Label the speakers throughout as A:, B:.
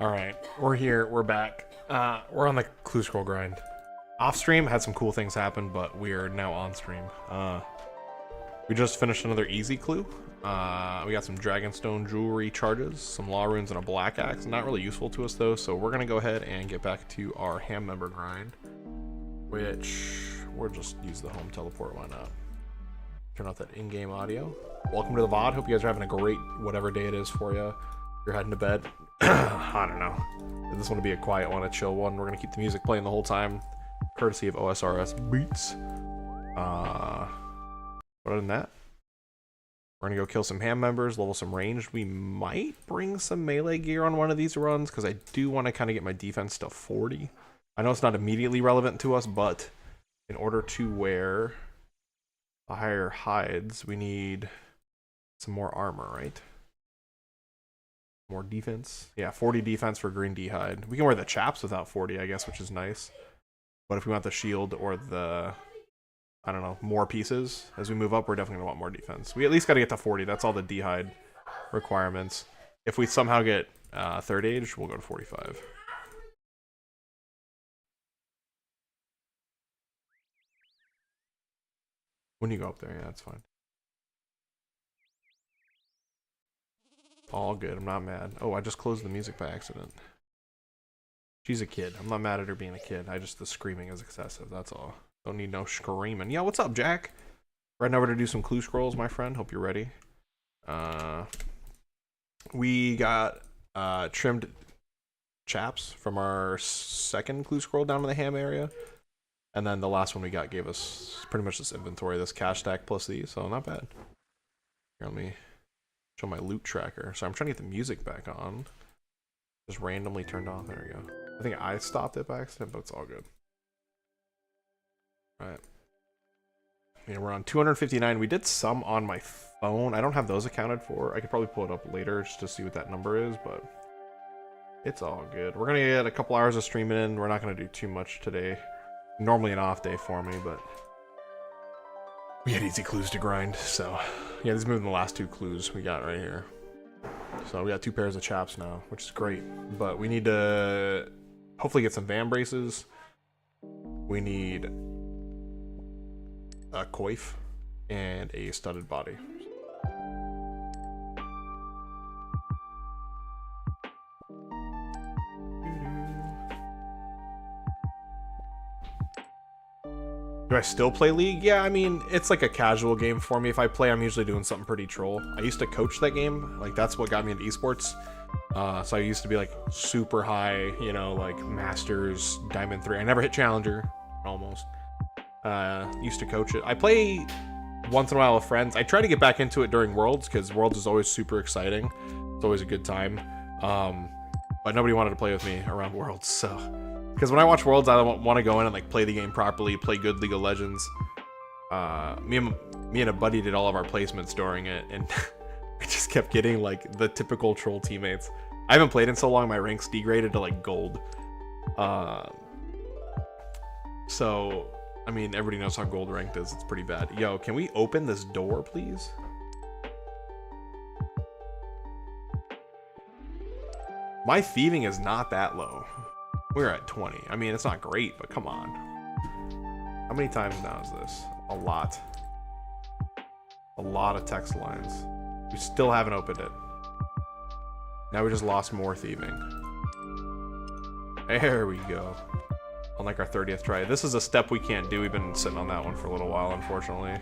A: Alright, we're here, we're back. We're on the clue scroll grind. Off stream had some cool things happen, but we are now on stream. We just finished another easy clue. We got some Dragonstone jewelry charges, some law runes, and a black axe. Not really useful to us though, so we're gonna go ahead and get back to our ham member grind, which we'll just use the home teleport, why not? Turn off that in-game audio. Welcome to the VOD. Hope you guys are having a great whatever day it is for you. You're heading to bed. I don't know. This one will be a quiet one, a chill one. We're gonna keep the music playing the whole time, courtesy of OSRS beats. Other than that, we're gonna go kill some ham members, level some ranged. We might bring some melee gear on one of these runs because I do want to kind of get my defense to 40. I know it's not immediately relevant to us, but in order to wear the higher hides, we need some more armor, right? More defense. Yeah, 40 defense for green D hide. We can wear the chaps without 40, I guess, which is nice. But if we want the shield or the, I don't know, more pieces as we move up, we're definitely going to want more defense. We at least got to get to 40. That's all the D hide requirements. If we somehow get third age, we'll go to 45. When you go up there, yeah, that's fine. All good, I'm not mad. Oh, I just closed the music by accident. She's a kid. I'm not mad at her being a kid. The screaming is excessive, that's all. Don't need no screaming. Yeah, what's up, Jack? Right now we're to do some clue scrolls, my friend. Hope you're ready. We got trimmed chaps from our second clue scroll down in the ham area. And then the last one we got gave us pretty much this inventory, this cash stack plus these, so not bad. Here, let me show my loot tracker. So I'm trying to get the music back on. Just randomly turned off. There we go. I think I stopped it by accident, but it's all good. Alright. Yeah, we're on 259. We did some on my phone. I don't have those accounted for. I could probably pull it up later just to see what that number is, but it's all good. We're gonna get a couple hours of streaming in. We're not gonna do too much today. Normally an off day for me, but we had easy clues to grind, so yeah, these moving the last two clues we got right here. So we got 2 pairs of chaps now, which is great, but we need to hopefully get some van braces. We need a coif and a studded body. Do I still play League? Yeah, I mean, it's like a casual game for me. If I play, I'm usually doing something pretty troll. I used to coach that game. Like, that's what got me into esports. So I used to be, like, super high, you know, like, Masters, Diamond 3. I never hit Challenger, almost. Used to coach it. I play once in a while with friends. I try to get back into it during Worlds, because Worlds is always super exciting. It's always a good time. But nobody wanted to play with me around Worlds, so... Because when I watch Worlds, I want to go in and like play the game properly, play good League of Legends. Me and a buddy did all of our placements during it, and we just kept getting like the typical troll teammates. I haven't played in so long, my rank's degraded to like gold. So, I mean, everybody knows how gold ranked is. It's pretty bad. Yo, can we open this door, please? My thieving is not that low. We're at 20. I mean, it's not great, but come on. How many times now is this? A lot. A lot of text lines. We still haven't opened it. Now we just lost more thieving. There we go. On like our 30th try. This is a step we can't do. We've been sitting on that one for a little while, unfortunately.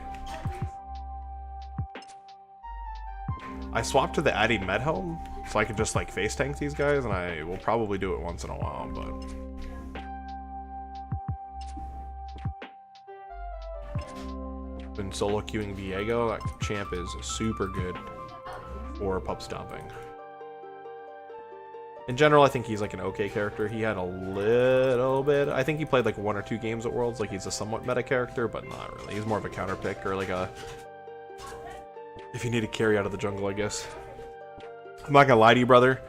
A: I swapped to the Addy Medhelm, so I could just like face tank these guys, and I will probably do it once in a while, but... Been solo queuing Viego. That champ is super good for pup stomping. In general, I think he's like an okay character. He had a little bit... I think he played like 1 or 2 games at Worlds, like he's a somewhat meta character, but not really. He's more of a counter pick, or like a... If you need to carry out of the jungle, I guess. I'm not gonna lie to you, brother.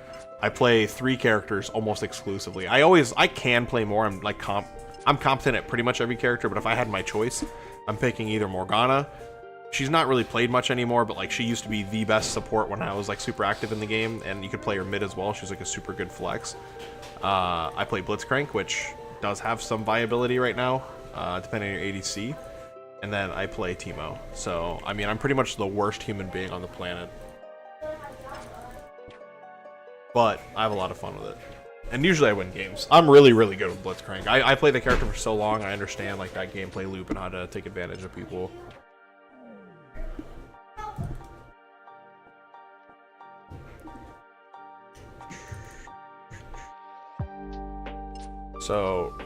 A: I play 3 characters almost exclusively. I can play more. I'm like I'm competent at pretty much every character, but if I had my choice, I'm picking either Morgana, She's not really played much anymore, but like she used to be the best support when I was like super active in the game, and you could play her mid as well. She's like a super good flex. I play Blitzcrank, which does have some viability right now, depending on your ADC. And then I play Teemo. So, I mean, I'm pretty much the worst human being on the planet. But I have a lot of fun with it. And usually I win games. I'm really, really good with Blitzcrank. I play the character for so long, I understand like that gameplay loop and how to take advantage of people. So,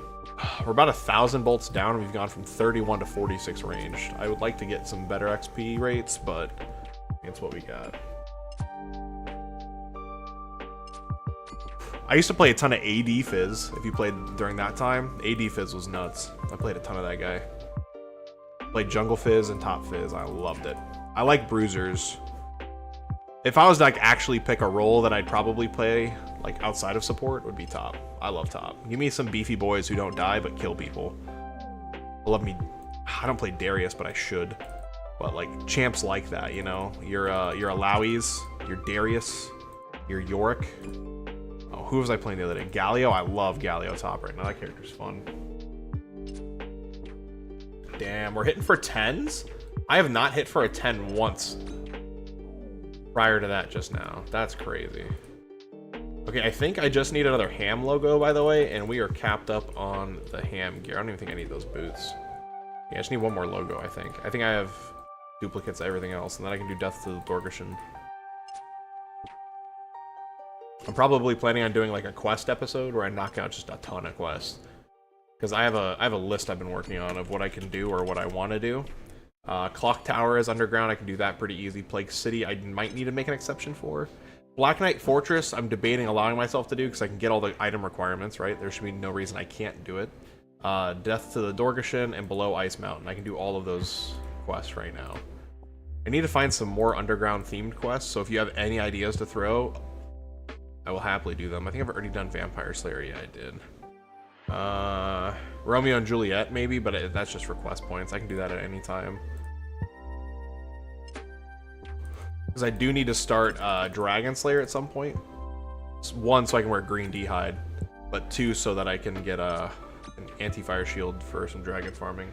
A: we're about 1,000 bolts down. We've gone from 31 to 46 ranged. I would like to get some better XP rates, but it's what we got. I used to play a ton of AD Fizz. If you played during that time, AD Fizz was nuts. I played a ton of that guy. Played Jungle Fizz and Top Fizz. I loved it. I like Bruisers. If I was to like actually pick a role that I'd probably play like outside of support, would be Top. I love Top. Give me some beefy boys who don't die but kill people. I don't play Darius, but I should. But like champs like that, you know. Your Alawies, your Darius, your Yorick. Oh, who was I playing the other day? Galio. I love Galio top right now. That character's fun. Damn, we're hitting for 10s? I have not hit for a 10 once prior to that just now. That's crazy. Okay, I think I just need another ham logo, by the way, and we are capped up on the ham gear. I don't even think I need those boots. Yeah, I just need one more logo, I think. I think I have duplicates of everything else, and then I can do Death to the Dorgashin. I'm probably planning on doing like a quest episode where I knock out just a ton of quests. Because I have a list I've been working on of what I can do or what I want to do. Clock Tower is underground. I can do that pretty easy. Plague City, I might need to make an exception for. Black Knight Fortress, I'm debating allowing myself to do because I can get all the item requirements, right? There should be no reason I can't do it. Death to the Dorgashin and Below Ice Mountain. I can do all of those quests right now. I need to find some more underground themed quests, so if you have any ideas to throw, I will happily do them. I think I've already done Vampire Slayer. Yeah, I did. Romeo and Juliet, maybe, but that's just for quest points. I can do that at any time. Because I do need to start Dragon Slayer at some point. One, so I can wear green D-hide, but two, so that I can get an anti-fire shield for some dragon farming.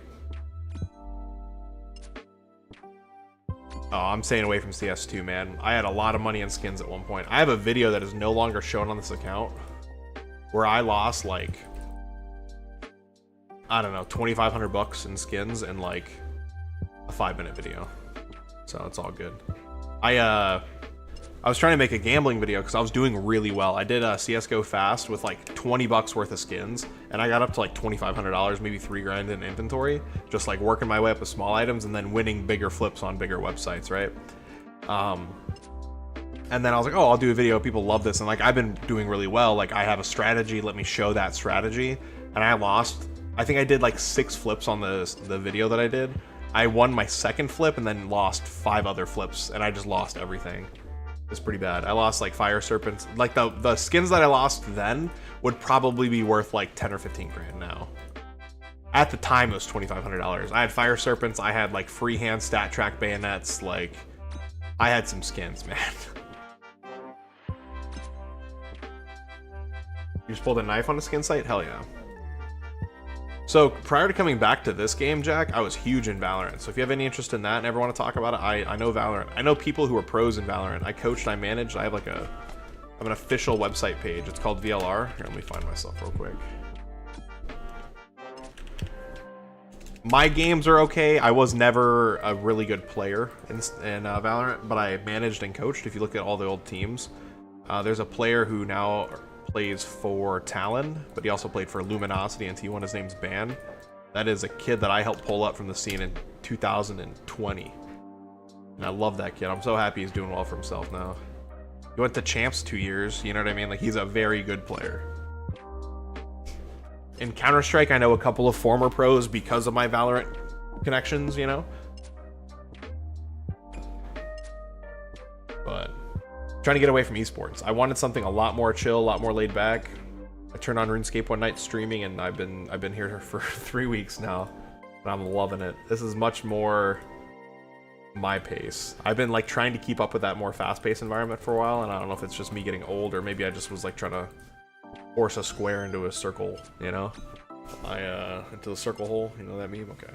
A: Oh, I'm staying away from CS2, man. I had a lot of money in skins at one point. I have a video that is no longer shown on this account where I lost like, I don't know, 2,500 bucks in skins in like a 5-minute video. So it's all good. I was trying to make a gambling video because I was doing really well. I did a CSGO fast with like 20 bucks worth of skins, and I got up to like $2,500, maybe $3 grand in inventory, just like working my way up with small items and then winning bigger flips on bigger websites, right? And then I was like, oh, I'll do a video. People love this, and like I've been doing really well. Like I have a strategy. Let me show that strategy. And I lost. I think I did like 6 flips on the video that I did. I won my second flip and then lost 5 other flips, and I just lost everything. It's pretty bad. I lost like Fire Serpents. Like the skins that I lost then would probably be worth like 10 or 15 grand now. At the time, it was $2,500. I had Fire Serpents. I had like free hand stat track bayonets. Like, I had some skins, man. You just pulled a knife on a skin site? Hell yeah. So prior to coming back to this game, Jack, I was huge in Valorant. So if you have any interest in that and ever want to talk about it, I know Valorant. I know people who are pros in Valorant. I coached, I managed. I have like an official website page. It's called VLR. Here, let me find myself real quick. My games are okay. I was never a really good player in Valorant, but I managed and coached. If you look at all the old teams, there's a player who now plays for Talon, but he also played for Luminosity and T1. His name's Ban. That is a kid that I helped pull up from the scene in 2020. And I love that kid. I'm so happy he's doing well for himself now. He went to Champs 2 years, you know what I mean? Like, he's a very good player. In Counter-Strike, I know a couple of former pros because of my Valorant connections, you know? But trying to get away from esports. I wanted something a lot more chill, a lot more laid back. I turned on RuneScape one night streaming, and I've been here for 3 weeks now, and I'm loving it. This is much more my pace. I've been like trying to keep up with that more fast-paced environment for a while, and I don't know if it's just me getting old or maybe I just was like trying to force a square into a circle, you know? Into the circle hole, you know that meme? Okay.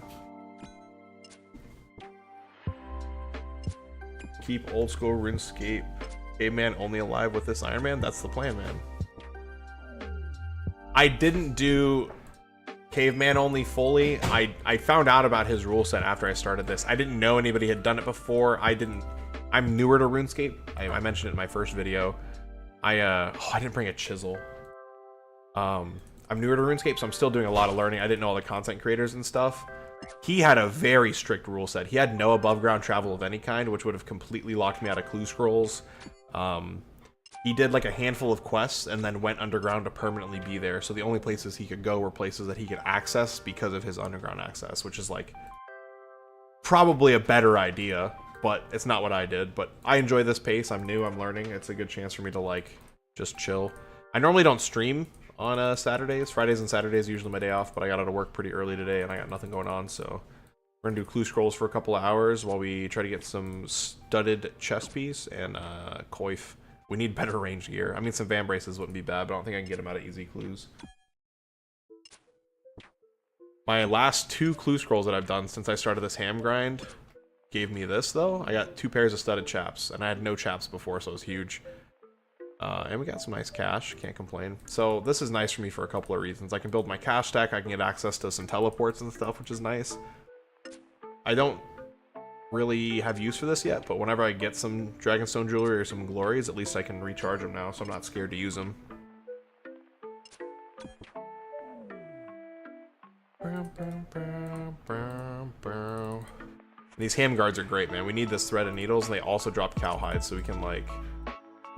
A: Keep old school RuneScape Caveman only alive with this Ironman? That's the plan, man. I didn't do Caveman only fully. I found out about his rule set after I started this. I didn't know anybody had done it before. I'm newer to RuneScape. I mentioned it in my first video. I didn't bring a chisel. I'm newer to RuneScape, so I'm still doing a lot of learning. I didn't know all the content creators and stuff. He had a very strict rule set. He had no above ground travel of any kind, which would have completely locked me out of clue scrolls. He did like a handful of quests and then went underground to permanently be there. So the only places he could go were places that he could access because of his underground access, which is like probably a better idea, but it's not what I did. But I enjoy this pace. I'm new, I'm learning. It's a good chance for me to like just chill. I normally don't stream on Saturdays. Fridays and Saturdays are usually my day off, but I got out of work pretty early today and I got nothing going on, so we're gonna do clue scrolls for a couple of hours while we try to get some studded chest piece and coif. We need better range gear. I mean, some van braces wouldn't be bad, but I don't think I can get them out of easy clues. My last 2 clue scrolls that I've done since I started this ham grind gave me this, though. I got 2 pairs of studded chaps, and I had no chaps before, so it was huge. And we got some nice cash, can't complain. So this is nice for me for a couple of reasons. I can build my cash stack, I can get access to some teleports and stuff, which is nice. I don't really have use for this yet, but whenever I get some Dragonstone jewelry or some glories, at least I can recharge them now, so I'm not scared to use them. These ham guards are great, man. We need this thread and needles, and they also drop cowhide, so we can like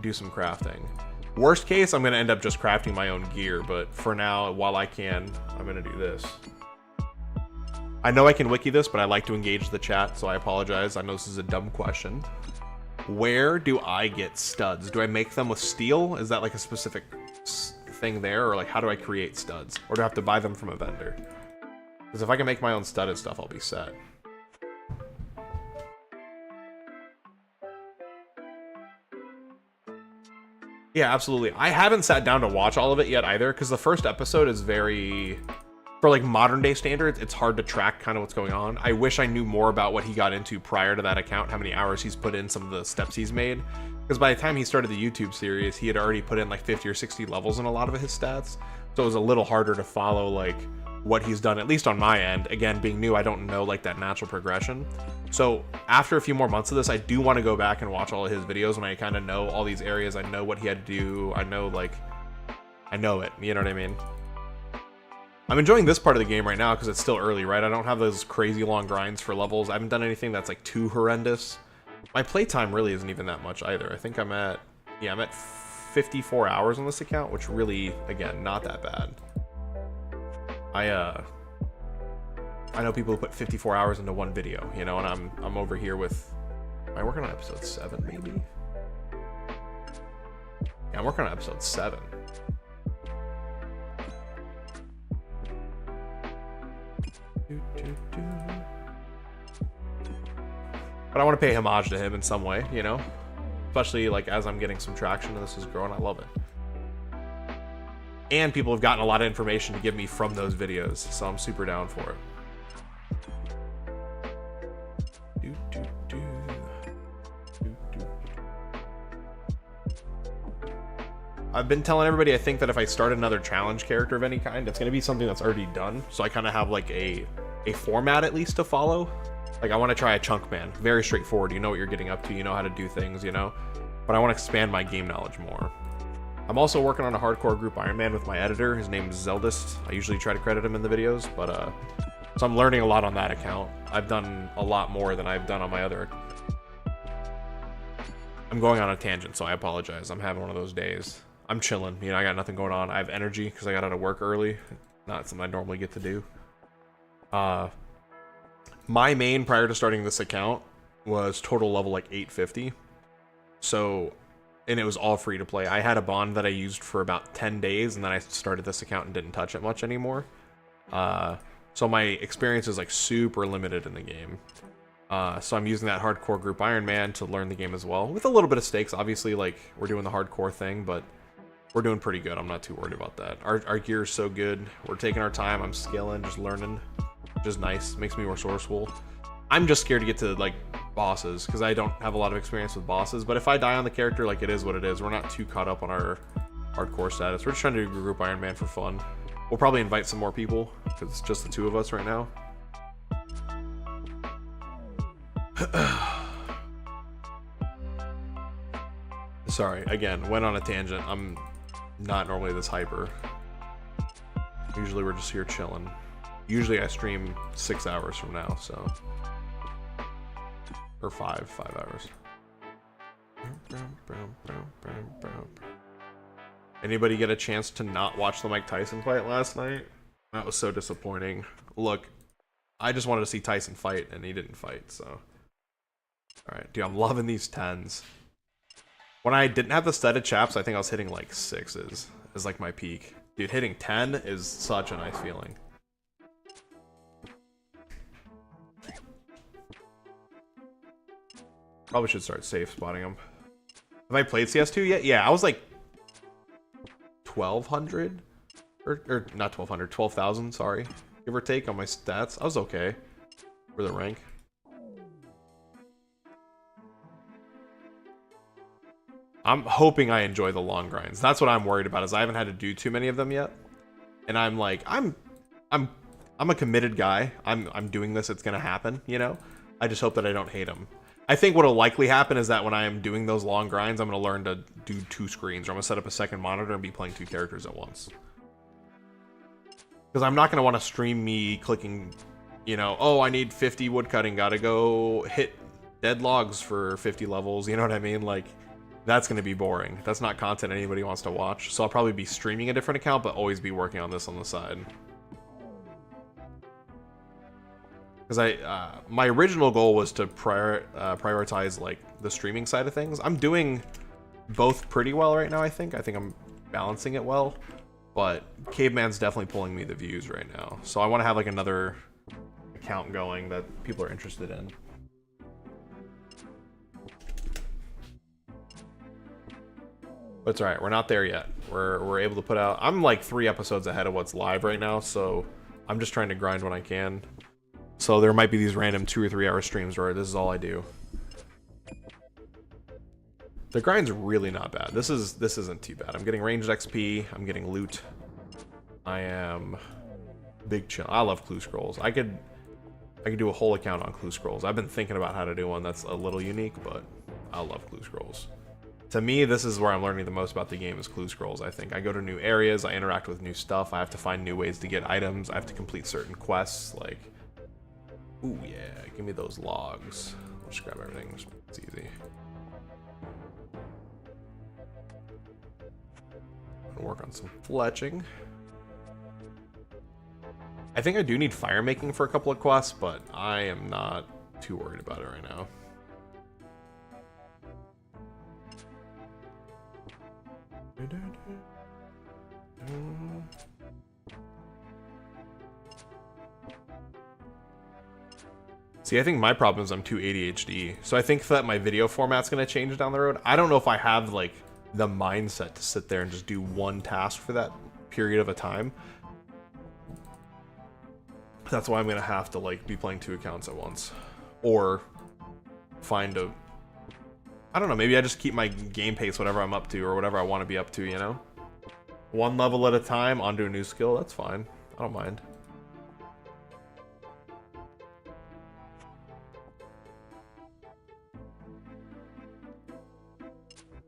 A: do some crafting. Worst case, I'm gonna end up just crafting my own gear, but for now, while I can, I'm gonna do this. I know I can wiki this, but I like to engage the chat, so I apologize. I know this is a dumb question. Where do I get studs? Do I make them with steel? Is that like a specific thing there? Or like how do I create studs? Or do I have to buy them from a vendor? Because if I can make my own studded stuff, I'll be set. Yeah, absolutely. I haven't sat down to watch all of it yet either, because the first episode is very... For like modern day standards, it's hard to track kind of what's going on. I wish I knew more about what he got into prior to that account, how many hours he's put in, some of the steps he's made. Because by the time he started the YouTube series, he had already put in like 50 or 60 levels in a lot of his stats. So it was a little harder to follow like what he's done, at least on my end. Again, being new, I don't know like that natural progression. So after a few more months of this, I do want to go back and watch all of his videos when I kind of know all these areas. I know what he had to do. I know it, you know what I mean? I'm enjoying this part of the game right now because it's still early, right? I don't have those crazy long grinds for levels. I haven't done anything that's like too horrendous. My playtime really isn't even that much either. I think I'm at 54 hours on this account, which really, again, not that bad. I know people who put 54 hours into one video, you know, and I'm over here with, am I working on episode 7 maybe? Yeah, I'm working on episode 7. But I want to pay homage to him in some way, you know? Especially like as I'm getting some traction and this is growing, I love it. And people have gotten a lot of information to give me from those videos, so I'm super down for it. I've been telling everybody I think that if I start another challenge character of any kind, it's going to be something that's already done. So I kind of have like a format at least to follow. Like I want to try a chunk man. Very straightforward. You know what you're getting up to. You know how to do things, you know. But I want to expand my game knowledge more. I'm also working on a hardcore group Ironman with my editor. His name is Zeldist. I usually try to credit him in the videos, but so I'm learning a lot on that account. I've done a lot more than I've done on my other. I'm going on a tangent, so I apologize. I'm having one of those days. I'm chilling, you know, I got nothing going on. I have energy because I got out of work early. Not something I normally get to do. My main prior to starting this account was total level like 850. So, and it was all free to play. I had a bond that I used for about 10 days and then I started this account and didn't touch it much anymore. So my experience is like super limited in the game. So I'm using that hardcore group Ironman to learn the game as well, with a little bit of stakes. Obviously, like, we're doing the hardcore thing, but we're doing pretty good. I'm not too worried about that. Our gear is so good. We're taking our time. I'm scaling, just learning, which is nice. Makes me more resourceful. I'm just scared to get to, like, bosses, because I don't have a lot of experience with bosses. But if I die on the character, like, it is what it is. We're not too caught up on our hardcore status. We're just trying to do group Ironman for fun. We'll probably invite some more people, because it's just the two of us right now. Sorry, again, went on a tangent. I'm not normally this hyper. Usually we're just here chilling. Usually I stream 6 hours from now, so. Or 5 hours. Anybody get a chance to not watch the Mike Tyson fight last night? That was so disappointing. Look, I just wanted to see Tyson fight, and he didn't fight, so. Alright, dude, I'm loving these 10s. When I didn't have the studded chaps, I think I was hitting like 6s is like my peak. Dude, hitting 10 is such a nice feeling. Probably should start safe spotting them. Have I played CS2 yet? Yeah, I was like 1,200? Or not 1,200, 12,000, sorry. Give or take on my stats. I was okay for the rank. I'm hoping I enjoy the long grinds. That's what I'm worried about, is I haven't had to do too many of them yet. And I'm like, I'm a committed guy. I'm doing this, it's gonna happen, you know? I just hope that I don't hate them. I think what'll likely happen is that when I am doing those long grinds, I'm gonna learn to do 2 screens, or I'm gonna set up a second monitor and be playing 2 characters at once. Because I'm not gonna want to stream me clicking, you know, oh, I need 50 woodcutting, gotta go hit dead logs for 50 levels, you know what I mean? Like, that's going to be boring. That's not content anybody wants to watch. So I'll probably be streaming a different account, but always be working on this on the side. Because my original goal was to prioritize like the streaming side of things. I'm doing both pretty well right now, I think. I think I'm balancing it well. But Caveman's definitely pulling me the views right now. So I want to have like another account going that people are interested in. But it's alright, we're not there yet. We're able to put out... I'm like 3 episodes ahead of what's live right now, so I'm just trying to grind when I can. So there might be these random 2 or 3 hour streams where this is all I do. The grind's really not bad. This isn't too bad. I'm getting ranged XP, I'm getting loot. I am big chill. I love clue scrolls. I could do a whole account on clue scrolls. I've been thinking about how to do one that's a little unique, but I love clue scrolls. To me, this is where I'm learning the most about the game, is clue scrolls, I think. I go to new areas, I interact with new stuff, I have to find new ways to get items, I have to complete certain quests, like... Ooh, yeah, give me those logs. I'll just grab everything, it's easy. Gonna work on some fletching. I think I do need fire making for a couple of quests, but I am not too worried about it right now. See, I think my problem is I'm too ADHD. So I think that my video format's going to change down the road. I don't know if I have, like, the mindset to sit there and just do one task for that period of a time. That's why I'm going to have to, like, be playing 2 accounts at once. Or find a... I don't know, maybe I just keep my game pace, whatever I'm up to, or whatever I want to be up to, you know? 1 level at a time, onto a new skill, that's fine. I don't mind.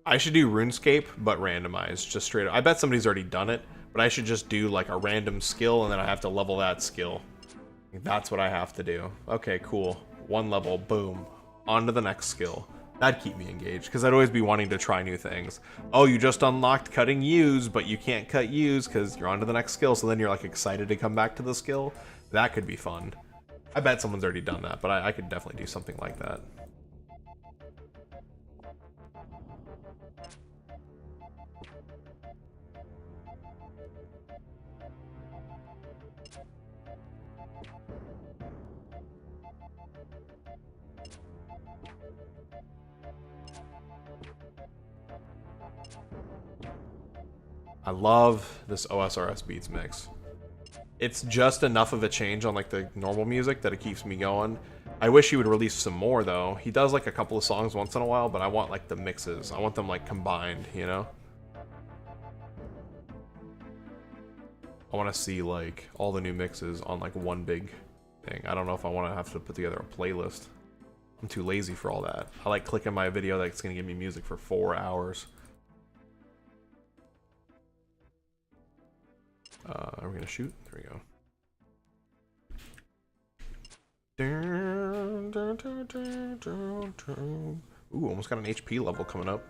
A: I should do RuneScape, but randomized, just straight up. I bet somebody's already done it, but I should just do like a random skill, and then I have to level that skill. That's what I have to do. Okay, cool. 1 level, boom. On to the next skill. That'd keep me engaged, because I'd always be wanting to try new things. Oh, you just unlocked cutting U's, but you can't cut U's because you're on to the next skill, so then you're like excited to come back to the skill. That could be fun. I bet someone's already done that, but I could definitely do something like that. I love this OSRS beats mix. It's just enough of a change on like the normal music that it keeps me going. I wish he would release some more though. He does like a couple of songs once in a while, but I want like the mixes. I want them like combined, you know? I want to see like all the new mixes on like one big thing. I don't know if I want to have to put together a playlist. I'm too lazy for all that. I like clicking my video that's going to give me music for 4 hours. Are we going to shoot? There we go. Ooh, almost got an HP level coming up.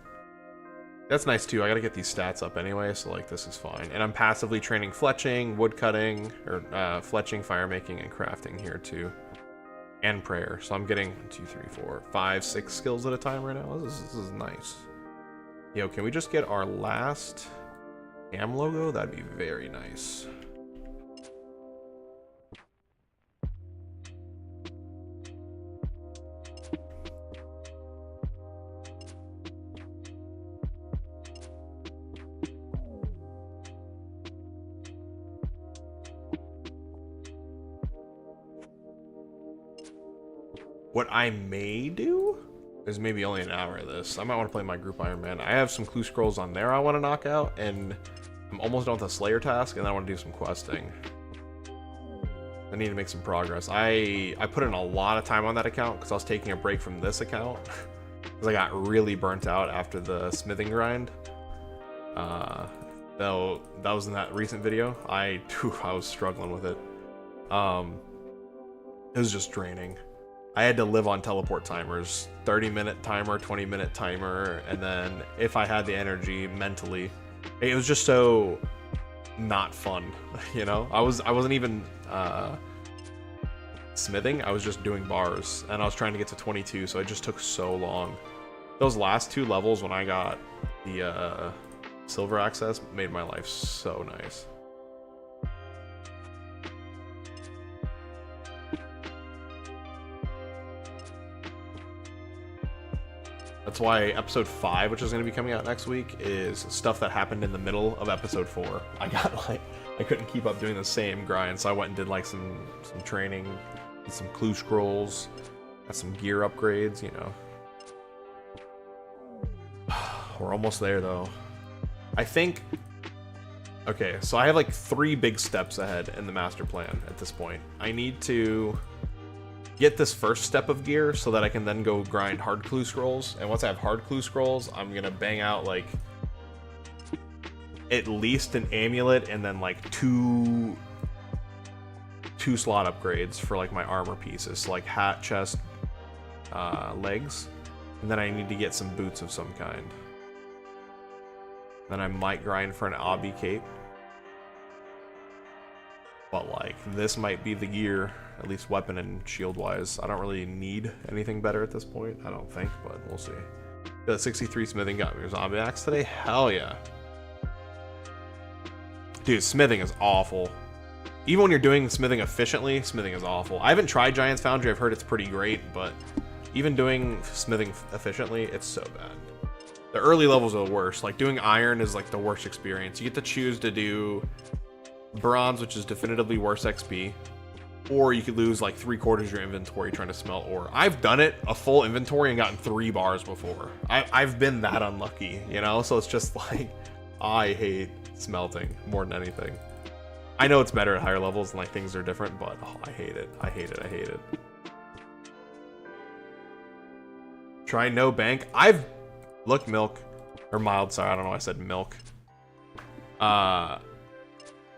A: That's nice too. I gotta get these stats up anyway, so like this is fine. And I'm passively training fletching, wood cutting, or fletching, fire making, and crafting here too. And prayer. So I'm getting 1, 2, 3, 4, 5, 6 skills at a time right now. This is nice. Yo, can we just get our last cam logo? That'd be very nice. What I may do is maybe only an hour of this. I might want to play my group Ironman. I have some clue scrolls on there I want to knock out, and I'm almost done with the Slayer task, and then I want to do some questing. I need to make some progress. I put in a lot of time on that account because I was taking a break from this account because I got really burnt out after the smithing grind. Though that was in that recent video. I was struggling with it. It was just draining. I had to live on teleport timers, 30-minute timer, 20-minute timer, and then if I had the energy mentally, it was just so not fun, you know? I wasn't even smithing, I was just doing bars, and I was trying to get to 22, so it just took so long. Those last 2 levels when I got the silver access made my life so nice. That's why episode 5, which is going to be coming out next week, is stuff that happened in the middle of episode 4. I couldn't keep up doing the same grind, so I went and did like some training, did some clue scrolls, got some gear upgrades, you know. We're almost there though. I think, okay, so I have like 3 big steps ahead in the master plan at this point. I need to get this first step of gear so that I can then go grind hard clue scrolls. And once I have hard clue scrolls, I'm gonna bang out like at least an amulet and then like two slot upgrades for like my armor pieces, so like hat, chest, legs, and then I need to get some boots of some kind. Then I might grind for an obby cape. But like, this might be the gear, at least weapon and shield wise. I don't really need anything better at this point, I don't think, but we'll see. The 63 smithing got me a zombie axe today? Hell yeah. Dude, smithing is awful. Even when you're doing smithing efficiently, smithing is awful. I haven't tried Giant's Foundry, I've heard it's pretty great, but even doing smithing efficiently, it's so bad. The early levels are the worst. Like, doing iron is like the worst experience. You get to choose to do bronze, which is definitively worse XP, or you could lose like 3/4 of your inventory trying to smelt ore. I've done it, a full inventory, and gotten 3 bars before. I've been that unlucky, you know? So it's just like, I hate smelting more than anything. I know it's better at higher levels and like things are different, but oh, I hate it. I hate it. I hate it. Try no bank. Look, milk. Or mild, sorry, I don't know why I said milk.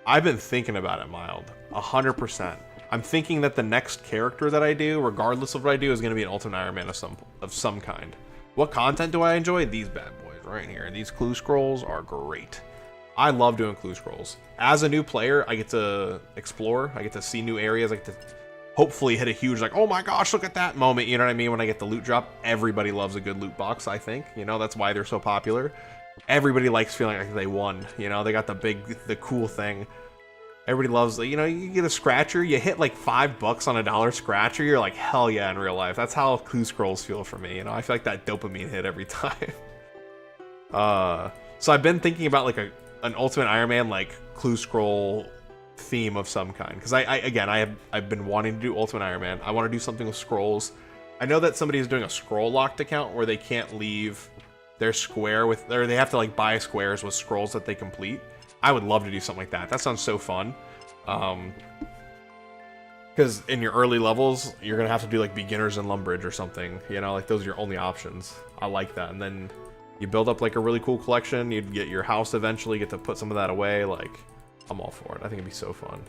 A: I've been thinking about it, mild. 100%. I'm thinking that the next character that I do, regardless of what I do, is going to be an Ultimate Ironman of some kind. What content do I enjoy? These bad boys right here. These clue scrolls are great. I love doing clue scrolls. As a new player, I get to explore. I get to see new areas. I get to hopefully hit a huge, like, oh my gosh, look at that moment. You know what I mean? When I get the loot drop, everybody loves a good loot box, I think. You know, that's why they're so popular. Everybody likes feeling like they won. You know, they got the cool thing. Everybody loves, you know, you get a scratcher, you hit like $5 on a $1 scratcher, you're like, hell yeah, in real life. That's how clue scrolls feel for me. You know, I feel like that dopamine hit every time. So I've been thinking about like an Ultimate Ironman like clue scroll theme of some kind, because I've been wanting to do Ultimate Ironman. I want to do something with scrolls. I know that somebody is doing a scroll locked account where they can't leave their square with, or they have to like buy squares with scrolls that they complete. I would love to do something like that. That sounds so fun. Because in your early levels, you're gonna have to do like beginners and Lumbridge or something. You know, like those are your only options. I like that. And then you build up like a really cool collection. You'd get your house eventually. Get to put some of that away. Like, I'm all for it. I think it'd be so fun.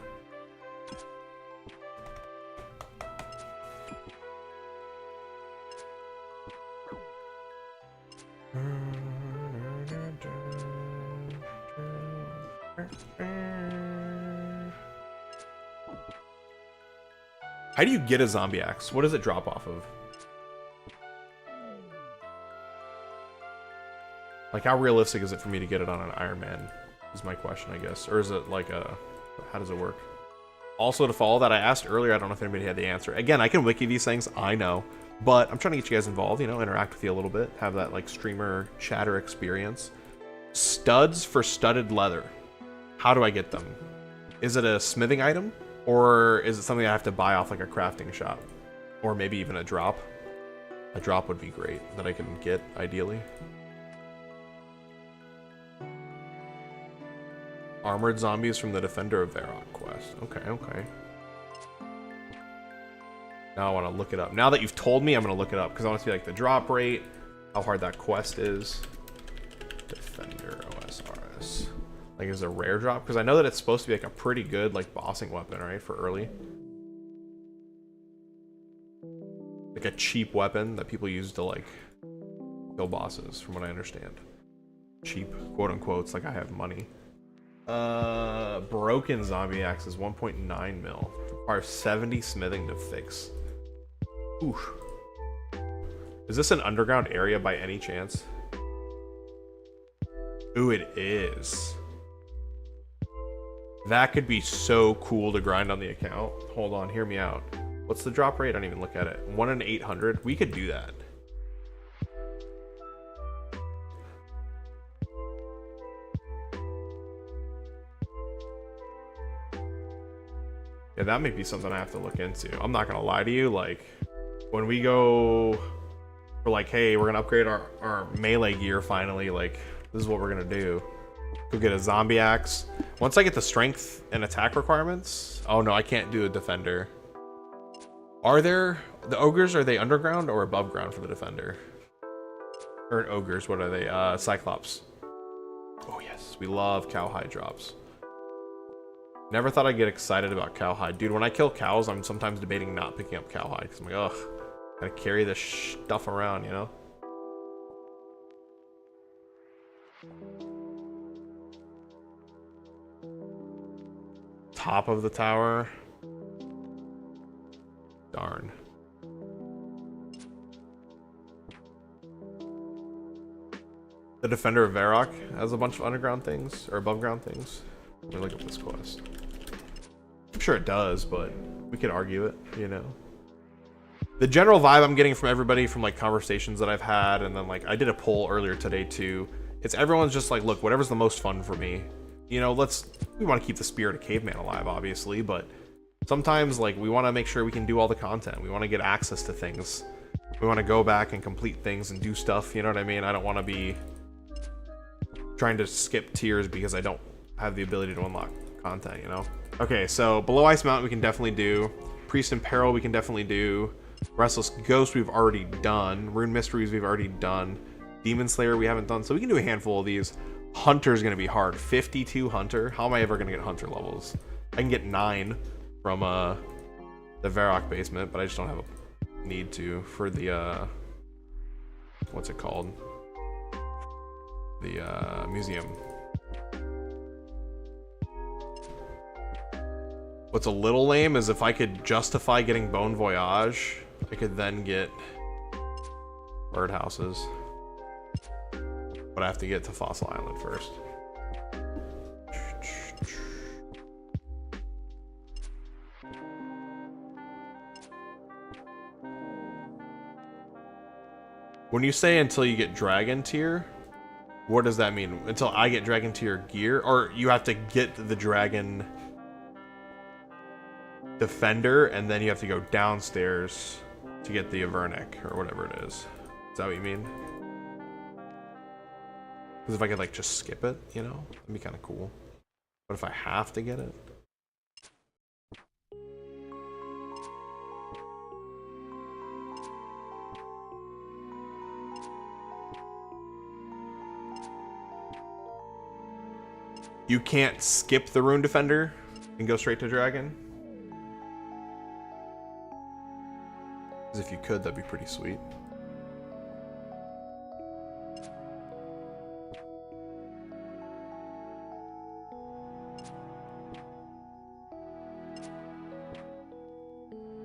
A: How do you get a zombie axe? What does it drop off of? Like, how realistic is it for me to get it on an Ironman? Is my question, I guess. Or is it like a... How does it work? Also, to follow that, I asked earlier, I don't know if anybody had the answer. Again, I can wiki these things, I know. But I'm trying to get you guys involved, you know, interact with you a little bit. Have that, like, streamer chatter experience. Studs for studded leather. How do I get them? Is it a smithing item? Or is it something I have to buy off, like, a crafting shop? Or maybe even a drop? A drop would be great, that I can get, ideally. Armored zombies from the Defender of Varrock quest. Okay, okay. Now I want to look it up. Now that you've told me, I'm going to look it up. Because I want to see, like, the drop rate. How hard that quest is. Defender OSRS. Like, is it a rare drop? Because I know that it's supposed to be, like, a pretty good, like, bossing weapon, right? For early. Like, a cheap weapon that people use to, like, kill bosses, from what I understand. Cheap, quote-unquote. It's like I have money. Broken zombie axe is 1.9 mil. Requires 70 smithing to fix. Oof. Is this an underground area by any chance? Ooh, it is. That could be so cool to grind on the account. Hold on, hear me out. What's the drop rate? I don't even look at it. 1 in 800. We could do that. Yeah, that may be something I have to look into. I'm not gonna lie to you, like, when we go for like, hey, we're gonna upgrade our melee gear finally, like, this is what we're gonna do. Go get a zombie axe. Once I get the strength and attack requirements, oh no, I can't do a defender. Are there, the ogres, are they underground or above ground for the defender? Or ogres, what are they? Cyclops. Oh yes, we love cowhide drops. Never thought I'd get excited about cowhide. Dude, when I kill cows, I'm sometimes debating not picking up cowhide. Because I'm like, ugh, gotta carry this stuff around, you know? Top of the tower. Darn. The Defender of Varrock has a bunch of underground things, or above ground things. Let me look up this quest. I'm sure it does, but we could argue it, you know. The general vibe I'm getting from everybody from like conversations that I've had, and then like I did a poll earlier today too. It's everyone's just like, look, whatever's the most fun for me. You know, we want to keep the spirit of Caveman alive, obviously, but sometimes like we want to make sure we can do all the content. We want to get access to things. We want to go back and complete things and do stuff, you know what I mean? I don't want to be trying to skip tiers because I don't have the ability to unlock content, you know? Okay, so Below Ice Mountain we can definitely do. Priest in Peril we can definitely do. Restless Ghost we've already done. Rune Mysteries we've already done. Demon Slayer we haven't done, so we can do a handful of these. Hunter's gonna be hard. 52 Hunter. How am I ever gonna get Hunter levels? I can get 9 from the Varrock basement, but I just don't have a need to for the what's it called? The museum. What's a little lame is if I could justify getting Bon Voyage, I could then get birdhouses. But I have to get to Fossil Island first. When you say until you get Dragon tier, What does that mean? Until I get dragon to your gear? Or you have to get the dragon defender, and then you have to go downstairs to get the Avernic, or whatever it is. Is that what you mean? Because if I could, like, just skip it, you know? That'd be kind of cool. But if I have to get it? You can't skip the Rune Defender and go straight to Dragon? Because if you could, that'd be pretty sweet.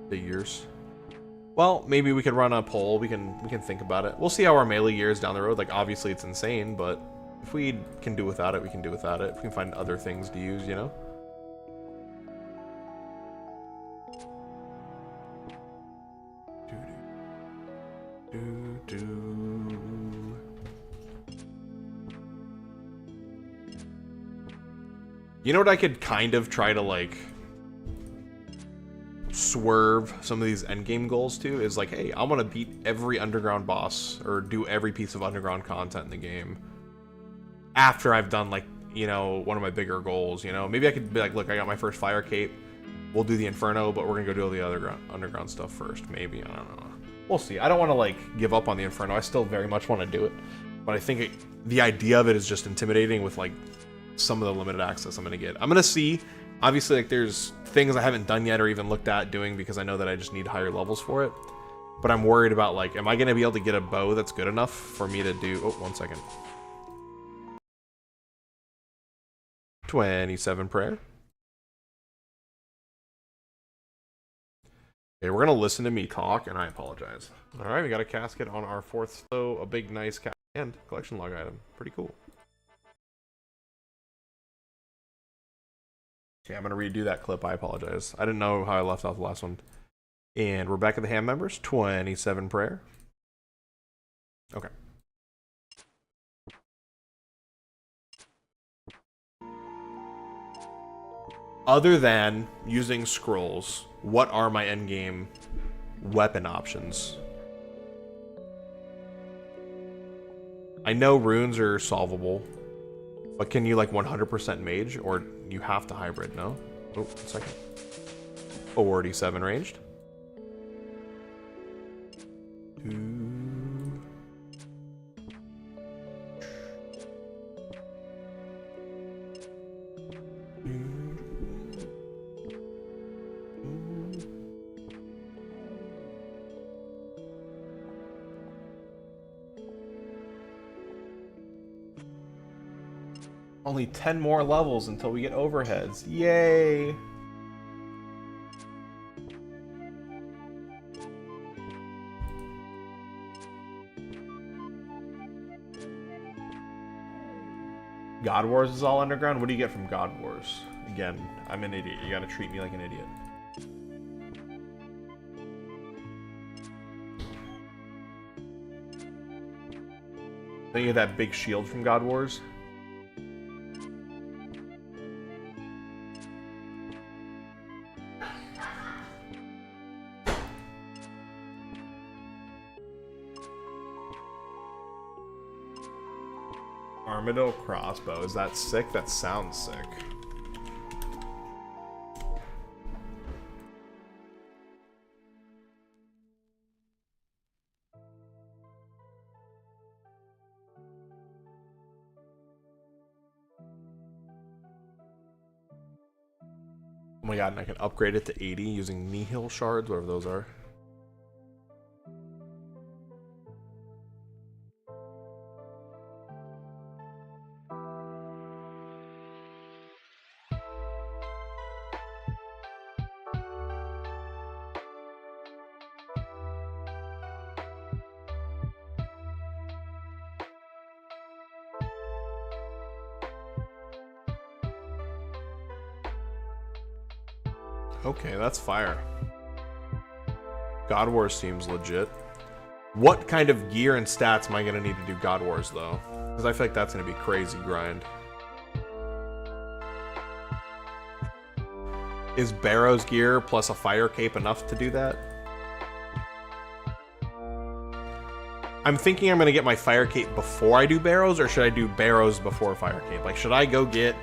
A: The years. Well, maybe we could run a poll. We can think about it. We'll see how our melee gear is down the road. Like, obviously it's insane, but if we can do without it, we can do without it. If we can find other things to use, you know? You know what I could kind of try to, like, swerve some of these endgame goals to is like, hey, I want to beat every underground boss or do every piece of underground content in the game after I've done, like, you know, one of my bigger goals, you know? Maybe I could be like, look, I got my first fire cape. We'll do the Inferno, but we're going to go do all the other underground stuff first. Maybe. I don't know. We'll see. I don't want to, like, give up on the Inferno. I still very much want to do it. But I think the idea of it is just intimidating with, like, some of the limited access I'm going to get. I'm going to see. Obviously, like, there's things I haven't done yet or even looked at doing because I know that I just need higher levels for it. But I'm worried about, like, am I going to be able to get a bow that's good enough for me to do... Oh, 1 second. 27 prayer. Okay, we're going to listen to me talk, and I apologize. Alright, we got a casket on our 4th, so a big, nice casket and collection log item. Pretty cool. Okay, I'm going to redo that clip. I apologize. I didn't know how I left off the last one. And we're back at the hand members. 27 prayer. Okay. Other than using scrolls, what are my endgame weapon options? I know runes are solvable, but can you, like, 100% mage, or you have to hybrid? No. Oh, 1 second. 47 ranged. Only 10 more levels until we get overheads. Yay! God Wars is all underground? What do you get from God Wars? Again, I'm an idiot. You gotta treat me like an idiot. Then you get that big shield from God Wars. Armadillo crossbow. Is that sick? That sounds sick. Oh my god, and I can upgrade it to 80 using Nihil shards, whatever those are. Okay, that's fire. God Wars seems legit. What kind of gear and stats am I going to need to do God Wars, though? Because I feel like that's going to be crazy grind. Is Barrow's gear plus a fire cape enough to do that? I'm thinking I'm going to get my fire cape before I do Barrows, or should I do Barrows before fire cape? Like, should I go get...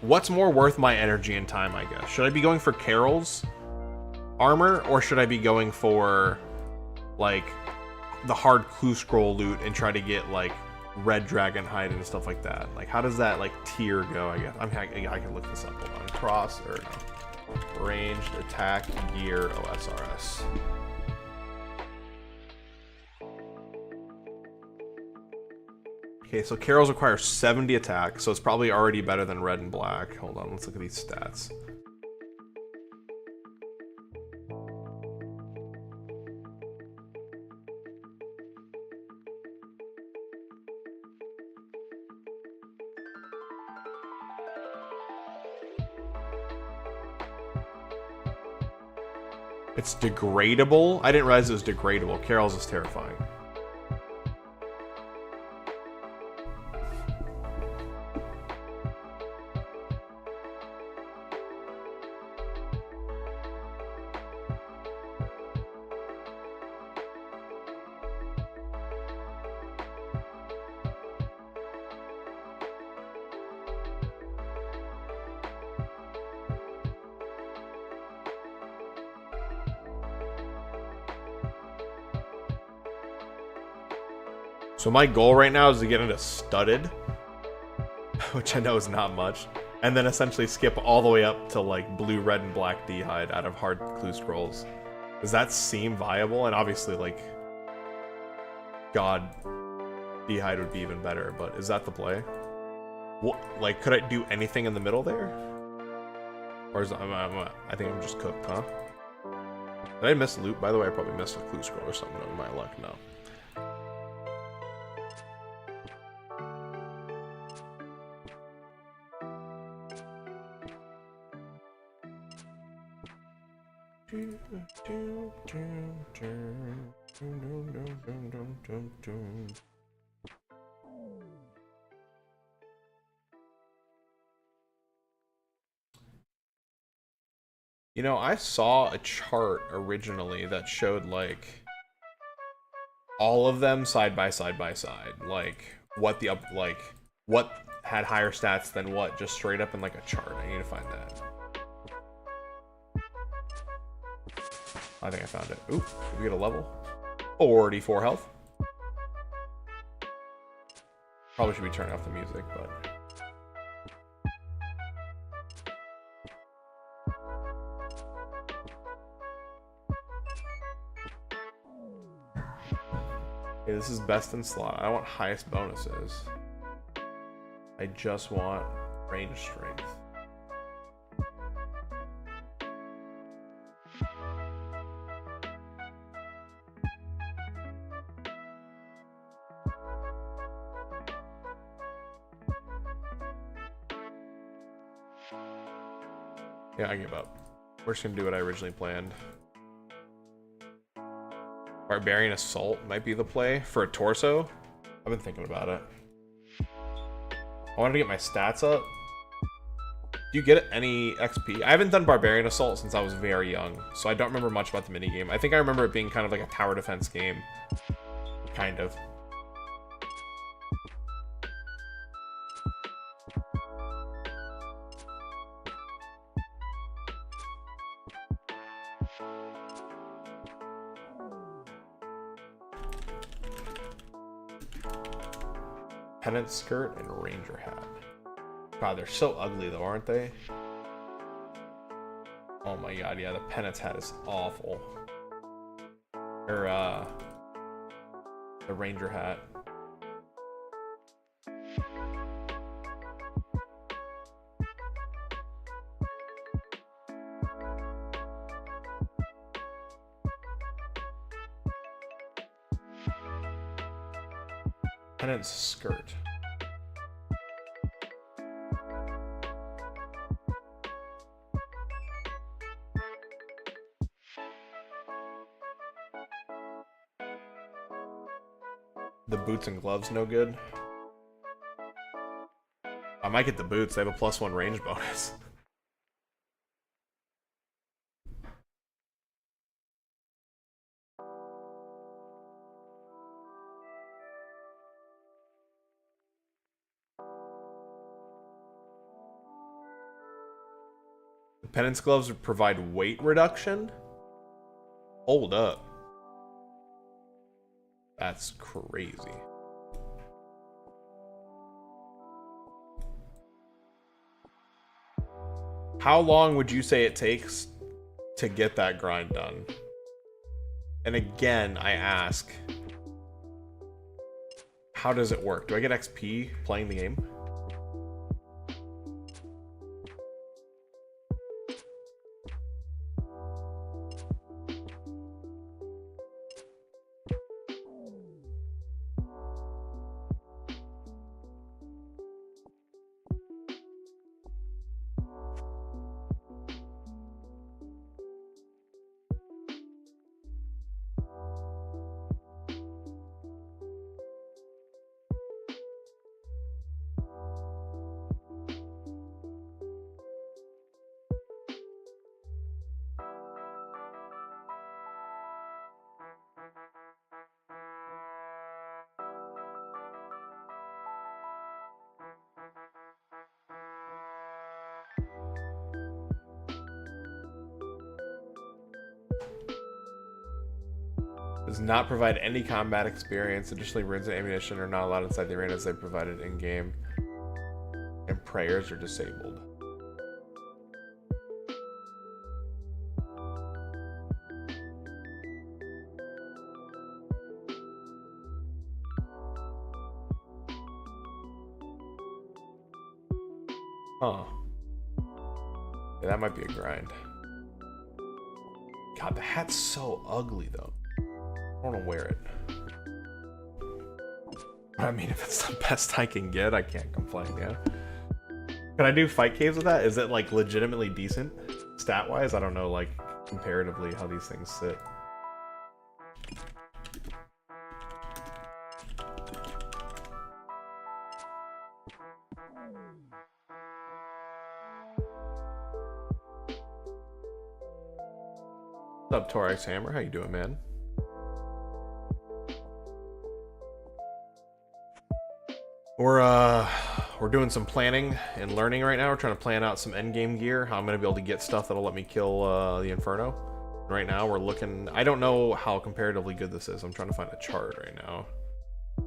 A: What's more worth my energy and time, I guess? Should I be going for Carol's armor, or should I be going for, like, the hard clue scroll loot and try to get, like, red dragon hide and stuff like that? Like, how does that, like, tier go, I guess? I can look this up. Hold on. Cross, or no. Ranged attack gear OSRS. Okay, so Carol's require 70 attack, so it's probably already better than red and black. Hold on, let's look at these stats. It's degradable? I didn't realize it was degradable. Carol's is terrifying. So my goal right now is to get into studded, which I know is not much, and then essentially skip all the way up to like blue, red, and black D-hide out of hard clue scrolls. Does that seem viable? And obviously, like, God, D-hide would be even better, but is that the play? What, like, could I do anything in the middle there? Or is I think I'm just cooked, huh? Did I miss loot, by the way? I probably missed a clue scroll or something on my luck. No. You know, I saw a chart originally that showed like all of them side by side, like what the what had higher stats than what, just straight up in like a chart. I need to find that. I think I found it. Oop, did we get a level? 44 health. Probably should be turning off the music, but... Okay, this is best in slot. I don't want highest bonuses. I just want range strength. Yeah, I give up. We're just gonna do what I originally planned. Barbarian Assault might be the play for a torso. I've been thinking about it. I wanted to get my stats up. Do you get any XP? I haven't done Barbarian Assault since I was very young, so I don't remember much about the minigame. I think I remember it being kind of like a tower defense game. Kind of. Pennant skirt and ranger hat. Wow, they're so ugly though, aren't they? Oh my god, yeah, the pennant's hat is awful. Or, the ranger hat. Pennant's skirt. The boots and gloves no good. I might get the boots. They have a +1 range bonus. The penance gloves provide weight reduction? Hold up. That's crazy. How long would you say it takes to get that grind done? And again, I ask, how does it work? Do I get XP playing the game? Does not provide any combat experience. Additionally, runes and ammunition are not allowed inside the arenas they provided in-game. And prayers are disabled. Huh. Yeah, that might be a grind. God, the hat's so ugly, though. I want to wear it. I mean, if it's the best I can get, I can't complain, yeah. Can I do fight caves with that? Is it, like, legitimately decent? Stat-wise? I don't know, like, comparatively how these things sit. What's up, Torax Hammer? How you doing, man? We're doing some planning and learning right now. We're trying to plan out some endgame gear, how I'm going to be able to get stuff that'll let me kill the Inferno. Right now we're looking... I don't know how comparatively good this is. I'm trying to find a chart right now.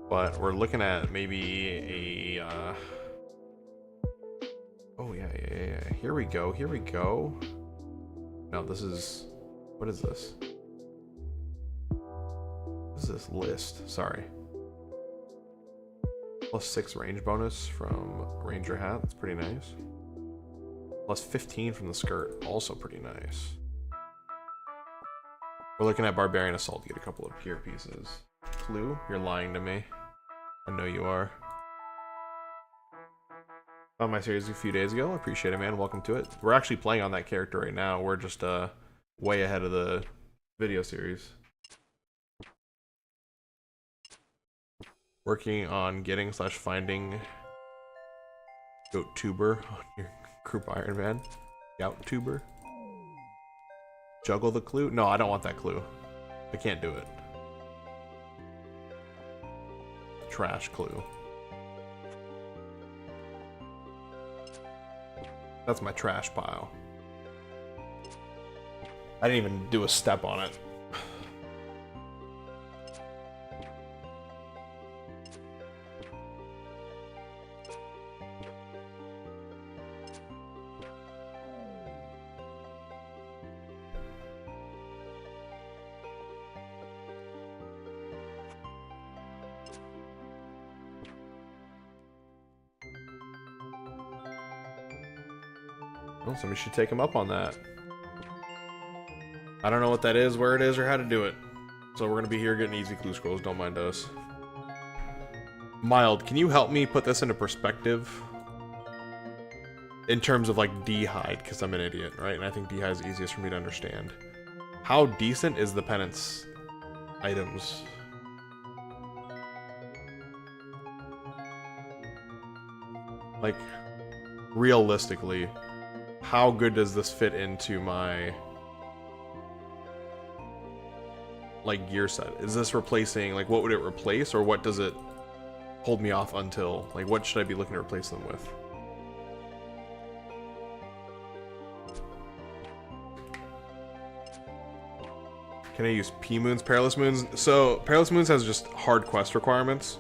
A: But we're looking at maybe a... Oh, yeah. Here we go. No, this is... What is this? What is this list? Sorry. +6 range bonus from Ranger Hat. That's pretty nice. +15 from the skirt. Also pretty nice. We're looking at Barbarian Assault to get a couple of pure pieces. Clue? You're lying to me. I know you are. Found my series a few days ago. I appreciate it, man. Welcome to it. We're actually playing on that character right now. We're just way ahead of the video series. Working on getting / finding Goat Tuber on your group Ironman. Gout Tuber. Juggle the clue? No, I don't want that clue. I can't do it. Trash clue. That's my trash pile. I didn't even do a step on it. Well, somebody should take him up on that. I don't know what that is, where it is, or how to do it. So we're gonna be here getting easy clue scrolls, don't mind us. Mild, can you help me put this into perspective? In terms of like D-hide, because I'm an idiot, right? And I think D-hide is easiest for me to understand. How decent is the penance items? Like, realistically, how good does this fit into my, like, gear set? Is this replacing, like, what would it replace, or what does it hold me off until? Like, what should I be looking to replace them with? Can I use P-Moons, Perilous Moons? So, Perilous Moons has just hard quest requirements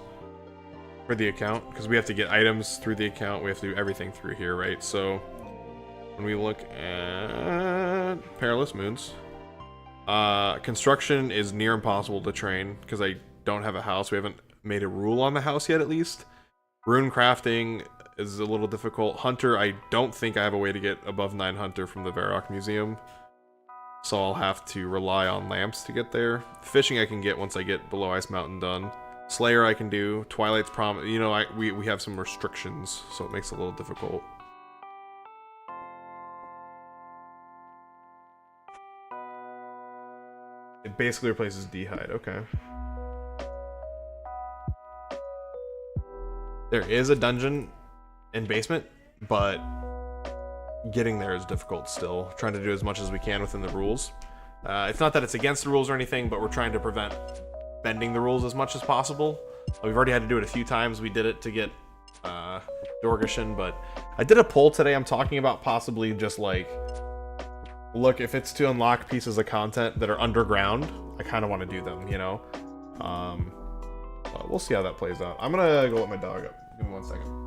A: for the account, because we have to get items through the account, we have to do everything through here, right? So, when we look at Perilous Moons, construction is near impossible to train, because I don't have a house. We haven't made a rule on the house yet, at least. Rune crafting is a little difficult. Hunter, I don't think I have a way to get above 9 Hunter from the Varrock Museum, so I'll have to rely on lamps to get there. Fishing I can get once I get Below Ice Mountain done. Slayer I can do. Twilight's Promise, you know, we have some restrictions, so it makes it a little difficult. It basically replaces D'hide, okay. There is a dungeon in basement, but getting there is difficult still. Trying to do as much as we can within the rules. It's not that it's against the rules or anything, but we're trying to prevent bending the rules as much as possible. We've already had to do it a few times. We did it to get Dorgashin, but I did a poll today. I'm talking about possibly just like, look, if it's to unlock pieces of content that are underground, I kind of want to do them, you know? But we'll see how that plays out. I'm gonna go let my dog up. Give me 1 second.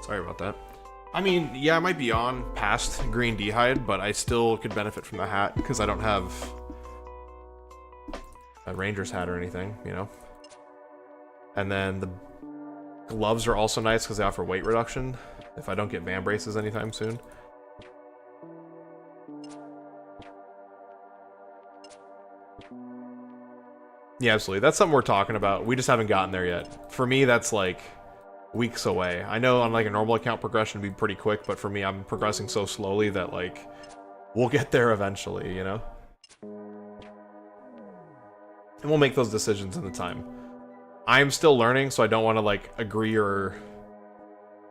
A: Sorry about that. I mean, yeah, I might be on past green D'hide, but I still could benefit from the hat because I don't have a ranger's hat or anything, you know? And then the gloves are also nice because they offer weight reduction if I don't get van braces anytime soon. Yeah, absolutely. That's something we're talking about. We just haven't gotten there yet. For me, that's like weeks away. I know on like a normal account progression would be pretty quick, but for me, I'm progressing so slowly that like we'll get there eventually, you know? And we'll make those decisions in the time. I'm still learning, so I don't want to like agree or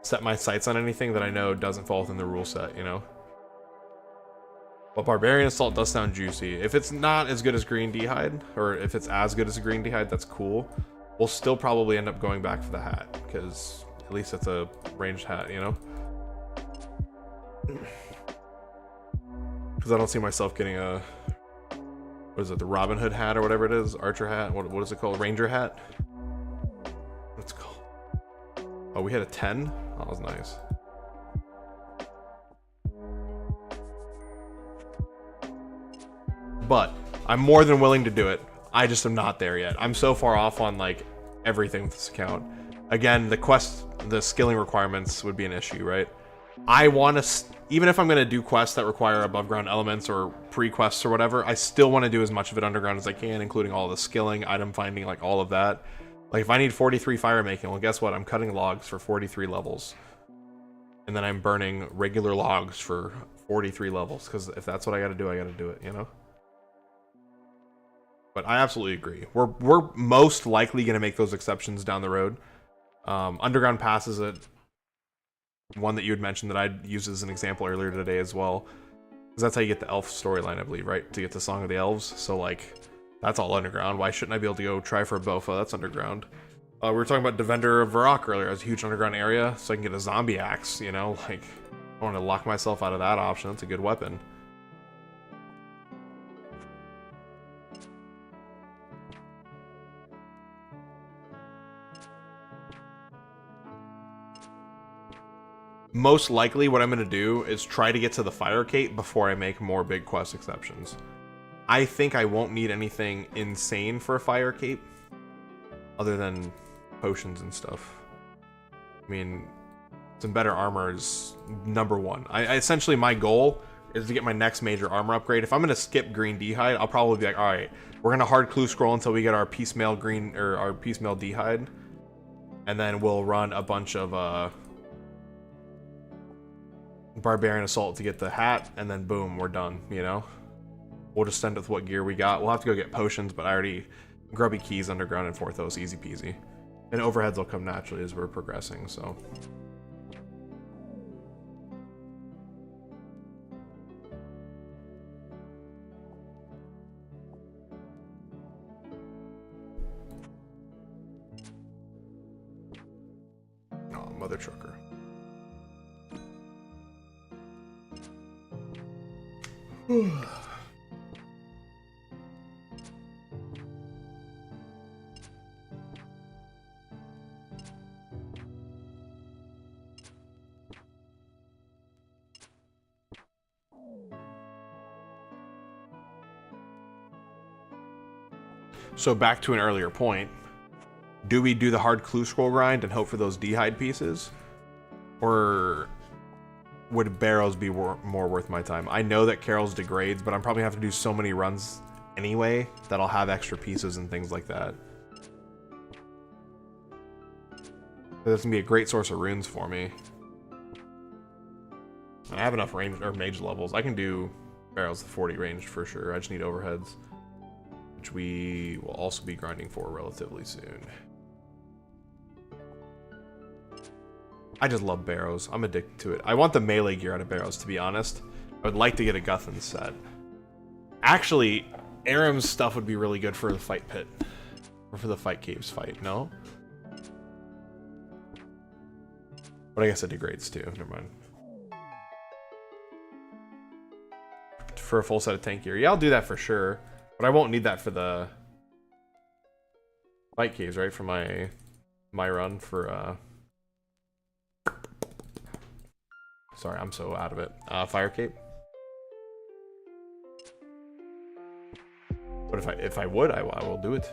A: set my sights on anything that I know doesn't fall within the rule set, you know? But Barbarian Assault does sound juicy. If it's not as good as Green D'hide, or if it's as good as a Green D'hide, that's cool. We'll still probably end up going back for the hat, because at least it's a ranged hat, you know? Because I don't see myself getting a... What is it, the Robin Hood hat or whatever it is? Archer hat? What is it called? Ranger hat? What's it called? Oh, we had a 10? That was nice. But I'm more than willing to do it. I just am not there yet. I'm so far off on like everything with this account. Again, the skilling requirements would be an issue, right? I want to, even if I'm going to do quests that require above ground elements or pre-quests or whatever, I still want to do as much of it underground as I can, including all the skilling, item finding, like all of that. Like if I need 43 fire making, well, guess what? I'm cutting logs for 43 levels. And then I'm burning regular logs for 43 levels, because if that's what I got to do, I got to do it, you know? But I absolutely agree. We're most likely going to make those exceptions down the road. Underground Pass is one that you had mentioned that I'd use as an example earlier today as well. Because that's how you get the elf storyline, I believe, right? To get the Song of the Elves. So, like, that's all underground. Why shouldn't I be able to go try for a Bofa? That's underground. We were talking about Defender of Varrock earlier. It's a huge underground area, so I can get a zombie axe, you know? Like, I want to lock myself out of that option. That's a good weapon. Most likely what I'm going to do is try to get to the Fire Cape before I make more big quest exceptions. I think I won't need anything insane for a fire cape other than potions and stuff. I mean, some better armor is number one. I essentially, my goal is to get my next major armor upgrade. If I'm going to skip green D-hide, I'll probably be like, all right, we're going to hard clue scroll until we get our piecemeal green, or our piecemeal D-hide. And then we'll run a bunch of Barbarian Assault to get the hat, and then boom, we're done, you know? We'll just send with what gear we got. We'll have to go get potions, but I already... Grubby Keys, Underground, and Forthos, easy peasy. And overheads will come naturally as we're progressing, so... Oh, mother trucker. So back to an earlier point, do we do the hard clue scroll grind and hope for those D-hide pieces? Or would Barrows be more worth my time? I know that Carol's degrades, but I'm probably gonna have to do so many runs anyway that I'll have extra pieces and things like that. That's gonna be a great source of runes for me. I have enough range or mage levels. I can do Barrows the 40 range for sure. I just need overheads, which we will also be grinding for relatively soon. I just love Barrows. I'm addicted to it. I want the melee gear out of Barrows, to be honest. I would like to get a Guthan set. Actually, Aram's stuff would be really good for the fight pit. Or for the fight caves fight, no? But I guess it degrades too, never mind. For a full set of tank gear. Yeah, I'll do that for sure. But I won't need that for the fight caves, right? For my run for sorry, I'm so out of it. Fire cape. But if I would, I will do it.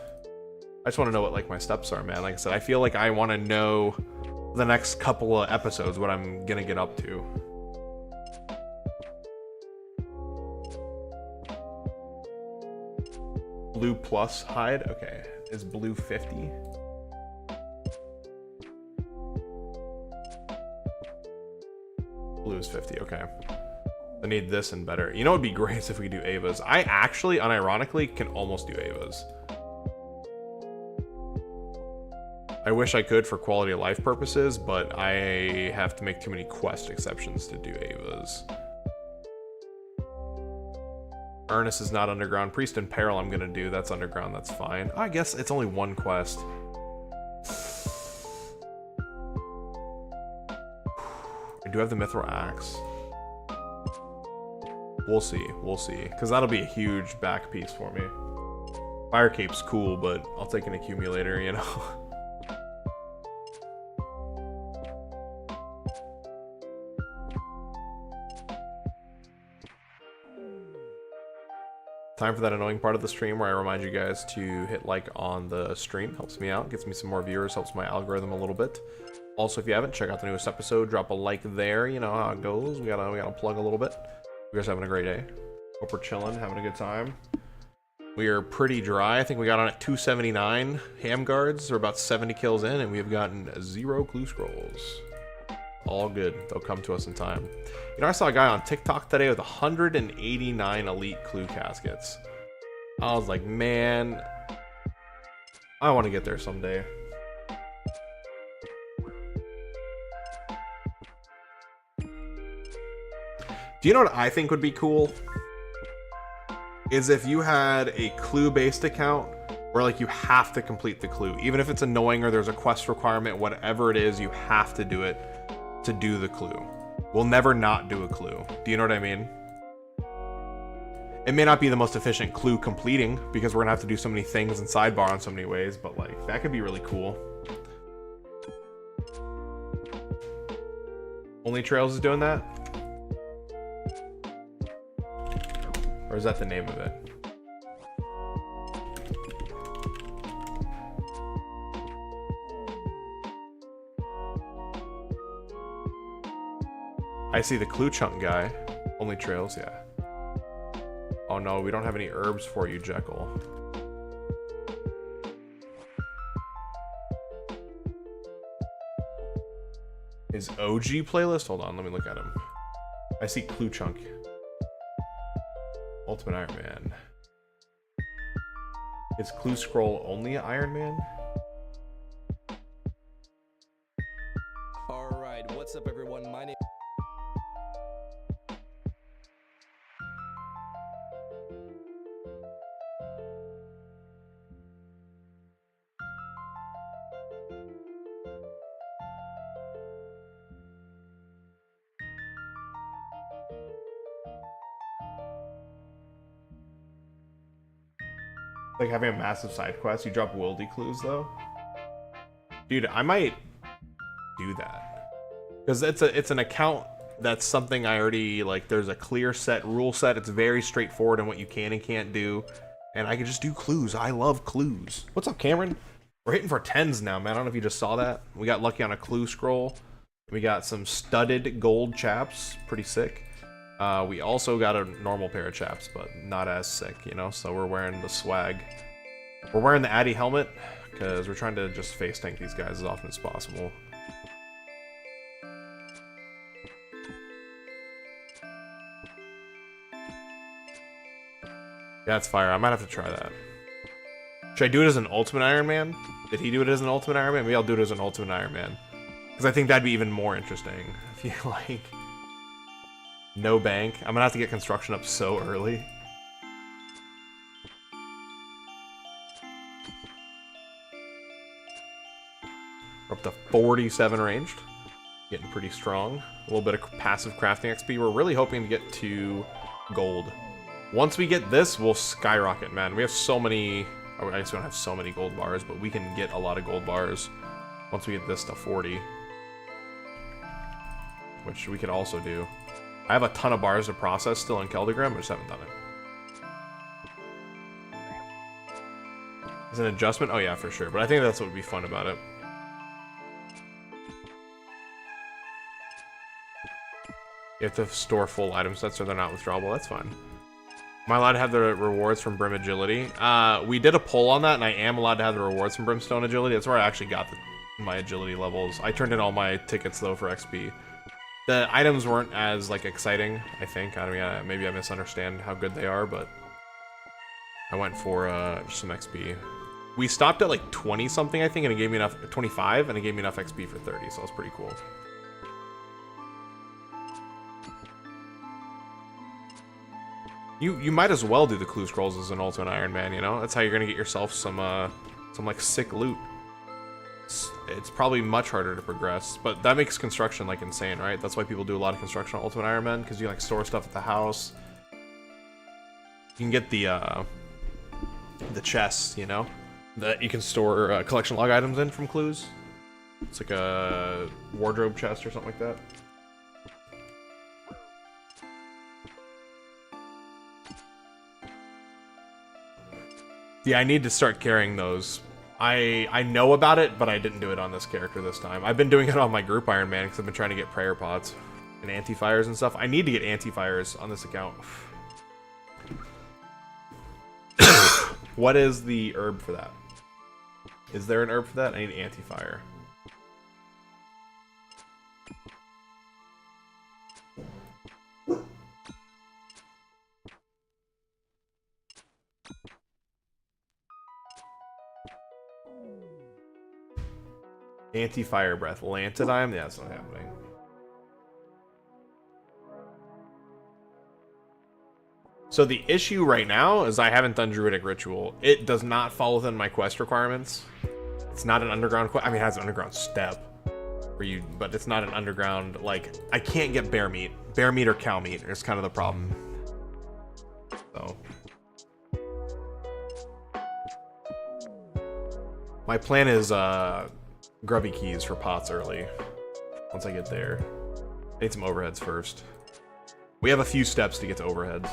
A: I just want to know what like my steps are, man. Like I said, I feel like I want to know the next couple of episodes what I'm gonna get up to. Blue plus hide. Okay, is blue 50? Blue is 50. Okay. I need this and better. You know, it'd be great if we do Avas. I actually, unironically, can almost do Avas. I wish I could for quality of life purposes, but I have to make too many quest exceptions to do Avas. Ernest is not underground. Priest in Peril I'm gonna do. That's underground, that's fine. I guess it's only one quest. I do have the Mithril Axe. We'll see, because that'll be a huge back piece for me. Fire Cape's cool, but I'll take an accumulator, you know? Time for that annoying part of the stream where I remind you guys to hit like on the stream. Helps me out, gets me some more viewers, helps my algorithm a little bit. Also, if you haven't, check out the newest episode, drop a like there, you know how it goes. We gotta plug a little bit. You guys having a great day. Hope we're chilling, having a good time. We are pretty dry. I think we got on at 279 ham guards. We're about 70 kills in, and we have gotten 0 clue scrolls. All good. They'll come to us in time. You know, I saw a guy on TikTok today with 189 elite clue caskets. I was like, man, I want to get there someday. Do you know what I think would be cool? Is if you had a clue-based account where like you have to complete the clue. Even if it's annoying or there's a quest requirement, whatever it is, you have to do it to do the clue. We'll never not do a clue. Do you know what I mean? It may not be the most efficient clue completing because we're gonna have to do so many things in sidebar in so many ways, but like that could be really cool. Only Trails is doing that? Or is that the name of it? I see the clue chunk guy. Only trails, yeah. Oh no, we don't have any herbs for you, Jekyll. His OG playlist? Hold on, let me look at him. I see clue chunk. Ultimate Iron Man. Is clue scroll only Iron Man?
B: Alright, what's up everyone? My name
A: Like having a massive side quest. You drop wildy clues though. Dude, I might do that. Because it's an account that's something I already like. There's a clear set rule set. It's very straightforward on what you can and can't do. And I can just do clues. I love clues. What's up, Cameron? We're hitting for 10s now, man. I don't know if you just saw that. We got lucky on a clue scroll. We got some studded gold chaps. Pretty sick. We also got a normal pair of chaps, but not as sick, you know? So we're wearing the swag. We're wearing the Addy helmet, because we're trying to just face tank these guys as often as possible. Yeah, it's fire. I might have to try that. Should I do it as an Ultimate Iron Man? Did he do it as an Ultimate Iron Man? Maybe I'll do it as an Ultimate Iron Man. Because I think that'd be even more interesting. I feel like... No bank. I'm gonna have to get construction up so early. We're up to 47 ranged. Getting pretty strong. A little bit of passive crafting XP. We're really hoping to get to gold. Once we get this, we'll skyrocket, man. We have so many... I guess we don't have so many gold bars, but we can get a lot of gold bars once we get this to 40. Which we could also do. I have a ton of bars to process still in Keldagram, I just haven't done it. Is it an adjustment? Oh yeah, for sure. But I think that's what would be fun about it. You have to store full item sets or they're not withdrawable. That's fine. Am I allowed to have the rewards from Brim Agility? We did a poll on that, and I am allowed to have the rewards from Brimstone Agility. That's where I actually got my agility levels. I turned in all my tickets, though, for XP. The items weren't as, like, exciting, I think. I mean, maybe I misunderstand how good they are, but... I went for just some XP. We stopped at, like, 20-something, I think, and it gave me enough... 25, and it gave me enough XP for 30, so that was pretty cool. You might as well do the clue scrolls as an Ultimate Iron Man, you know? That's how you're gonna get yourself some like, sick loot. It's probably much harder to progress, but that makes construction, like, insane, right? That's why people do a lot of construction on Ultimate Iron Man, because you, like, store stuff at the house. You can get the chests, you know? That you can store collection log items in from clues. It's like a wardrobe chest or something like that. Yeah, I need to start carrying those. I know about it, but I didn't do it on this character this time. I've been doing it on my group Iron Man because I've been trying to get prayer pots and anti-fires and stuff. I need to get anti-fires on this account. What is the herb for that? Is there an herb for that? I need anti-fire. Anti-fire breath. Lantidime? Yeah, that's not happening. So the issue right now is I haven't done Druidic Ritual. It does not fall within my quest requirements. It's not an underground quest. I mean, it has an underground step for you, but it's not an underground, like, I can't get bear meat. Bear meat or cow meat is kind of the problem. So. My plan is, grubby keys for pots early. Once I get there. I need some overheads first. We have a few steps to get to overheads.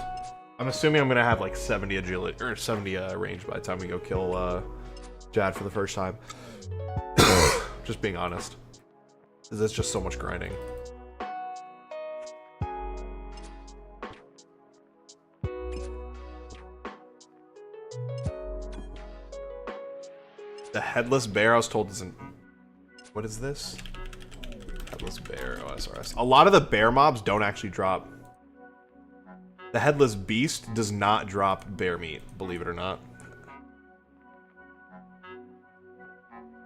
A: I'm assuming I'm gonna have like 70 agility or 70 range by the time we go kill Jad for the first time. Just being honest. Because it's just so much grinding. The headless bear I was told isn't... What is this? Headless bear, OSRS. A lot of the bear mobs don't actually drop. The headless beast does not drop bear meat, believe it or not.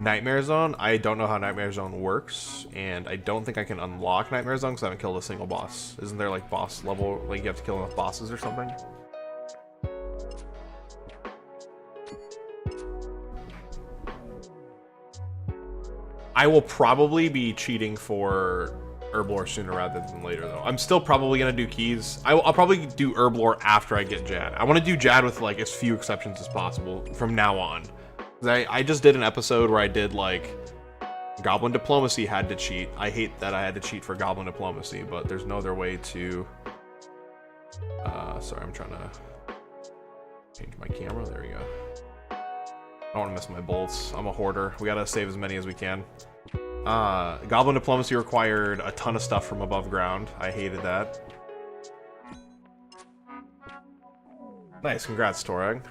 A: Nightmare Zone, I don't know how Nightmare Zone works, and I don't think I can unlock Nightmare Zone because I haven't killed a single boss. Isn't there like boss level, like you have to kill enough bosses or something? I will probably be cheating for Herblore sooner rather than later, though. I'm still probably going to do keys. I'll probably do Herblore after I get Jad. I want to do Jad with like as few exceptions as possible from now on. I just did an episode where I did like Goblin Diplomacy had to cheat. I hate that I had to cheat for Goblin Diplomacy, but there's no other way to... sorry, I'm trying to change my camera. There we go. I don't want to miss my bolts. I'm a hoarder. We gotta save as many as we can. Goblin Diplomacy required a ton of stuff from above ground. I hated that. Nice, congrats, Torag.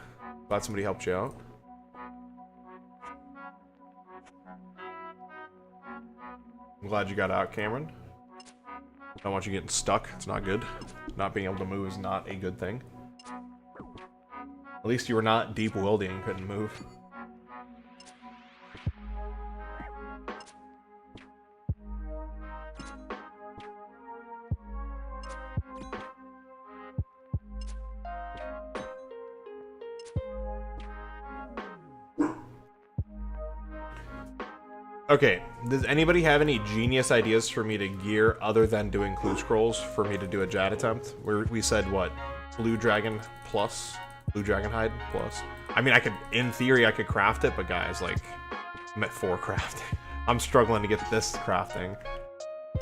A: Glad somebody helped you out. I'm glad you got out, Cameron. I don't want you getting stuck. It's not good. Not being able to move is not a good thing. At least you were not deep wielding and couldn't move. Okay, does anybody have any genius ideas for me to gear other than doing clue scrolls for me to do a Jad attempt? Where we said what? Blue dragon plus? Blue dragon hide plus? I mean, I could, in theory, I could craft it, but guys, like, I'm at 4 crafting. I'm struggling to get this crafting.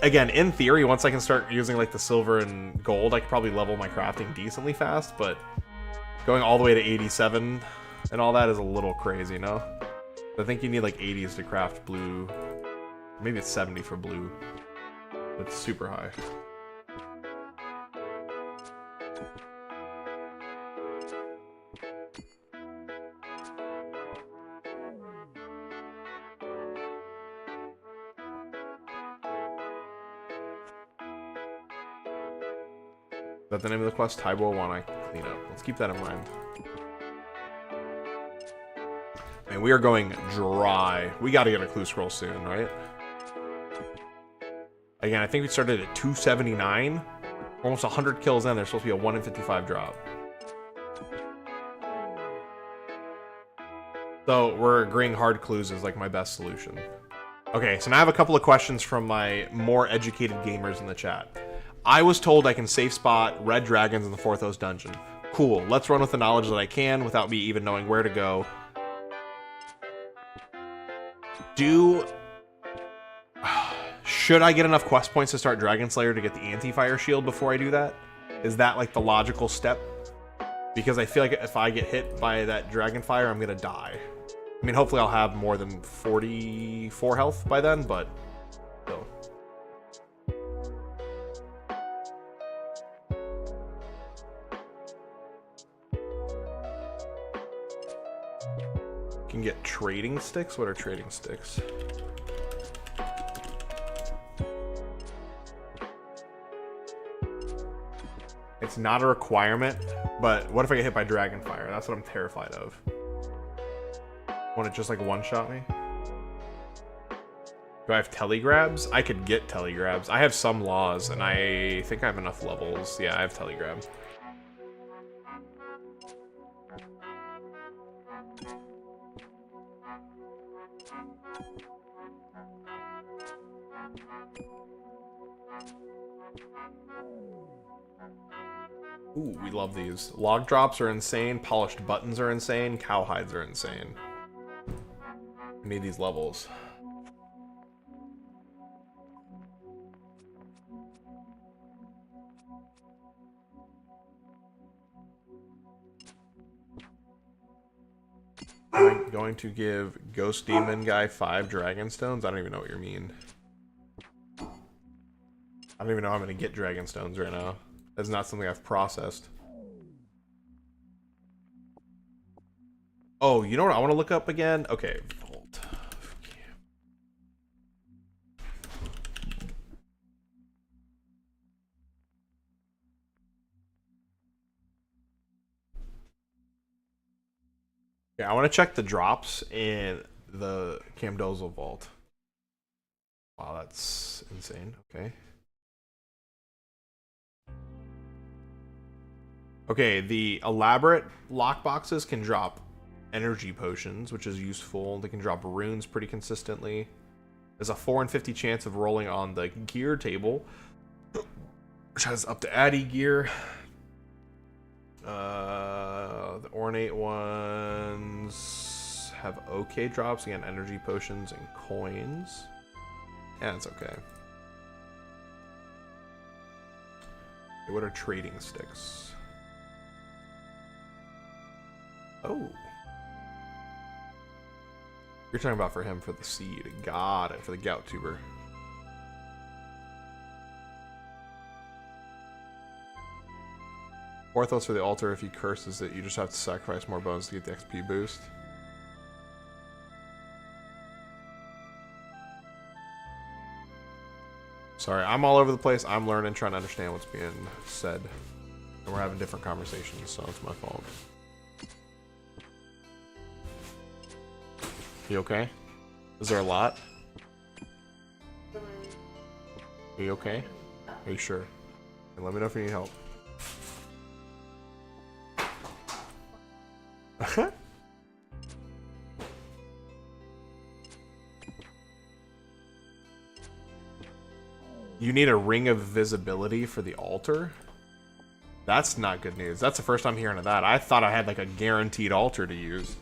A: Again, in theory, once I can start using like the silver and gold, I could probably level my crafting decently fast, but going all the way to 87 and all that is a little crazy, no? I think you need like 80s to craft blue. Maybe it's 70 for blue. That's super high. Is that the name of the quest? Taibo want to clean up. Let's keep that in mind. And we are going dry. We got to get a clue scroll soon, right? Again, I think we started at 279. Almost 100 kills in. There's supposed to be a 1 in 55 drop. So we're agreeing hard clues is like my best solution. Okay, so now I have a couple of questions from my more educated gamers in the chat. I was told I can safe spot red dragons in the Forthos dungeon. Cool, let's run with the knowledge that I can without me even knowing where to go. Should I get enough quest points to start Dragon Slayer to get the anti-fire shield before I do that? Is that like the logical step? Because I feel like if I get hit by that dragon fire, I'm gonna die. I mean, hopefully I'll have more than 44 health by then, but still. Can get trading sticks? What are trading sticks? It's not a requirement, but what if I get hit by Dragonfire? That's what I'm terrified of. Want it just like one-shot me? Do I have telegrabs? I could get telegrabs. I have some laws, and I think I have enough levels. Yeah, I have telegrab. Ooh, we love these. Log drops are insane. Polished buttons are insane. Cowhides are insane. We need these levels. I'm going to give Ghost Demon Guy 5 Dragon Stones. I don't even know what you mean. I don't even know how I'm going to get Dragon Stones right now. That's not something I've processed. Oh, you know what I want to look up again? Okay, Yeah, I want to check the drops in the Camdozel vault. Wow, that's insane. Okay. Okay, the elaborate lockboxes can drop energy potions, which is useful. They can drop runes pretty consistently. There's a 4 in 50 chance of rolling on the gear table, which has up to Addy gear. The ornate ones have okay drops. Again, energy potions and coins. Yeah, it's okay. Okay, what are trading sticks? Oh. You're talking about for him for the seed. Got it. For the gout tuber. Orthos for the altar. If he curses it, you just have to sacrifice more bones to get the XP boost. Sorry, I'm all over the place. I'm learning, trying to understand what's being said. And we're having different conversations, so it's my fault. You okay? Is there a lot? Are you okay? Are you sure? And let me know if you need help. You need a ring of visibility for the altar? That's not good news. That's the first time hearing of that. I thought I had like a guaranteed altar to use.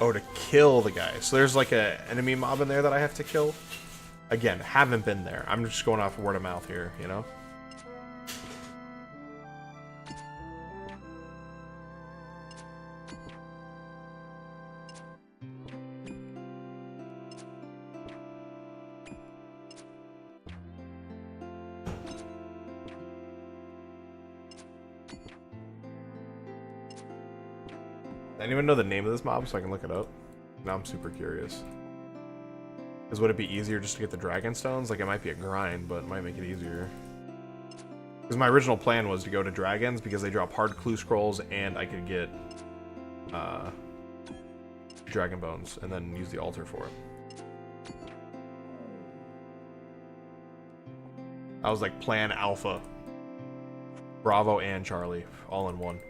A: Oh, to kill the guy. So there's like a enemy mob in there that I have to kill. Again, haven't been there. I'm just going off word of mouth here, you know? Anyone know the name of this mob so I can look it up? Now I'm super curious. Because would it be easier just to get the dragon stones? Like, it might be a grind, but it might make it easier. Because my original plan was to go to dragons because they drop hard clue scrolls and I could get dragon bones and then use the altar for it. I was like plan alpha. Bravo and Charlie, all in one.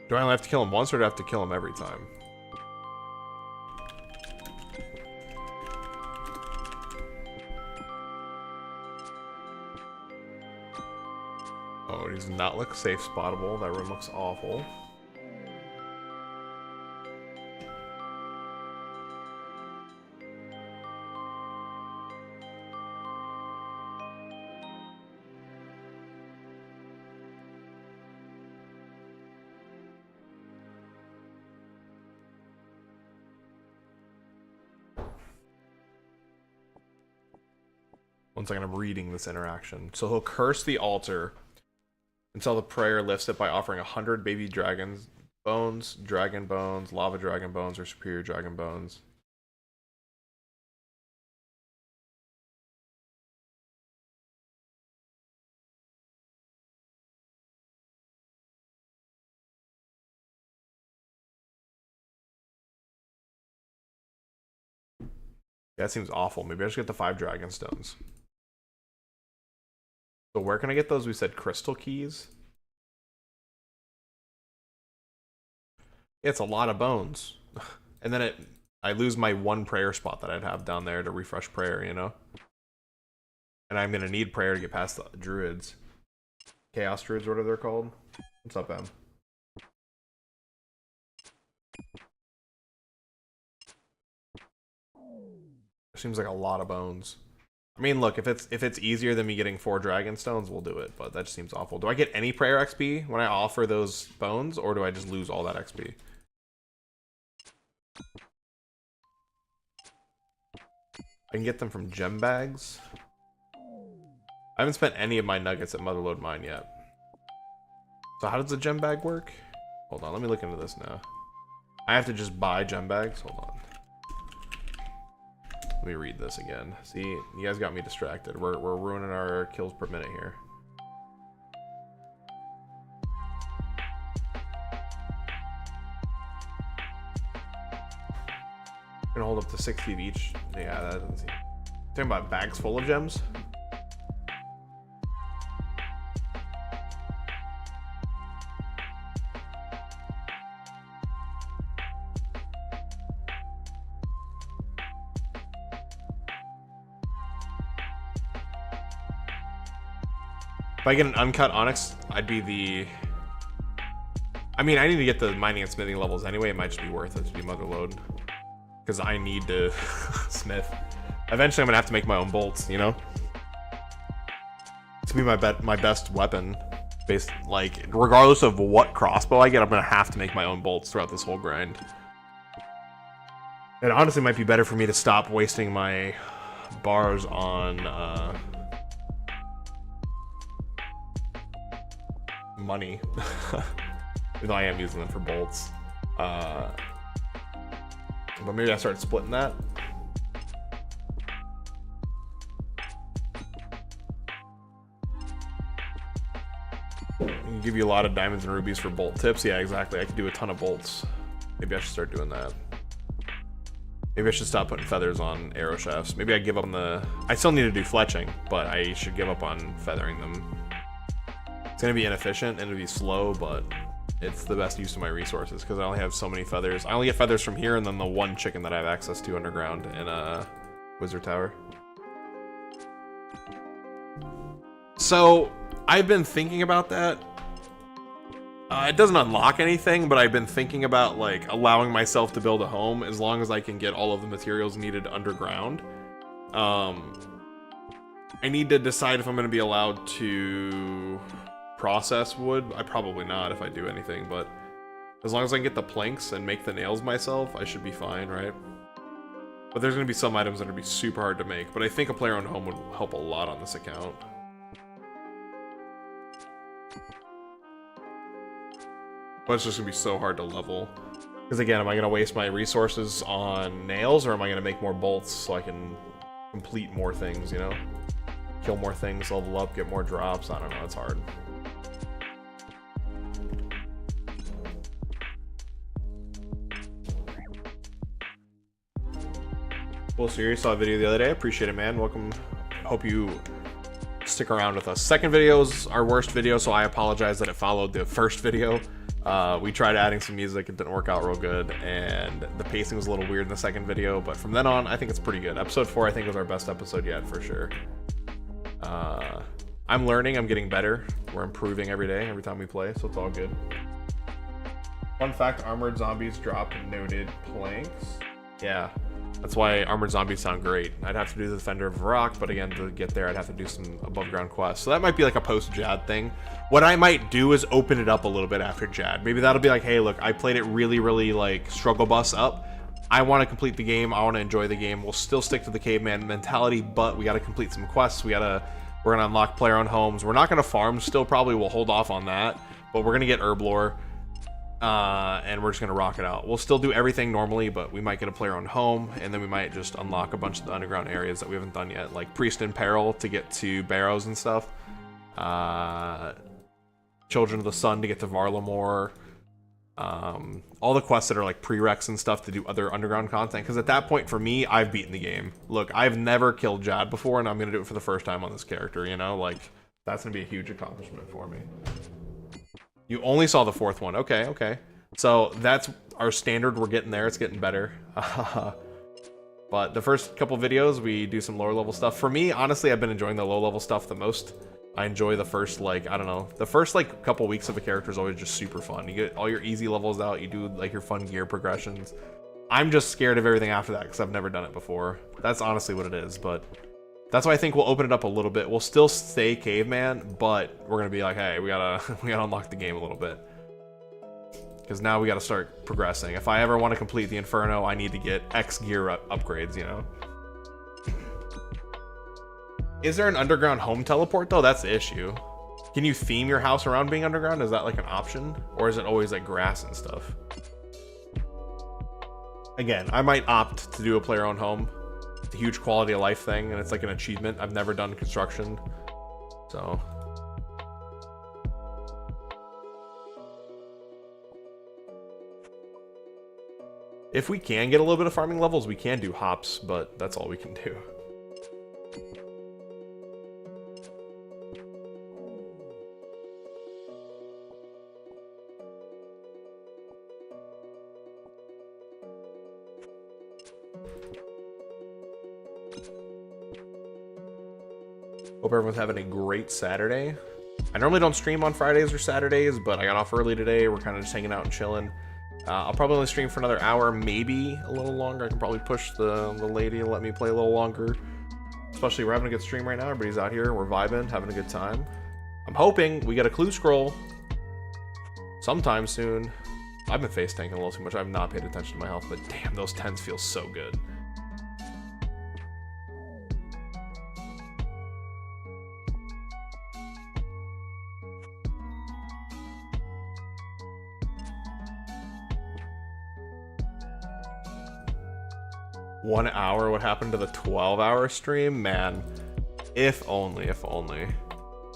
A: Do I only have to kill him once, or do I have to kill him every time? Oh, he does not look safe spottable. That room looks awful. One second, I'm reading this interaction. So he'll curse the altar until the prayer lifts it by offering 100 baby dragons bones, lava dragon bones, or superior dragon bones. That seems awful. Maybe I should get the 5 dragon stones. So where can I get those? We said crystal keys. It's a lot of bones. And then I lose my 1 prayer spot that I'd have down there to refresh prayer, you know? And I'm gonna need prayer to get past the druids. Chaos druids, whatever they're called. What's up, Em? Seems like a lot of bones. I mean, look, if it's easier than me getting 4 dragon stones, we'll do it, but that just seems awful. Do I get any prayer XP when I offer those bones, or do I just lose all that XP? I can get them from gem bags. I haven't spent any of my nuggets at Motherlode Mine yet. So how does the gem bag work? Hold on, let me look into this now. I have to just buy gem bags? Hold on. Let me read this again. See, you guys got me distracted. We're ruining our kills per minute here. Gonna hold up to 60 of each. Yeah, that doesn't seem. Talking about bags full of gems. If I get an uncut onyx, I'd be the... I mean, I need to get the mining and smithing levels anyway. It might just be worth it to do Motherlode. Because I need to smith. Eventually, I'm going to have to make my own bolts, you know? To be my best weapon. Based, like, regardless of what crossbow I get, I'm going to have to make my own bolts throughout this whole grind. It honestly might be better for me to stop wasting my bars on... money. Even though I am using them for bolts. But maybe I start splitting that. I can give you a lot of diamonds and rubies for bolt tips. Yeah, exactly. I could do a ton of bolts. Maybe I should start doing that. Maybe I should stop putting feathers on arrow shafts. Maybe I give up on the... I still need to do fletching, but I should give up on feathering them. It's gonna be inefficient and it'll be slow, but it's the best use of my resources because I only have so many feathers. I only get feathers from here and then the one chicken that I have access to underground in a wizard tower. So I've been thinking about that. It doesn't unlock anything, but I've been thinking about like allowing myself to build a home as long as I can get all of the materials needed underground. I need to decide if I'm going to be allowed to process wood. I probably not if I do anything, but as long as I can get the planks and make the nails myself, I should be fine, right? But there's going to be some items that are going to be super hard to make, but I think a player-owned home would help a lot on this account. But it's just going to be so hard to level. Because again, am I going to waste my resources on nails, or am I going to make more bolts so I can complete more things, you know? Kill more things, level up, get more drops. I don't know, it's hard. Well, so you saw a video the other day. Appreciate it, man. Welcome. Hope you stick around with us. Second video is our worst video, so I apologize that it followed the first video. We tried adding some music. It didn't work out real good, and the pacing was a little weird in the second video, but from then on, I think it's pretty good. Episode 4, I think, was our best episode yet, for sure. I'm learning. I'm getting better. We're improving every day, every time we play, so it's all good. Fun fact, armored zombies drop noted planks. Yeah. That's why armored zombies sound great. I'd have to do the Defender of Rock, but again, to get there, I'd have to do some above ground quests. So that might be like a post-Jad thing. What I might do is open it up a little bit after Jad. Maybe that'll be like, hey, look, I played it really, like, struggle bus up. I want to complete the game. I want to enjoy the game. We'll still stick to the caveman mentality, but we got to complete some quests. We're going to unlock player-owned homes. We're not going to farm still, probably. We'll hold off on that, but we're going to get herb lore. And we're just gonna rock it out. We'll still do everything normally, but we might get a player-owned home, and then we might just unlock a bunch of the underground areas that we haven't done yet, like Priest in Peril to get to Barrows and stuff. Children of the Sun to get to Varlamore. All the quests that are like prereqs and stuff to do other underground content, because at that point, for me, I've beaten the game. Look, I've never killed Jad before, and I'm gonna do it for the first time on this character, you know? Like, that's gonna be a huge accomplishment for me. You only saw the fourth one. Okay. So that's our standard. We're getting there. It's getting better. But the first couple videos, we do some lower level stuff. For me, honestly, I've been enjoying the low level stuff the most. I enjoy the first, like, I don't know. The first, like, couple weeks of a character is always just super fun. You get all your easy levels out. You do, like, your fun gear progressions. I'm just scared of everything after that because I've never done it before. That's honestly what it is, but that's why I think we'll open it up a little bit. We'll still stay caveman, but we're gonna be like, hey, we gotta unlock the game a little bit. Because now we gotta start progressing. If I ever want to complete the Inferno, I need to get X gear upgrades, you know? Is there an underground home teleport though? That's the issue. Can you theme your house around being underground? Is that like an option? Or is it always like grass and stuff? Again, I might opt to do a player-owned home. It's a huge quality of life thing, and it's like an achievement. I've never done construction, so. If we can get a little bit of farming levels, we can do hops, but that's all we can do. Hope everyone's having a great Saturday. I normally don't stream on Fridays or Saturdays, but I got off early today. We're kind of just hanging out and chilling. I'll probably only stream for another hour, maybe a little longer. I can probably push the lady and let me play a little longer. Especially we're having a good stream right now. Everybody's out here. We're vibing, having a good time. I'm hoping we get a clue scroll sometime soon. I've been face tanking a little too much. I've not paid attention to my health, but damn, those 10s feel so good. One hour, what happened to the 12-hour stream? Man, if only.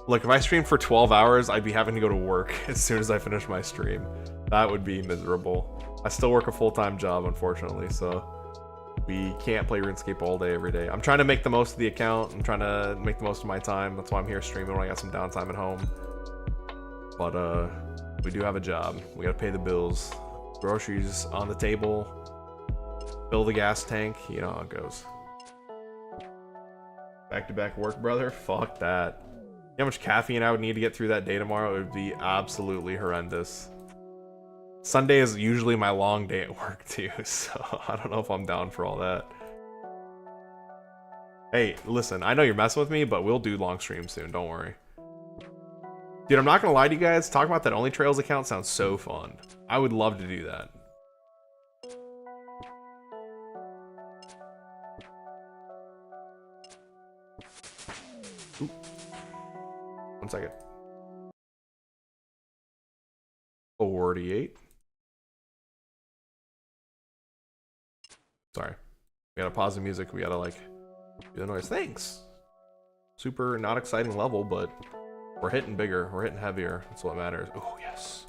A: Look, if I streamed for 12 hours, I'd be having to go to work as soon as I finish my stream. That would be miserable. I still work a full-time job, unfortunately, so we can't play RuneScape all day, every day. I'm trying to make the most of the account. I'm trying to make the most of my time. That's why I'm here streaming when I got some downtime at home. But we do have a job. We gotta pay the bills. Groceries on the table. Fill the gas tank, you know how it goes. Back-to-back work, brother? Fuck that. You know how much caffeine I would need to get through that day tomorrow? It would be absolutely horrendous. Sunday is usually my long day at work too, so I don't know if I'm down for all that. Hey, listen, I know you're messing with me, but we'll do long streams soon, don't worry. Dude, I'm not gonna lie to you guys, talking about that Only Trails account sounds so fun. I would love to do that. Ooh. 1 second. 48. Sorry. We gotta pause the music. We gotta, like, do the noise. Thanks! Super not exciting level, but we're hitting bigger. We're hitting heavier. That's what matters. Oh, yes.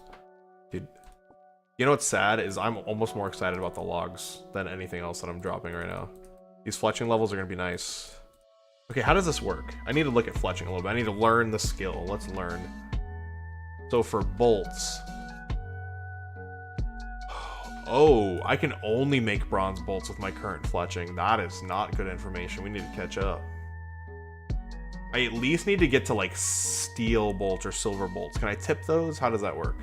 A: Dude. You know what's sad is I'm almost more excited about the logs than anything else that I'm dropping right now. These fletching levels are gonna be nice. Okay, how does this work? I need to look at fletching a little bit. I need to learn the skill. Let's learn. So for bolts... Oh, I can only make bronze bolts with my current fletching. That is not good information. We need to catch up. I at least need to get to, like, steel bolts or silver bolts. Can I tip those? How does that work?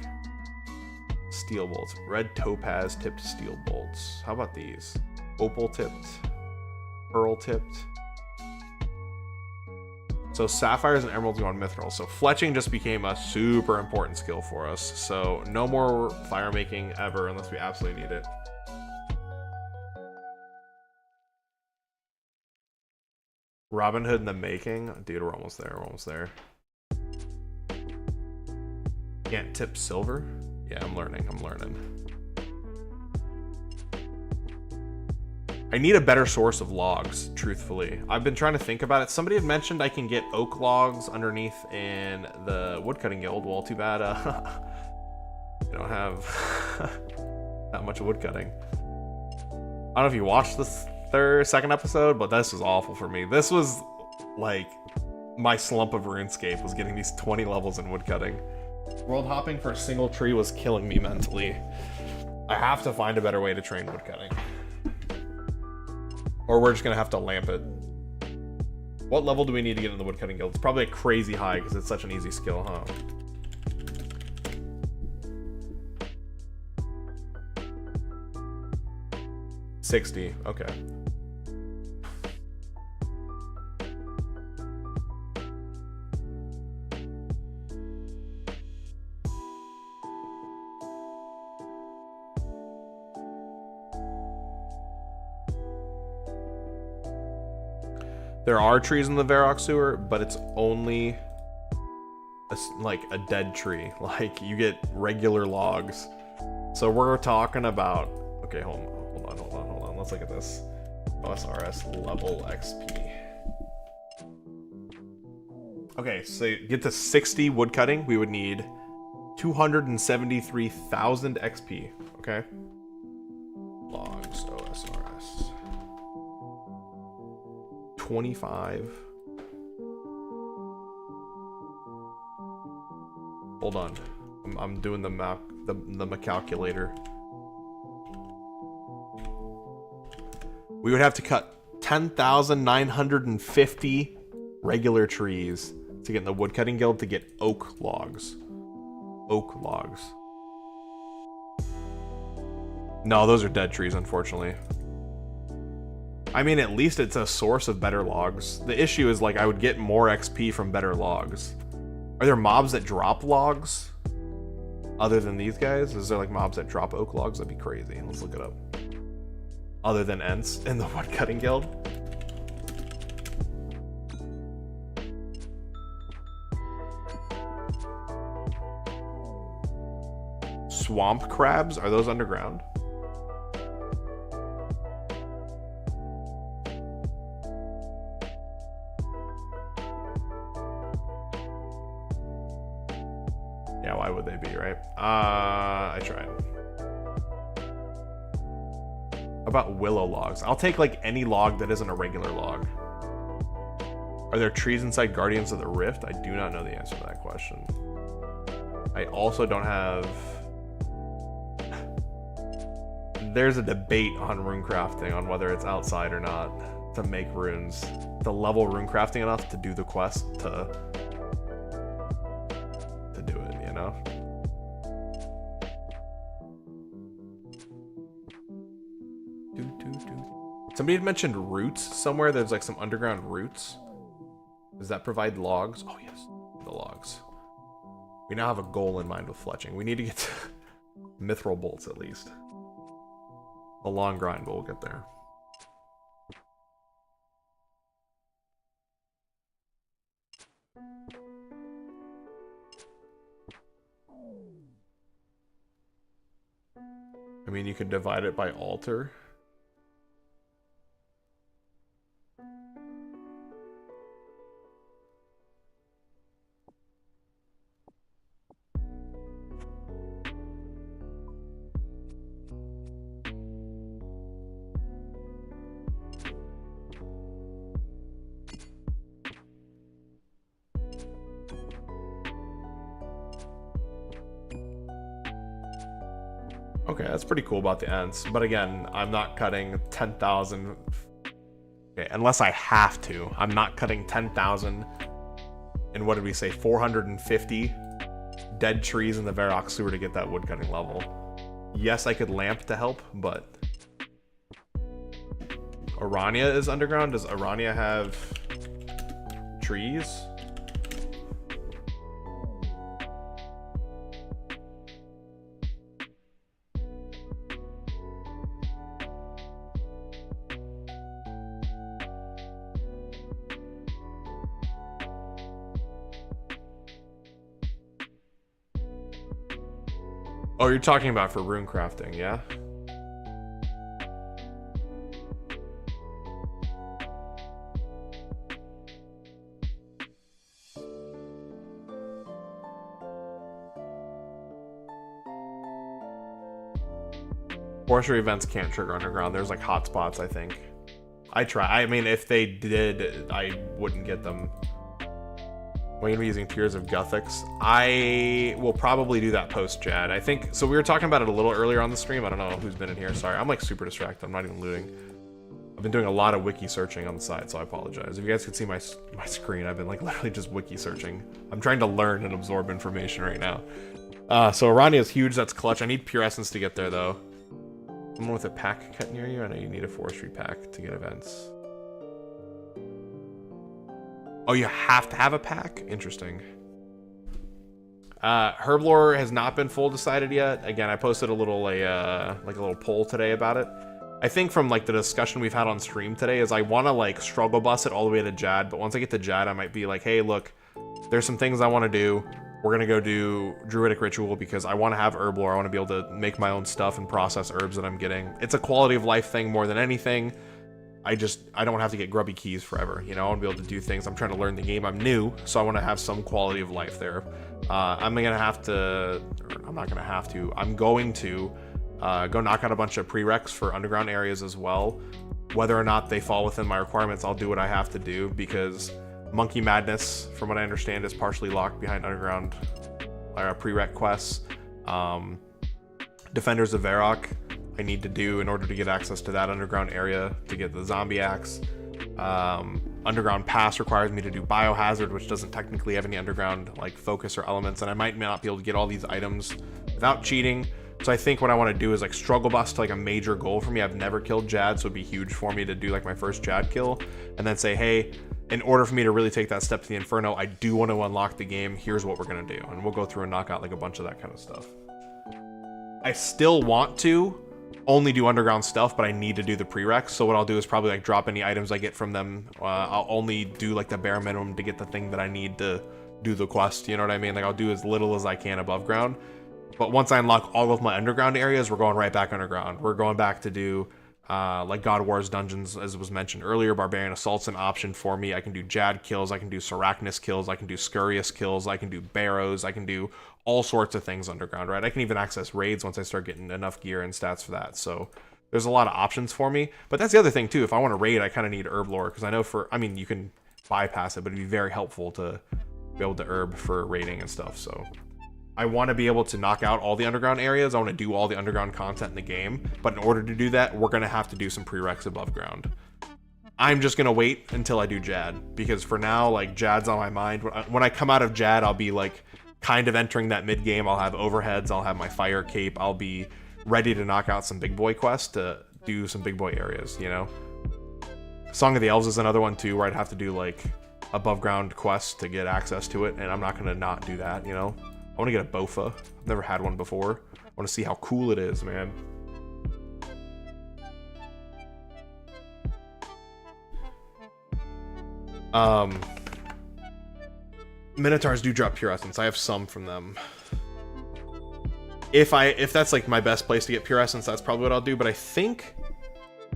A: Steel bolts. Red topaz tipped steel bolts. How about these? Opal tipped. Pearl tipped. So sapphires and emeralds go on mithril. So fletching just became a super important skill for us. So no more fire making ever unless we absolutely need it. Robin Hood in the making. Dude, we're almost there. We're almost there. Can't tip silver? Yeah, I'm learning. I'm learning. I need a better source of logs, truthfully. I've been trying to think about it. Somebody had mentioned I can get oak logs underneath in the woodcutting guild. Well, too bad I don't have that much woodcutting. I don't know if you watched the second episode, but this was awful for me. This was like my slump of RuneScape, was getting these 20 levels in woodcutting. World hopping for a single tree was killing me mentally. I have to find a better way to train woodcutting. Or we're just gonna have to lamp it. What level do we need to get in the woodcutting guild? It's probably a crazy high because it's such an easy skill, huh? 60. Okay. There are trees in the Varrock sewer, but it's only like a dead tree. Like, you get regular logs. So we're talking about... Okay, hold on. Let's look at this. OSRS level XP. Okay, so to get to 60 woodcutting, we would need 273,000 XP. Okay? Logs, OSRS. 25. Hold on. I'm doing the map, the calculator. We would have to cut 10,950 regular trees to get in the woodcutting guild to get oak logs. Oak logs. No, those are dead trees, unfortunately. I mean, at least it's a source of better logs. The issue is, like, I would get more XP from better logs. Are there mobs that drop logs? Other than these guys? Is there, like, mobs that drop oak logs? That'd be crazy. Let's look it up. Other than Ents in the woodcutting guild? Swamp crabs? Are those underground? Yeah, why would they be, right? I tried. How about willow logs? I'll take, like, any log that isn't a regular log. Are there trees inside Guardians of the Rift? I do not know the answer to that question. I also don't have... There's a debate on rune crafting, on whether it's outside or not, to make runes. To level rune crafting enough to do the quest to do it, you know? Somebody had mentioned roots somewhere. There's like some underground roots. Does that provide logs? Oh yes, the logs. We now have a goal in mind with fletching. We need to get to mithril bolts at least. A long grind, but we'll get there. I mean, you could divide it by altar. Okay, that's pretty cool about the Ents. But again, I'm not cutting 10,000. Okay, unless I have to. I'm not cutting 10,000. And what did we say? 450 dead trees in the Varrock sewer to get that woodcutting level. Yes, I could lamp to help, but... Arania is underground? Does Arania have trees? Oh, you're talking about for rune crafting, yeah? Forestry events can't trigger underground. There's like hotspots, I think. I mean, if they did, I wouldn't get them. We're gonna be using Tears of Guthix. I will probably do that post Jad. I think so. We were talking about it a little earlier on the stream. I don't know who's been in here. Sorry, I'm like super distracted. I'm not even looting. I've been doing a lot of wiki searching on the side, so I apologize. If you guys could see my screen, I've been like literally just wiki searching. I'm trying to learn and absorb information right now. So Arania is huge. That's clutch. I need pure essence to get there though. Someone with a pack cut near you? I know you need a forestry pack to get events. Oh, you have to have a pack? Interesting. Herblore has not been full decided yet. Again, I posted a little like a little poll today about it. I think from like the discussion we've had on stream today is I want to like struggle bus it all the way to Jad, but once I get to Jad, I might be like, hey, look, there's some things I want to do. We're gonna go do Druidic Ritual because I want to have Herblore. I want to be able to make my own stuff and process herbs that I'm getting. It's a quality of life thing more than anything. I don't have to get grubby keys forever, you know. I want to be able to do things. I'm trying to learn the game. I'm new, so I want to have some quality of life there. I'm going to go knock out a bunch of prereqs for underground areas as well. Whether or not they fall within my requirements, I'll do what I have to do, because Monkey Madness, from what I understand, is partially locked behind underground prereq quests. Defenders of Varrock I need to do in order to get access to that underground area to get the zombie axe. Underground Pass requires me to do Biohazard, which doesn't technically have any underground like focus or elements, and I might not be able to get all these items without cheating. So I think what I want to do is like struggle bust to like a major goal for me. I've never killed Jad, so it'd be huge for me to do like my first Jad kill, and then say, hey, in order for me to really take that step to the Inferno, I do want to unlock the game. Here's what we're gonna do, and we'll go through and knock out like a bunch of that kind of stuff. I still want to only do underground stuff, but I need to do the prereqs. So what I'll do is probably like drop any items I get from them. I'll only do like the bare minimum to get the thing that I need to do the quest. You know what I mean? Like I'll do as little as I can above ground. But once I unlock all of my underground areas, we're going right back underground. We're going back to do like God Wars dungeons, as was mentioned earlier. Barbarian Assault's an option for me. I can do Jad kills, I can do Sarachnis kills, I can do Scurious kills, I can do Barrows, I can do all sorts of things underground, right? I can even access raids once I start getting enough gear and stats for that. So there's a lot of options for me. But that's the other thing too. If I want to raid, I kind of need Herblore, because I know you can bypass it, but it'd be very helpful to be able to herb for raiding and stuff. So I want to be able to knock out all the underground areas. I want to do all the underground content in the game. But in order to do that, we're going to have to do some prereqs above ground. I'm just going to wait until I do Jad, because for now, like, Jad's on my mind. When I come out of Jad, I'll be like kind of entering that mid game. I'll have overheads, I'll have my fire cape, I'll be ready to knock out some big boy quests to do some big boy areas, you know. Song of the Elves is another one too, where I'd have to do like above ground quests to get access to it, and I'm not gonna not do that, you know. I want to get a Bofa. I've never had one before. I want to see how cool it is, man. Minotaurs do drop Pure Essence. I have some from them. If that's like my best place to get Pure Essence, that's probably what I'll do. But I think,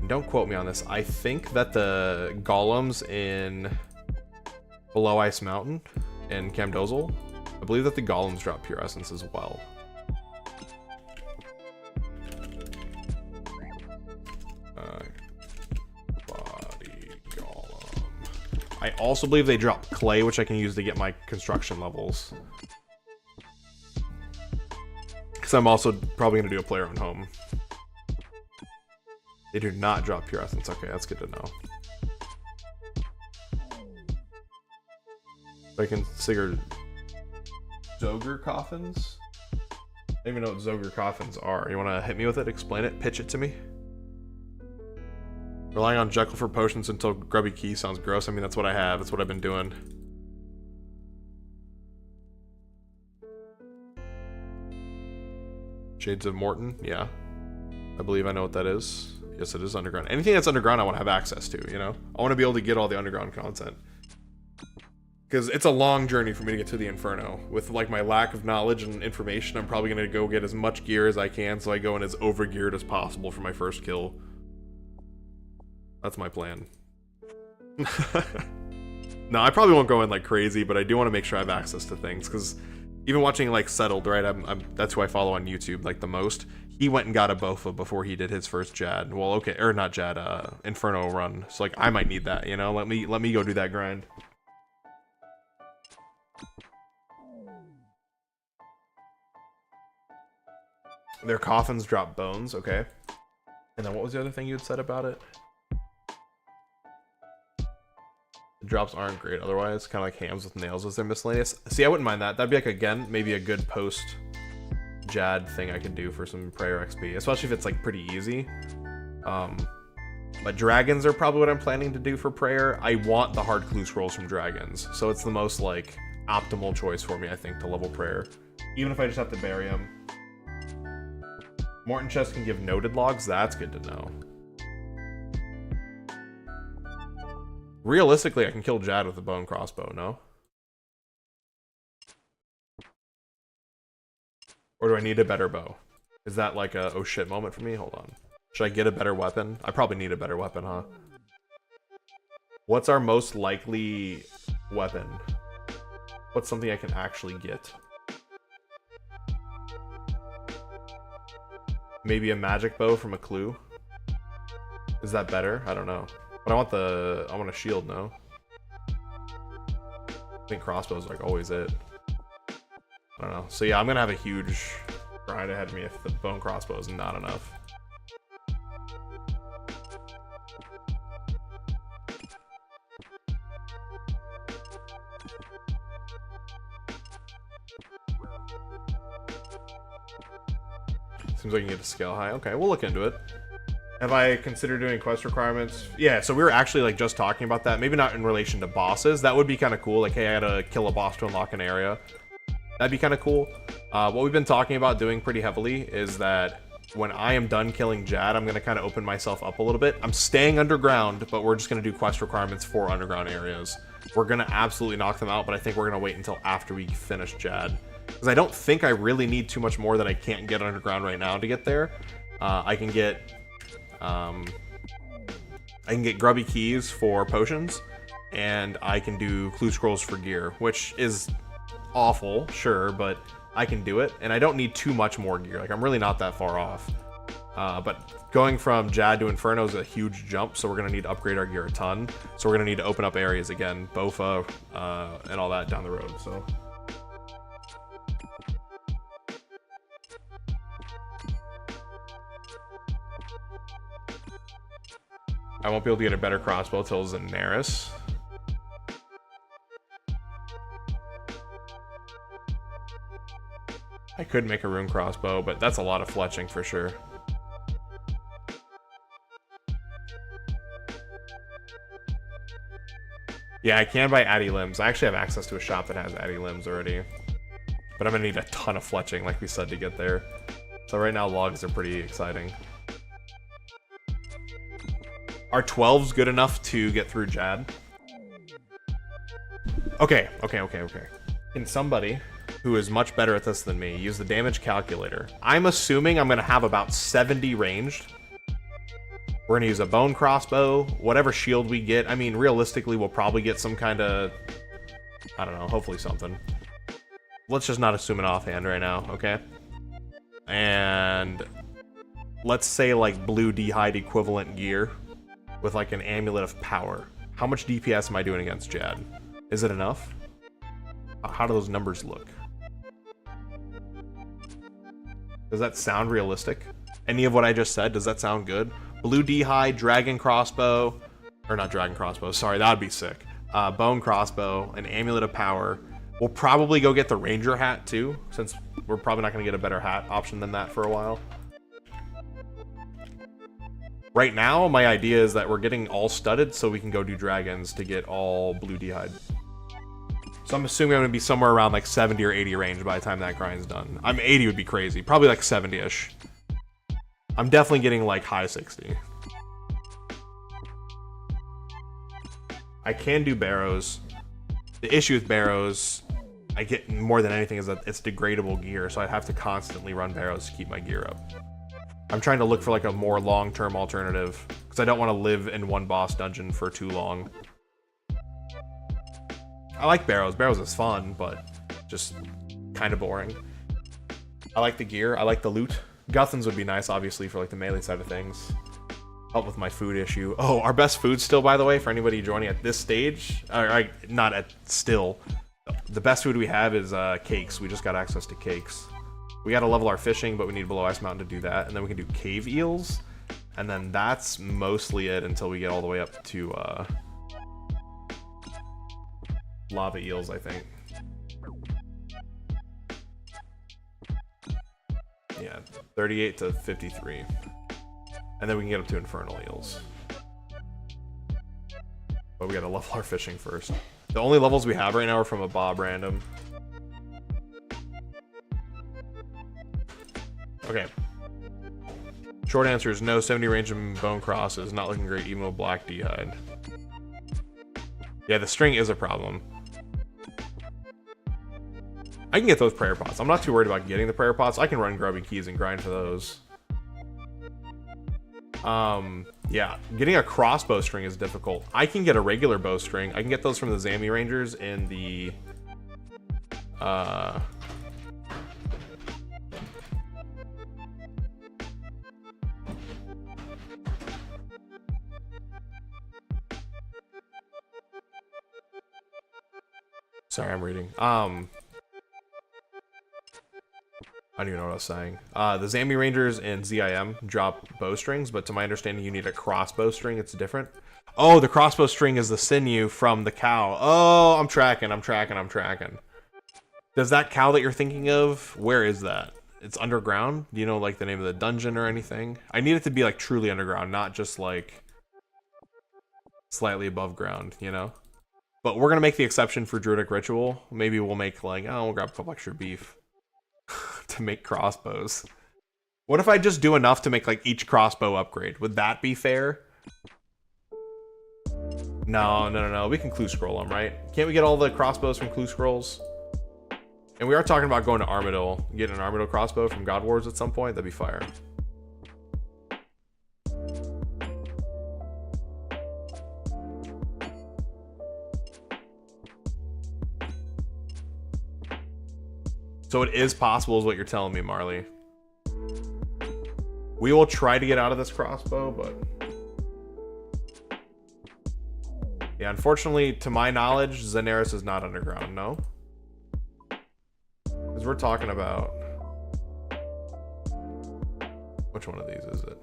A: don't quote me on this, I think that the golems in Below Ice Mountain in Camdozel, I believe that the golems drop Pure Essence as well. Body golem. I also believe they drop clay, which I can use to get my construction levels. Because I'm also probably going to do a player on home. They do not drop Pure Essence. Okay, that's good to know. I can figure Zogre coffins? I don't even know what Zogre coffins are. You want to hit me with it? Explain it? Pitch it to me? Relying on Jekyll for potions until grubby key sounds gross. I mean, that's what I have. That's what I've been doing. Shades of Morton? Yeah. I believe I know what that is. Yes, it is underground. Anything that's underground I want to have access to, you know? I want to be able to get all the underground content. Because it's a long journey for me to get to the Inferno. With like my lack of knowledge and information, I'm probably going to go get as much gear as I can so I go in as over-geared as possible for my first kill. That's my plan. No, I probably won't go in like crazy, but I do want to make sure I have access to things. Because even watching like Settled, right? That's who I follow on YouTube like the most. He went and got a Bofa before he did his first Jad. Well, okay, or not Jad, Inferno run. So like I might need that, you know? Let me go do that grind. Their coffins drop bones, okay. And then what was the other thing you had said about it? The drops aren't great otherwise, kind of like hams with nails was their miscellaneous. See, I wouldn't mind that. That'd be like, again, maybe a good post Jad thing I can do for some prayer XP, especially if it's like pretty easy. But dragons are probably what I'm planning to do for prayer. I want the hard clue scrolls from dragons, so it's the most like optimal choice for me, I think, to level prayer. Even if I just have to bury him. Morton chest can give noted logs. That's good to know. Realistically, I can kill Jad with a bone crossbow, no? Or do I need a better bow? Is that like a oh shit moment for me? Hold on. Should I get a better weapon? I probably need a better weapon, huh? What's our most likely weapon? What's something I can actually get? Maybe a magic bow from a clue? Is that better? I don't know. But I want a shield, no? I think crossbows like always it. I don't know. So yeah, I'm gonna have a huge grind ahead of me if the bone crossbow is not enough. Seems like you can get to scale high. Okay, we'll look into it. Have I considered doing quest requirements? Yeah, so we were actually like just talking about that. Maybe not in relation to bosses. That would be kind of cool. Like, hey, I gotta kill a boss to unlock an area. That'd be kind of cool. What we've been talking about doing pretty heavily is that when I am done killing Jad, I'm gonna kind of open myself up a little bit. I'm staying underground, but we're just gonna do quest requirements for underground areas. We're gonna absolutely knock them out, but I think we're gonna wait until after we finish Jad. Because I don't think I really need too much more that I can't get underground right now to get there. I can get grubby keys for potions, and I can do clue scrolls for gear, which is awful, sure, but I can do it, and I don't need too much more gear. Like, I'm really not that far off. But going from Jad to Inferno is a huge jump, so we're gonna need to upgrade our gear a ton. So we're gonna need to open up areas again, Bofa, and all that down the road, so. I won't be able to get a better crossbow till Zenaris. I could make a rune crossbow, but that's a lot of fletching for sure. Yeah, I can buy Addy limbs. I actually have access to a shop that has Addy limbs already. But I'm gonna need a ton of fletching, like we said, to get there. So right now, logs are pretty exciting. Are 12s good enough to get through Jad? Okay. Can somebody who is much better at this than me use the damage calculator? I'm assuming I'm going to have about 70 ranged. We're going to use a bone crossbow, whatever shield we get. I mean, realistically, we'll probably get some kind of, I don't know, hopefully something. Let's just not assume it offhand right now, okay? And let's say like blue D-hide equivalent gear with like an amulet of power. How much DPS am I doing against Jad? Is it enough? How do those numbers look? Does that sound realistic? Any of what I just said, does that sound good? Blue D-hide, dragon crossbow, or not dragon crossbow, sorry, that would be sick. Bone crossbow, an amulet of power. We'll probably go get the ranger hat too, since we're probably not going to get a better hat option than that for a while. Right now, my idea is that we're getting all studded so we can go do dragons to get all blue D-hide. So I'm assuming I'm going to be somewhere around like 70 or 80 range by the time that grind's done. 80 would be crazy. Probably like 70-ish. I'm definitely getting like high 60. I can do barrows. The issue with barrows, I get more than anything, is that it's degradable gear, so I have to constantly run barrows to keep my gear up. I'm trying to look for like a more long-term alternative, because I don't want to live in one boss dungeon for too long. I like barrows. Barrows is fun, but just kind of boring. I like the gear. I like the loot. Guthans would be nice, obviously, for like the melee side of things. Help with my food issue. Oh, our best food still, by the way, for anybody joining at this stage, not at still. The best food we have is cakes. We just got access to cakes. We got to level our fishing, but we need Below Ice Mountain to do that. And then we can do cave eels. And then that's mostly it until we get all the way up to lava eels, I think. Yeah, 38 to 53. And then we can get up to infernal eels. But we gotta level our fishing first. The only levels we have right now are from a Bob random. Okay. Short answer is no. 70 range and bone cross is not looking great even with black D-hide. Yeah, the string is a problem. I can get those prayer pots. I'm not too worried about getting the prayer pots. I can run grubby keys and grind for those. Yeah, getting a crossbow string is difficult. I can get a regular bowstring. I can get those from the Zammy Rangers in the sorry, I'm reading. I don't even know what I was saying. The Zammy Rangers and ZIM drop bowstrings, but to my understanding, you need a crossbow string. It's different. Oh, the crossbow string is the sinew from the cow. Oh, I'm tracking. Does that cow that you're thinking of, where is that? It's underground? Do you know, like, the name of the dungeon or anything? I need it to be, like, truly underground, not just, like, slightly above ground, you know? But we're gonna make the exception for Druidic Ritual. Maybe we'll make, like, oh, we'll grab a couple extra beef to make crossbows. What if I just do enough to make like each crossbow upgrade? Would that be fair? No. We can clue scroll them, right? Can't we get all the crossbows from clue scrolls? And we are talking about going to Armadil, getting an Armadil crossbow from God Wars at some point. That'd be fire. So it is possible is what you're telling me, Marley. We will try to get out of this crossbow, but... yeah, unfortunately, to my knowledge, Zeneris is not underground, no? Because we're talking about... which one of these is it?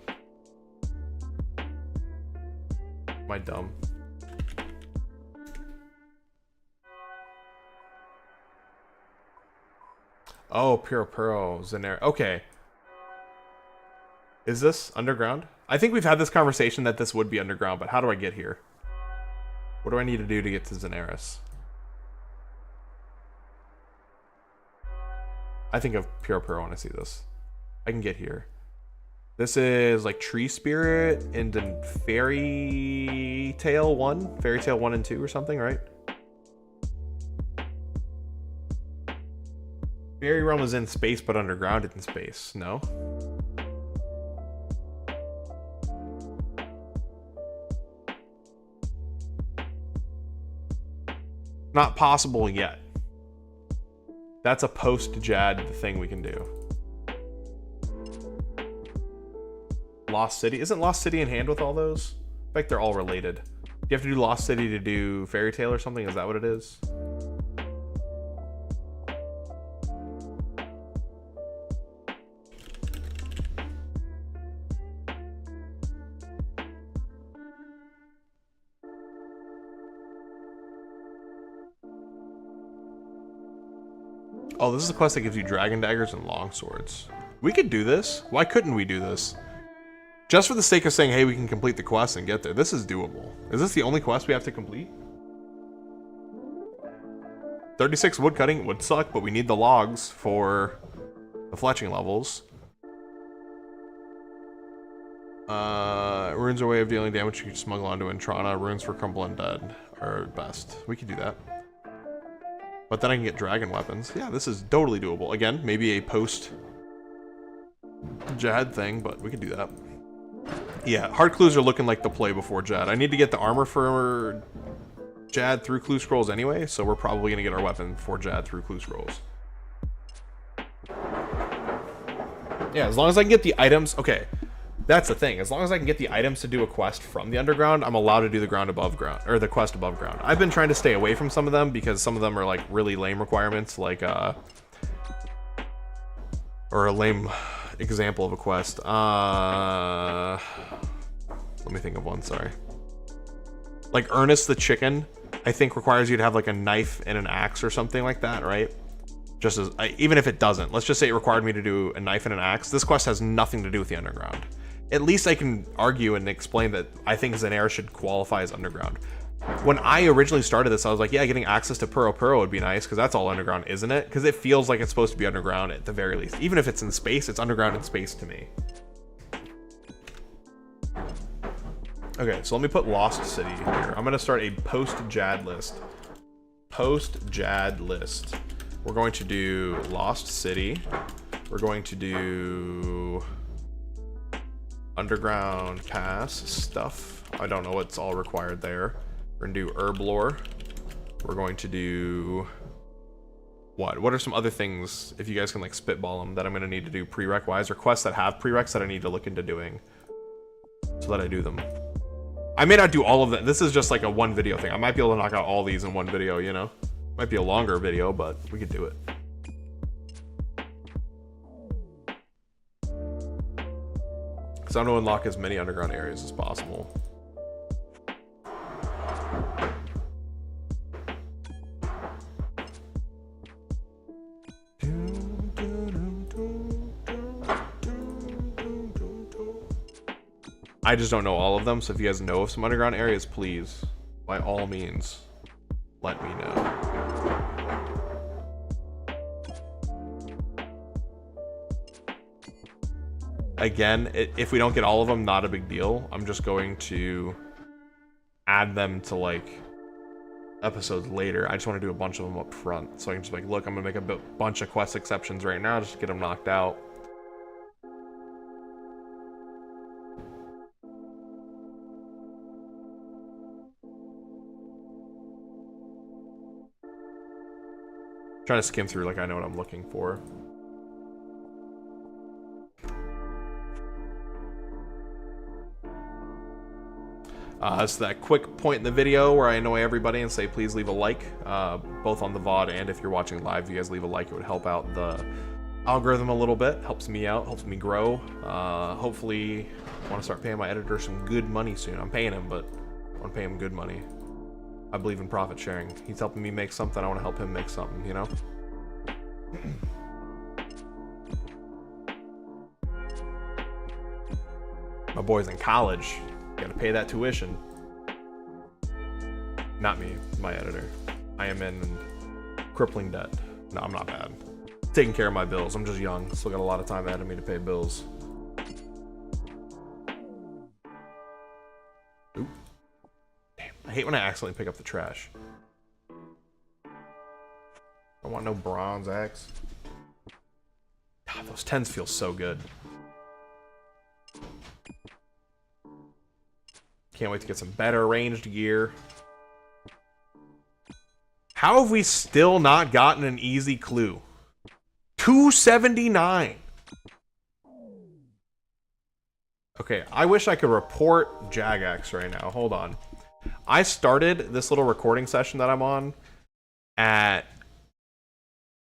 A: Am I dumb? Oh, Puro Puro, Zener. Okay. Is this underground? I think we've had this conversation that this would be underground, but how do I get here? What do I need to do to get to Zeneris? I think of Puro Puro when I see this. I can get here. This is like Tree Spirit and then Fairy Tale 1? Fairy Tale 1 and 2 or something, right? Fairy Realm is in space, but underground in space. No? Not possible yet. That's a post-Jad thing we can do. Lost City. Isn't Lost City in hand with all those? I think they're all related. Do you have to do Lost City to do Fairy Tale or something? Is that what it is? Oh, this is a quest that gives you dragon daggers and long swords. We could do this. Why couldn't we do this? Just for the sake of saying, hey, we can complete the quest and get there. This is doable. Is this the only quest we have to complete? 36 wood cutting would suck, but we need the logs for the fletching levels. Runes are a way of dealing damage you can smuggle onto Intrana. Runes for Crumble Undead are best. We could do that. But then I can get dragon weapons. Yeah, this is totally doable. Again, maybe a post-Jad thing, but we could do that. Yeah, hard clues are looking like the play before Jad. I need to get the armor for Jad through clue scrolls anyway, so we're probably going to get our weapon for Jad through clue scrolls. Yeah, as long as I can get the items... okay, that's the thing. As long as I can get the items to do a quest from the underground, I'm allowed to do the ground above ground, or the quest above ground. I've been trying to stay away from some of them because some of them are like really lame requirements, like or a lame example of a quest. Let me think of one, sorry. Like Ernest the Chicken, I think requires you to have like a knife and an axe or something like that, right? Just as even if it doesn't, let's just say it required me to do a knife and an axe. This quest has nothing to do with the underground. At least I can argue and explain that I think Zenair should qualify as underground. When I originally started this, I was like, yeah, getting access to Puro Puro would be nice, because that's all underground, isn't it? Because it feels like it's supposed to be underground at the very least. Even if it's in space, it's underground in space to me. Okay, so let me put Lost City here. I'm going to start a post-JAD list. Post-JAD list. We're going to do Lost City. We're going to do Underground Pass stuff. I don't know what's all required there. We're going to do Herb Lore. We're going to do... What? What are some other things, if you guys can like spitball them, that I'm going to need to do prereq-wise, or quests that have prereqs that I need to look into doing so that I do them. I may not do all of that. This is just like a one video thing. I might be able to knock out all these in one video, you know? Might be a longer video, but we could do it. So I'm going to unlock as many underground areas as possible. I just don't know all of them, so if you guys know of some underground areas, please, by all means, let me know. Again, if we don't get all of them, not a big deal. I'm just going to add them to like episodes later. I just want to do a bunch of them up front, so I can just like, look, I'm gonna make a bunch of quest exceptions right now just to get them knocked out. Trying to skim through like I know what I'm looking for. It's that quick point in the video where I annoy everybody and say please leave a like, both on the VOD and if you're watching live. If you guys leave a like, it would help out the algorithm a little bit, helps me out, helps me grow. Hopefully I want to start paying my editor some good money soon. I'm paying him, but I want to pay him good money. I believe in profit sharing. He's helping me make something, I want to help him make something, you know? My boy's in college. Gotta pay that tuition. Not me, my editor. I am in crippling debt. No, I'm not bad. Taking care of my bills. I'm just young. Still got a lot of time ahead of me to pay bills. Oop. Damn, I hate when I accidentally pick up the trash. I want no bronze axe. God, those 10s feel so good. Can't wait to get some better ranged gear. How have we still not gotten an easy clue? 279. Okay, I wish I could report Jagex right now. Hold on. I started this little recording session that I'm on at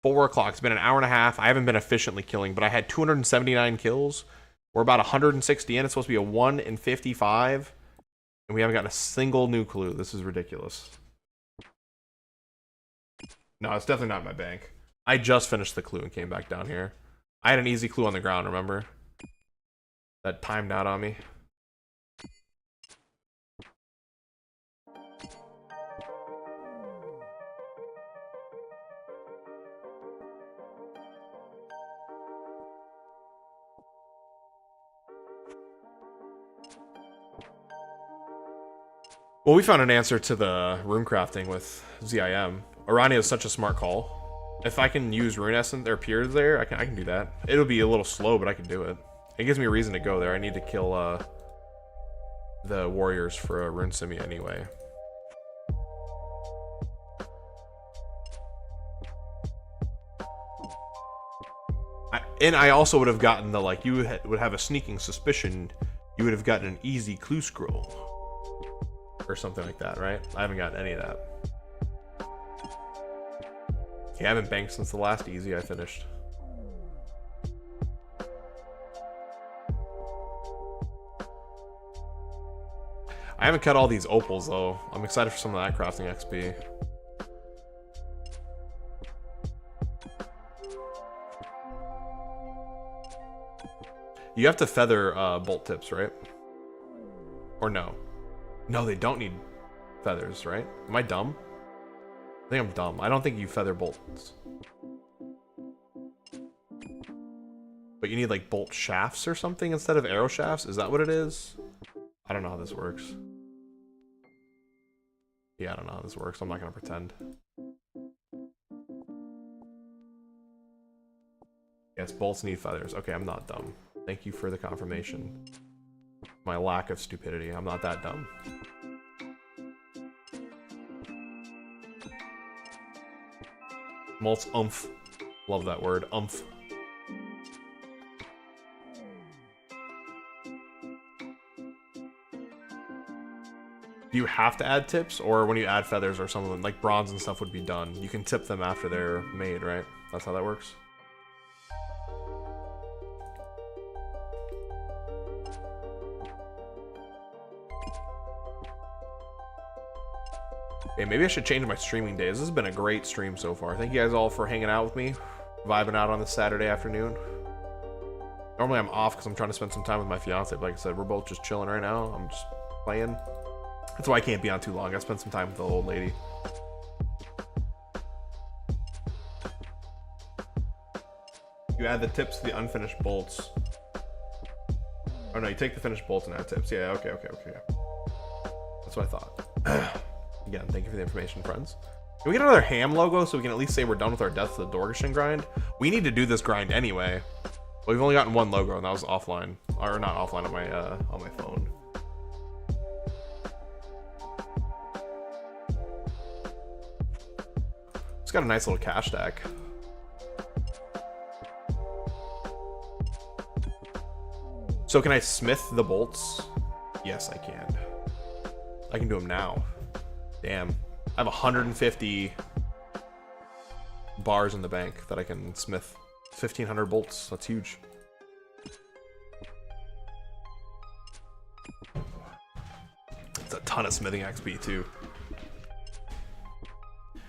A: 4 o'clock. It's been an hour and a half. I haven't been efficiently killing, but I had 279 kills. We're about 160 in. It's supposed to be a 1 in 55. And we haven't gotten a single new clue. This is ridiculous. No, it's definitely not in my bank. I just finished the clue and came back down here. I had an easy clue on the ground, remember? That timed out on me. Well, we found an answer to the rune crafting with ZIM. Arania is such a smart call. If I can use rune essence or peers there, I can do that. It'll be a little slow, but I can do it. It gives me a reason to go there. I need to kill the warriors for a rune simi anyway. And I also would have gotten the, like, you would have a sneaking suspicion you would have gotten an easy clue scroll. Or something like that, right? I haven't gotten any of that. Yeah, I haven't banked since the last easy I finished. I haven't cut all these opals though. I'm excited for some of that crafting XP. You have to feather bolt tips, right? Or no? No, they don't need feathers, right? Am I dumb? I think I'm dumb. I don't think you feather bolts. But you need like bolt shafts or something instead of arrow shafts? Is that what it is? I don't know how this works. Yeah, I don't know how this works. I'm not gonna pretend. Yes, bolts need feathers. Okay, I'm not dumb. Thank you for the confirmation. My lack of stupidity. I'm not that dumb. Molts oomph. Love that word. Oomph. Do you have to add tips, or when you add feathers or something like bronze and stuff would be done? You can tip them after they're made, right? That's how that works. Okay, maybe I should change my streaming days. This has been a great stream so far. Thank you guys all for hanging out with me, vibing out on this Saturday afternoon. Normally I'm off because I'm trying to spend some time with my fiance, but like I said, we're both just chilling right now. I'm just playing. That's why I can't be on too long. I spent some time with the old lady. You add the tips to the unfinished bolts. Oh no, you take the finished bolts and add tips. Yeah, okay. That's what I thought. Again, thank you for the information, friends. Can we get another ham logo so we can at least say we're done with our Death to the Dorgeshin grind? We need to do this grind anyway. But we've only gotten one logo, and that was offline. Or not offline, on my phone. It's got a nice little cash stack. So can I smith the bolts? Yes, I can. I can do them now. Damn. I have 150 bars in the bank that I can smith. 1,500 bolts. That's huge. It's a ton of smithing XP too.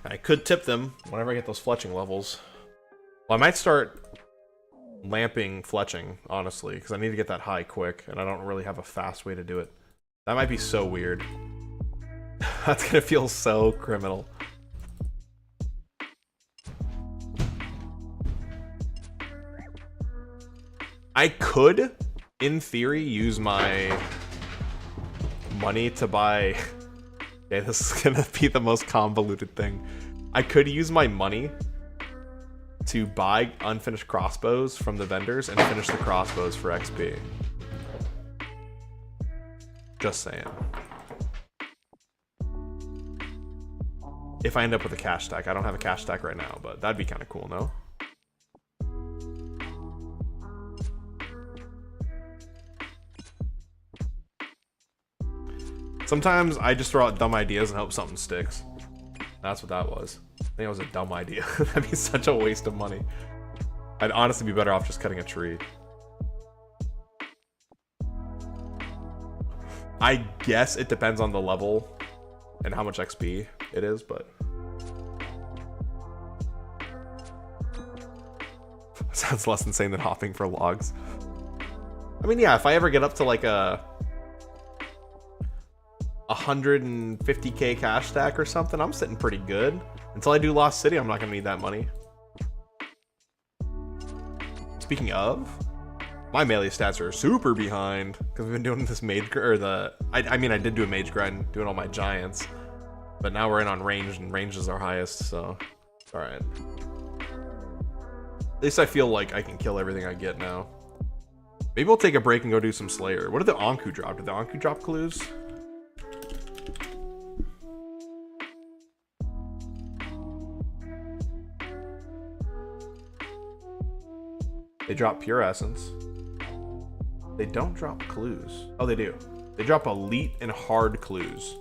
A: And I could tip them whenever I get those fletching levels. Well, I might start lamping fletching, honestly, because I need to get that high quick, and I don't really have a fast way to do it. That might be so weird. That's gonna feel so criminal. I could, in theory, use my money to buy... Okay, this is gonna be the most convoluted thing. I could use my money to buy unfinished crossbows from the vendors and finish the crossbows for XP. Just saying. If I end up with a cash stack. I don't have a cash stack right now, but that'd be kind of cool, no? Sometimes I just throw out dumb ideas and hope something sticks. That's what that was. I think it was a dumb idea. That'd be such a waste of money. I'd honestly be better off just cutting a tree. I guess it depends on the level and how much XP it is, but... Sounds less insane than hopping for logs. I mean, yeah, if I ever get up to like a 150k cash stack or something, I'm sitting pretty good. Until I do Lost City, I'm not gonna need that money. Speaking of, my melee stats are super behind because we've been doing this mage I mean, I did do a mage grind doing all my giants, but now we're in on range, and range is our highest, so it's all right. At least I feel like I can kill everything I get now. Maybe we'll take a break and go do some Slayer. What did the Anku drop? Did the Anku drop clues? They drop Pure Essence. They don't drop clues. Oh, they do. They drop Elite and Hard clues.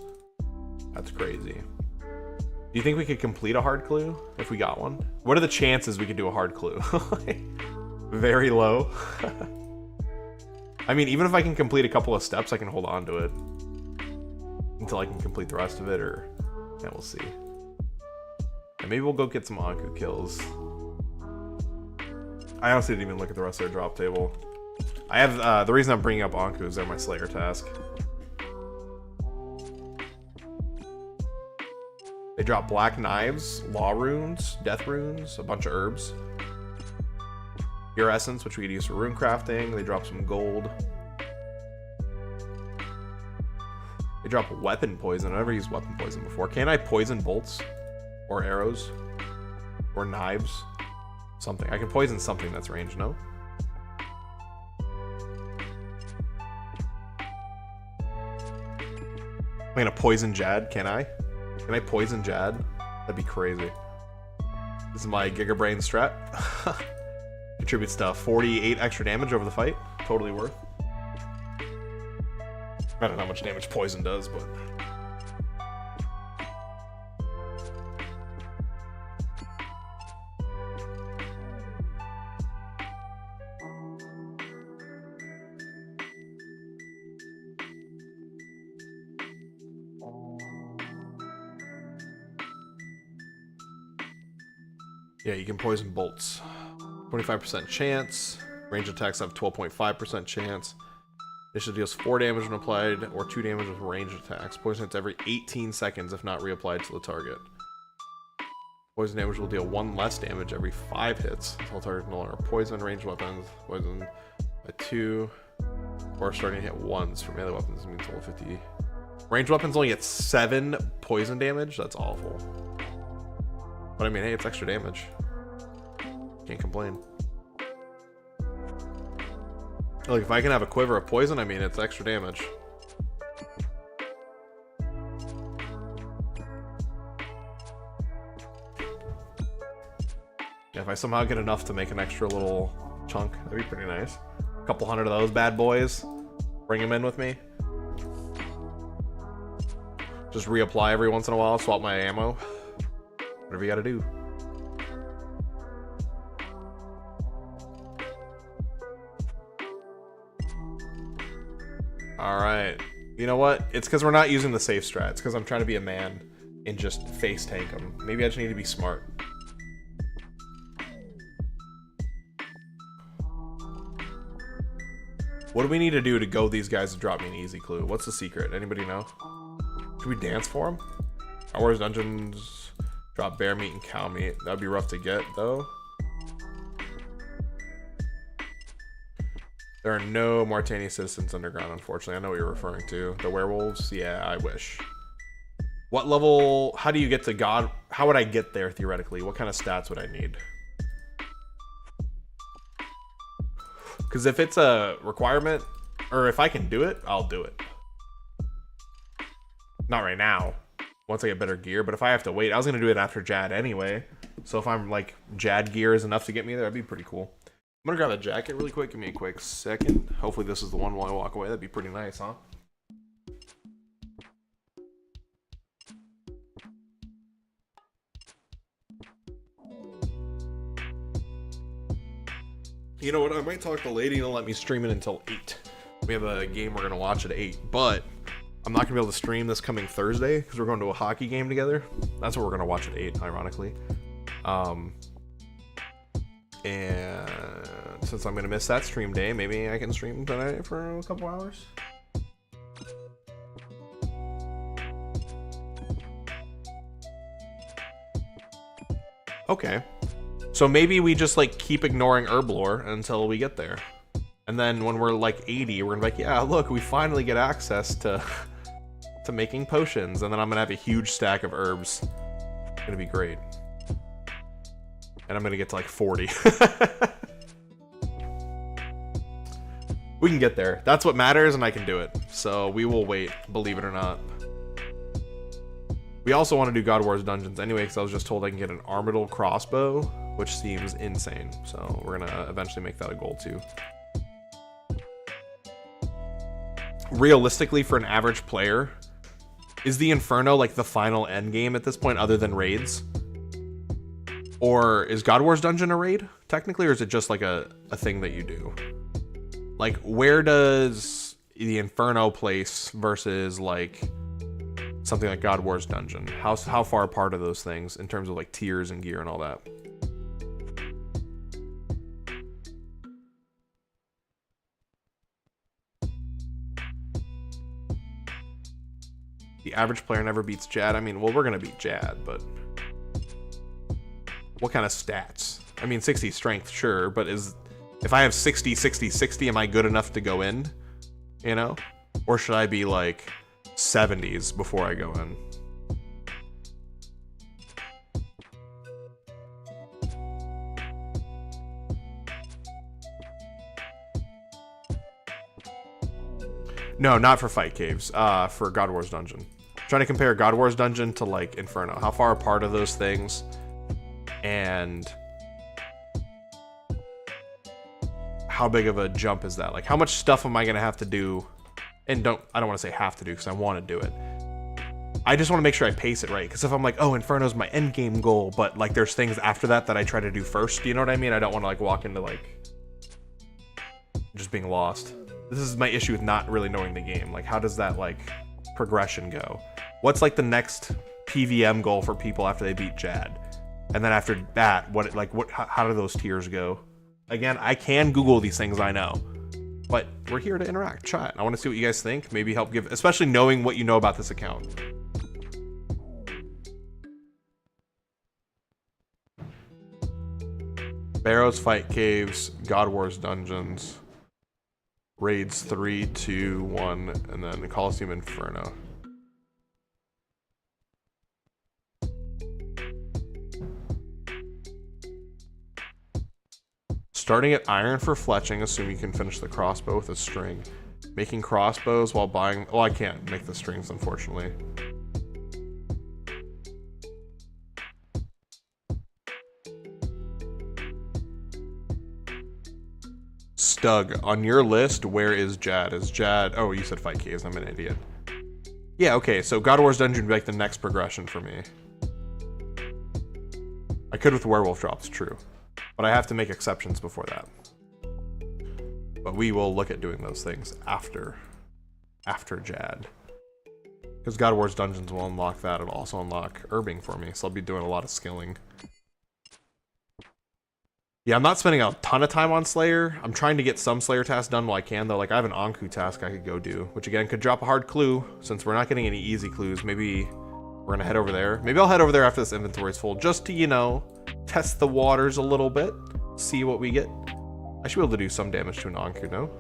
A: That's crazy. Do you think we could complete a hard clue if we got one? What are the chances we could do a hard clue? Very low. I mean, even if I can complete a couple of steps, I can hold on to it until I can complete the rest of it, or yeah, we'll see. And maybe we'll go get some Anku kills. I honestly didn't even look at the rest of their drop table. I have the reason I'm bringing up Anku is they're my Slayer task. They drop black knives, law runes, death runes, a bunch of herbs. Pure essence, which we could use for rune crafting. They drop some gold. They drop weapon poison. I've never used weapon poison before. Can I poison bolts? Or arrows? Or knives? Something. I can poison something that's ranged, no? I'm gonna poison Jad, can I? Can I poison Jad? That'd be crazy. This is my Gigabrain strat. Contributes to 48 extra damage over the fight. Totally worth. I don't know how much damage poison does, but... yeah, you can poison bolts. 25% chance. Range attacks have 12.5% chance. Initially deals 4 damage when applied, or 2 damage with ranged attacks. Poison hits every 18 seconds if not reapplied to the target. Poison damage will deal 1 less damage every 5 hits until target no longer poison. Ranged weapons poison by 2, or starting to hit 1s for melee weapons means level 50. Ranged weapons only get 7 poison damage. That's awful. But I mean, hey, it's extra damage. Can't complain. Look, if I can have a quiver of poison, I mean, it's extra damage. Yeah, if I somehow get enough to make an extra little chunk, that'd be pretty nice. A couple hundred of those bad boys. Bring them in with me. Just reapply every once in a while, swap my ammo. Whatever you gotta do. Alright. You know what? It's because we're not using the safe strat. It's because I'm trying to be a man and just face tank them. Maybe I just need to be smart. What do we need to do to go these guys to drop me an easy clue? What's the secret? Anybody know? Should we dance for them? OSRS dungeons drop bear meat and cow meat. That'd be rough to get, though. There are no Martini citizens underground, unfortunately. I know what you're referring to. The werewolves? Yeah, I wish. What level... How do you get to God... How would I get there, theoretically? What kind of stats would I need? Because if it's a requirement, or if I can do it, I'll do it. Not right now. Once I get better gear, but if I have to wait... I was going to do it after Jad anyway. So if I'm, like, Jad gear is enough to get me there, that'd be pretty cool. I'm gonna grab a jacket really quick. Give me a quick second. Hopefully this is the one while I walk away. That'd be pretty nice, huh? You know what? I might talk to the lady and let me stream it until 8. We have a game we're gonna watch at 8, but I'm not gonna be able to stream this coming Thursday because we're going to a hockey game together. That's what we're gonna watch at 8, ironically. And since I'm gonna miss that stream day, maybe I can stream tonight for a couple hours. Okay. So maybe we just like keep ignoring herb lore until we get there. And then when we're like 80, we're gonna be like, yeah, look, we finally get access to making potions. And then I'm gonna have a huge stack of herbs. It's gonna be great. And I'm gonna get to like 40. We can get there. That's what matters, and I can do it. So we will wait, believe it or not. We also want to do God Wars Dungeons anyway, because I was just told I can get an Armadillo crossbow, which seems insane. So we're gonna eventually make that a goal too. Realistically, for an average player, is the Inferno like the final end game at this point, other than raids? Or is God Wars Dungeon a raid, technically, or is it just like a thing that you do? Like, where does the Inferno place versus, like, something like God Wars Dungeon? How far apart are those things in terms of, like, tiers and gear and all that? The average player never beats Jad. I mean, well, we're gonna beat Jad, but what kind of stats? I mean, 60 strength, sure, but if I have 60, 60, 60, am I good enough to go in? You know? Or should I be like 70s before I go in? No, not for fight caves. For God Wars Dungeon. Trying to compare God Wars Dungeon to like Inferno. How far apart are those things? And how big of a jump is that? Like, how much stuff am I gonna have to do? And I don't want to say have to do because I want to do it. I just want to make sure I pace it right. Because if I'm like, oh, Inferno's my end game goal, but like there's things after that I try to do first. You know what I mean? I don't want to like walk into like just being lost. This is my issue with not really knowing the game. Like, how does that like progression go? What's like the next PVM goal for people after they beat Jad? And then after that, how do those tiers go? Again, I can Google these things, I know, but we're here to interact, chat. I want to see what you guys think. Maybe help give, especially knowing what you know about this account. Barrows, Fight Caves, God Wars Dungeons, Raids 3, 2, 1, and then the Coliseum Inferno. Starting at iron for fletching, assume you can finish the crossbow with a string. Making crossbows while buying... Oh, I can't make the strings, unfortunately. Stug, on your list, where is Jad? Is Jad... Oh, you said Fight Caves. I'm an idiot. Yeah, okay, so God of War's Dungeon would be like the next progression for me. I could with Werewolf Drops, true. But I have to make exceptions before that. But we will look at doing those things after Jad. Because God of War's Dungeons will unlock that. It'll also unlock Urbing for me, so I'll be doing a lot of skilling. Yeah, I'm not spending a ton of time on Slayer. I'm trying to get some Slayer tasks done while I can, though. Like, I have an Anku task I could go do, which again could drop a hard clue, since we're not getting any easy clues. Maybe we're gonna head over there. Maybe I'll head over there after this inventory is full, just to, you know, test the waters a little bit, see what we get. I should be able to do some damage to an Anku, no?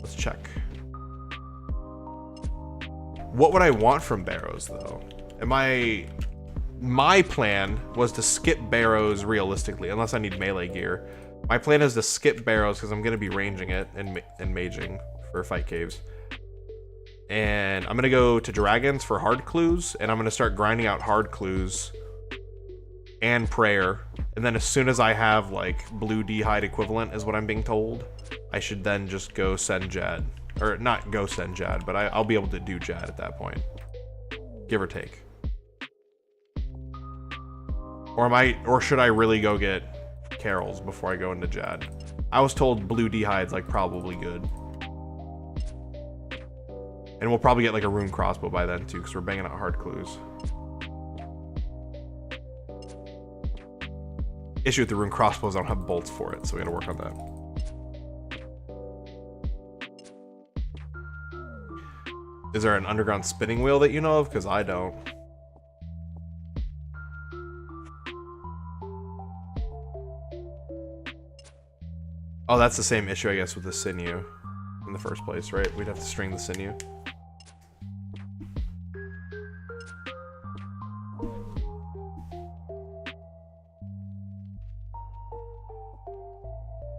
A: Let's check. What would I want from Barrows, though? My plan was to skip Barrows realistically, unless I need melee gear. My plan is to skip Barrows because I'm going to be ranging it and maging for Fight Caves. And I'm going to go to Dragons for hard clues, and I'm going to start grinding out hard clues and prayer. And then as soon as I have like blue D-hide equivalent is what I'm being told, I should then just go send Jad. Or not go send Jad, but I'll be able to do Jad at that point. Give or take. Or should I really go get Carol's before I go into Jad? I was told blue D-hide's like probably good. And we'll probably get like a rune crossbow by then too, because we're banging out hard clues. Issue with the rune crossbows, I don't have bolts for it, so we gotta work on that. Is there an underground spinning wheel that you know of? Because I don't. Oh, that's the same issue, I guess, with the sinew in the first place, right? We'd have to string the sinew.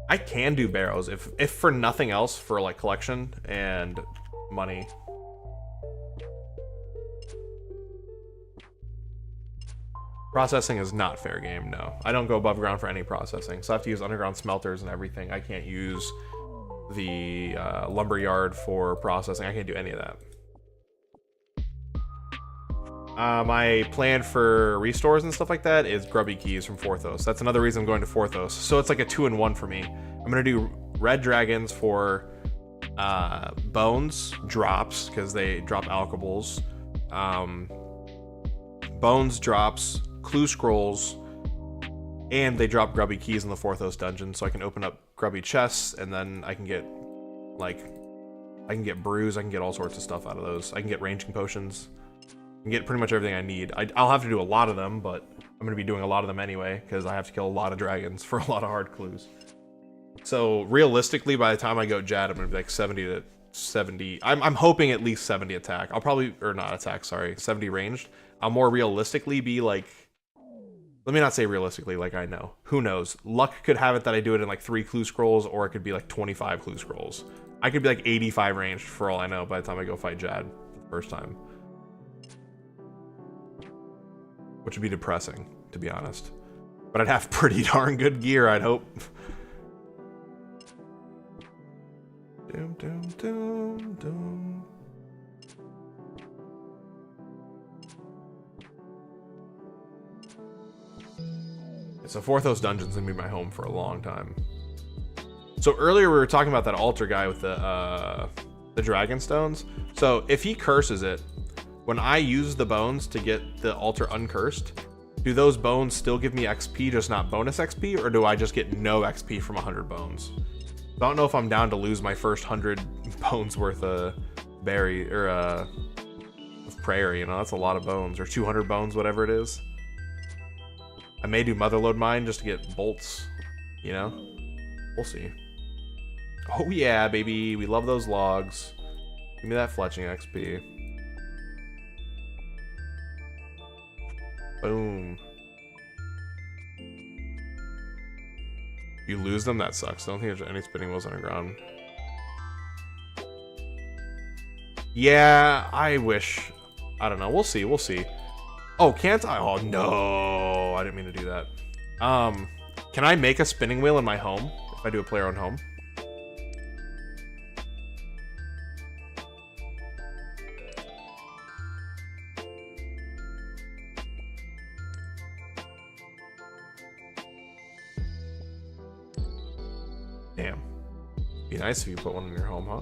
A: I can do barrows if for nothing else, for like collection and money. Processing is not fair game, no. I don't go above ground for any processing, so I have to use underground smelters and everything. I can't use the lumberyard for processing. I can't do any of that. My plan for restores and stuff like that is grubby keys from Forthos. That's another reason I'm going to Forthos. So it's like a 2-in-1 for me. I'm gonna do red dragons for bones drops because they drop alkables. Bones drops clue scrolls, and they drop grubby keys in the Forthos dungeon, so I can open up grubby chests, and then I can get brews, I can get all sorts of stuff out of those. I can get ranging potions. and get pretty much everything I need. I'll have to do a lot of them, but I'm going to be doing a lot of them anyway, because I have to kill a lot of dragons for a lot of hard clues. So realistically, by the time I go Jad, I'm going to be like 70 to 70. I'm hoping at least 70 attack. I'll probably, or not attack, sorry, 70 ranged. I'll more realistically be like, let me not say realistically, like I know. Who knows? Luck could have it that I do it in like 3 clue scrolls, or it could be like 25 clue scrolls. I could be like 85 ranged for all I know by the time I go fight Jad for the first time. Which would be depressing, to be honest. But I'd have pretty darn good gear, I'd hope. Dum, dum, dum, dum. So Forthos Dungeon's gonna be my home for a long time. So earlier we were talking about that altar guy with the dragon stones. So if he curses it, when I use the bones to get the altar uncursed, do those bones still give me XP, just not bonus XP, or do I just get no XP from 100 bones? I don't know if I'm down to lose my first 100 bones worth of berry or of prayer. You know, that's a lot of bones, or 200 bones, whatever it is. I may do Motherlode Mine just to get bolts, you know? We'll see. Oh yeah, baby. We love those logs. Give me that fletching XP. Boom. You lose them? That sucks. I don't think there's any spinning wheels underground. Yeah, I wish. I don't know. We'll see. We'll see. Oh, can't I? Oh, no. I didn't mean to do that. Can I make a spinning wheel in my home if I do a player-owned home? Damn. Be nice if you put one in your home, huh?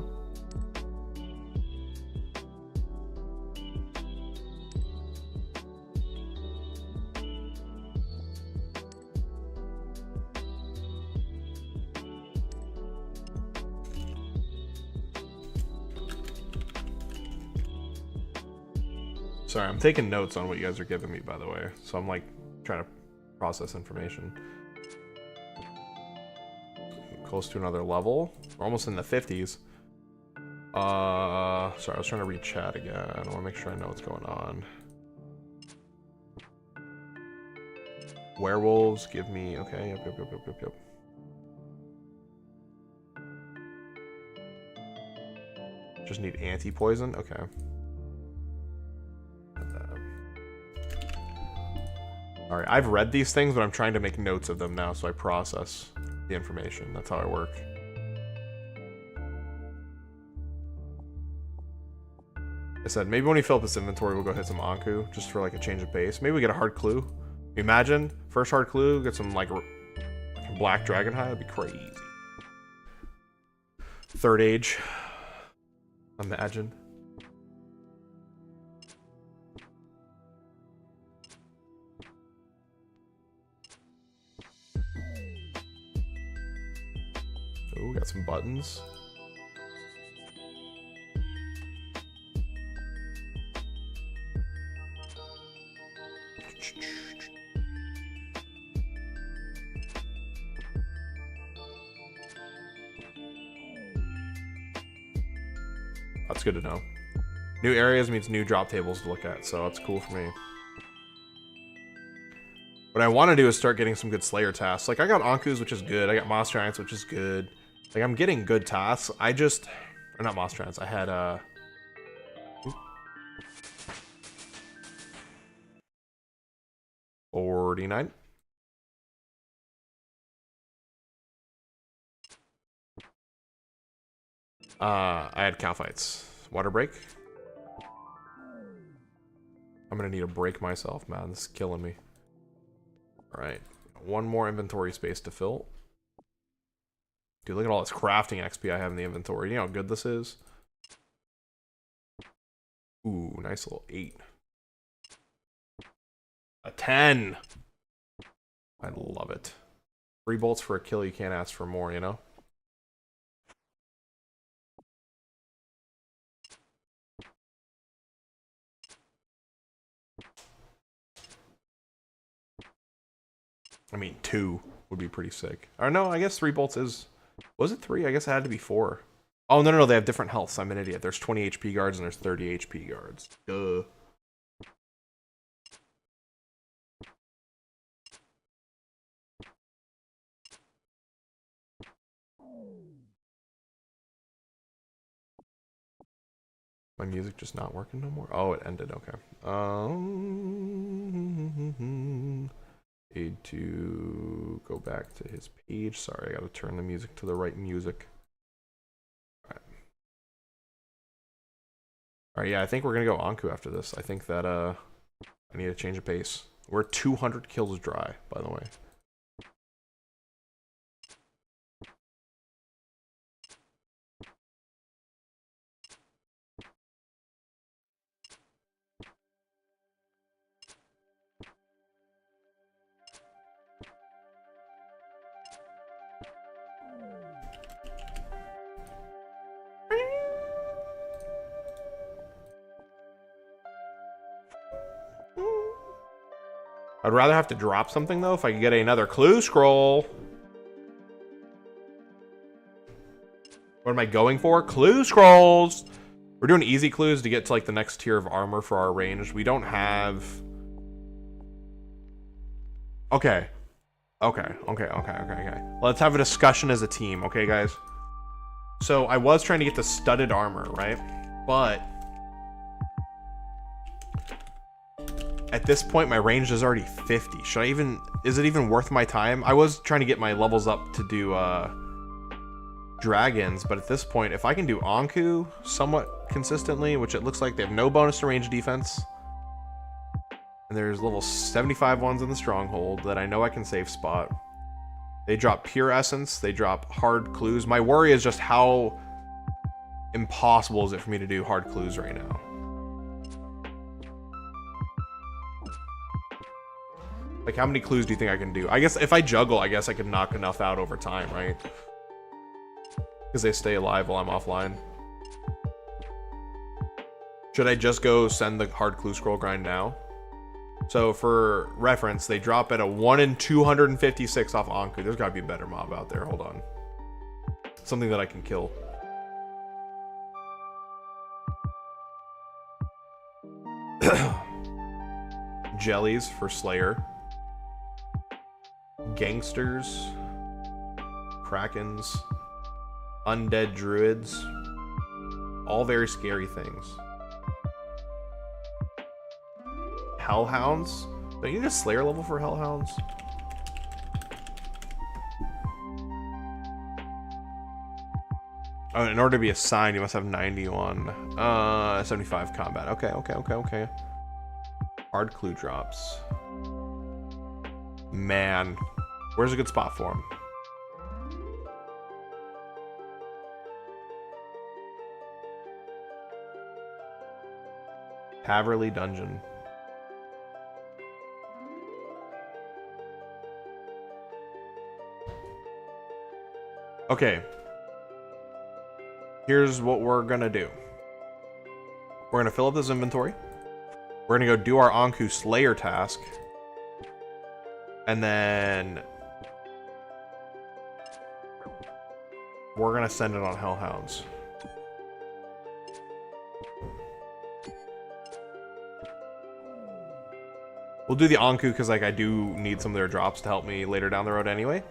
A: Sorry, I'm taking notes on what you guys are giving me, by the way. So I'm like trying to process information. Close to another level. We're almost in the 50s. Sorry, I was trying to read chat again. I want to make sure I know what's going on. Werewolves give me... Okay, yep. Just need anti-poison? Okay. Alright, I've read these things, but I'm trying to make notes of them now so I process the information. That's how I work. I said, maybe when we fill up this inventory, we'll go hit some Anku, just for like a change of pace. Maybe we get a hard clue. Imagine, first hard clue, get some like black dragon hide, that'd be crazy. Third age. Imagine. Ooh, got some buttons. That's good to know. New areas means new drop tables to look at, so that's cool for me. What I want to do is start getting some good Slayer tasks. Like, I got Ankus, which is good. I got Moss Giants, which is good. Like, I'm getting good tasks. I just... Or not Moss Giants. I had, 49. I had cow fights. Water break. I'm gonna need a break myself, man. This is killing me. Alright. One more inventory space to fill. Dude, look at all this crafting XP I have in the inventory. You know how good this is? Ooh, nice little 8. A 10! I love it. 3 bolts for a kill, you can't ask for more, you know? I mean, 2 would be pretty sick. Or no, I guess 3 bolts is... Was it 3? I guess it had to be 4. Oh, no, they have different healths. I'm an idiot. There's 20 HP guards and there's 30 HP guards. Duh. My music just not working no more? Oh, it ended. Okay. Need to go back to his page. Sorry, I gotta turn the music to the right music. Alright, yeah, I think we're gonna go Anku after this. I think that I need to change of pace. We're 200 kills dry, by the way. I'd rather have to drop something, though, if I could get another clue scroll. What am I going for? Clue scrolls! We're doing easy clues to get to, like, the next tier of armor for our range. We don't have... Okay. Okay. Let's have a discussion as a team, okay, guys? So, I was trying to get the studded armor, right? But... at this point, my range is already 50. Should I even... is it even worth my time? I was trying to get my levels up to do, dragons, but at this point, if I can do Anku somewhat consistently, which it looks like they have no bonus to range defense, and there's level 75 ones in the stronghold that I know I can safe spot. They drop pure essence, they drop hard clues. My worry is just how impossible is it for me to do hard clues right now. Like, how many clues do you think I can do? I guess if I juggle, I guess I could knock enough out over time, right? Because they stay alive while I'm offline. Should I just go send the hard clue scroll grind now? So for reference, they drop at a 1 in 256 off Anku. There's gotta be a better mob out there. Hold on. Something that I can kill. Jellies for Slayer. Gangsters. Krakens. Undead druids. All very scary things. Hellhounds? Don't you need a Slayer level for Hellhounds? Oh, in order to be assigned, you must have 91. 75 combat. Okay. Hard clue drops. Man. Where's a good spot for him? Haverly Dungeon. Okay. Here's what we're gonna do. We're gonna fill up this inventory. We're gonna go do our Anku Slayer task. And then... we're gonna send it on Hellhounds. We'll do the Anku because, like, I do need some of their drops to help me later down the road anyway.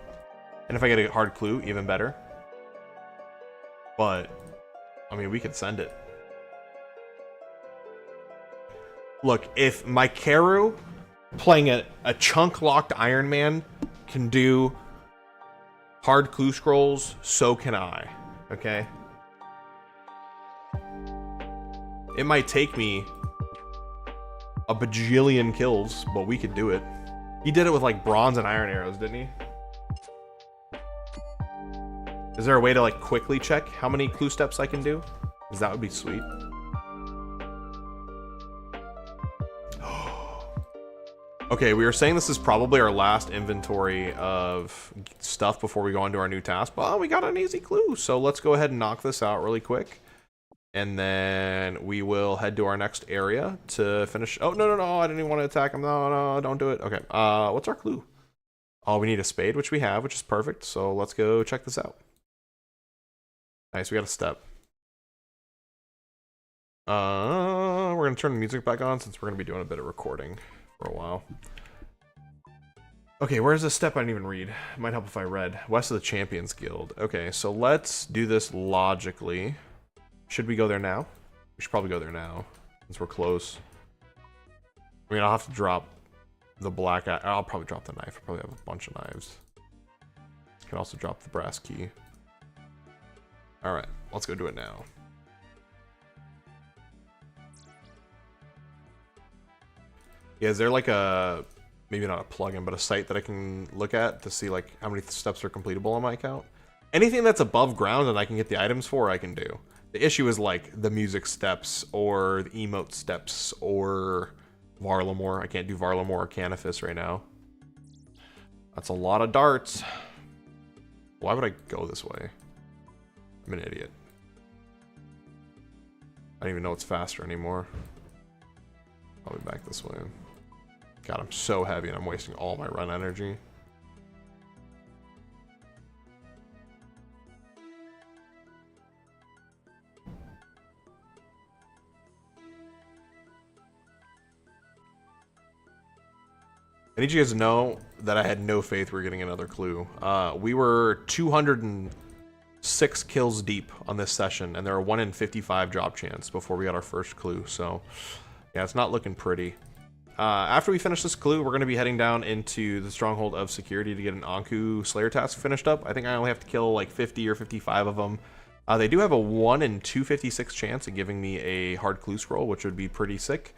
A: And if I get a hard clue, even better. But, I mean, we could send it. Look, if my Karu playing a chunk-locked Ironman can do hard clue scrolls, so can I. Okay? It might take me a bajillion kills, but we could do it. He did it with, like, bronze and iron arrows, didn't he? Is there a way to, like, quickly check how many clue steps I can do? Because that would be sweet. Okay, we were saying this is probably our last inventory of stuff before we go on to our new task. But we got an easy clue, so let's go ahead and knock this out really quick. And then we will head to our next area to finish. Oh, no, I didn't even want to attack him. No, don't do it. Okay, what's our clue? Oh, we need a spade, which we have, which is perfect. So let's go check this out. Nice, we got a step. We're gonna turn the music back on since we're gonna be doing a bit of recording for a while. Okay, where's the step I didn't even read? It might help if I read. West of the Champions Guild. Okay, so let's do this logically. Should we go there now? We should probably go there now, since we're close. I mean, I'll have to drop the black... I'll probably drop the knife. I probably have a bunch of knives. Can also drop the brass key. Alright, let's go do it now. Yeah, is there like a... maybe not a plugin, but a site that I can look at to see like how many steps are completable on my account? Anything that's above ground and I can get the items for, I can do. The issue is like the music steps or the emote steps or Varlamore. I can't do Varlamore or Canifis right now. That's a lot of darts. Why would I go this way? I'm an idiot. I don't even know it's faster anymore. Probably back this way. God, I'm so heavy and I'm wasting all my run energy. I need you guys to know that I had no faith we were getting another clue. We were 206 kills deep on this session, and there are 1 in 55 drop chance before we got our first clue. So, yeah, it's not looking pretty. After we finish this clue, we're going to be heading down into the Stronghold of Security to get an Anku Slayer task finished up. I think I only have to kill like 50 or 55 of them. They do have a 1 in 256 chance of giving me a hard clue scroll, which would be pretty sick.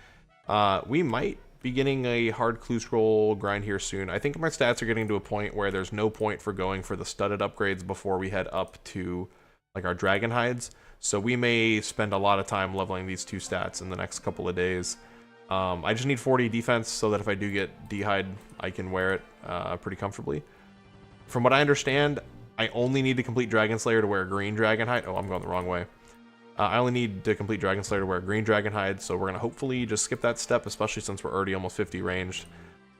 A: We might be getting a hard clue scroll grind here soon. I think my stats are getting to a point where there's no point for going for the studded upgrades before we head up to like our dragon hides. So we may spend a lot of time leveling these 2 stats in the next couple of days. I just need 40 defense so that if I do get D-hide, I can wear it pretty comfortably. From what I understand, I only need to complete Dragon Slayer to wear green dragon hide. Oh, I'm going the wrong way. I only need to complete Dragon Slayer to wear green dragon hide, so we're going to hopefully just skip that step, especially since we're already almost 50 ranged,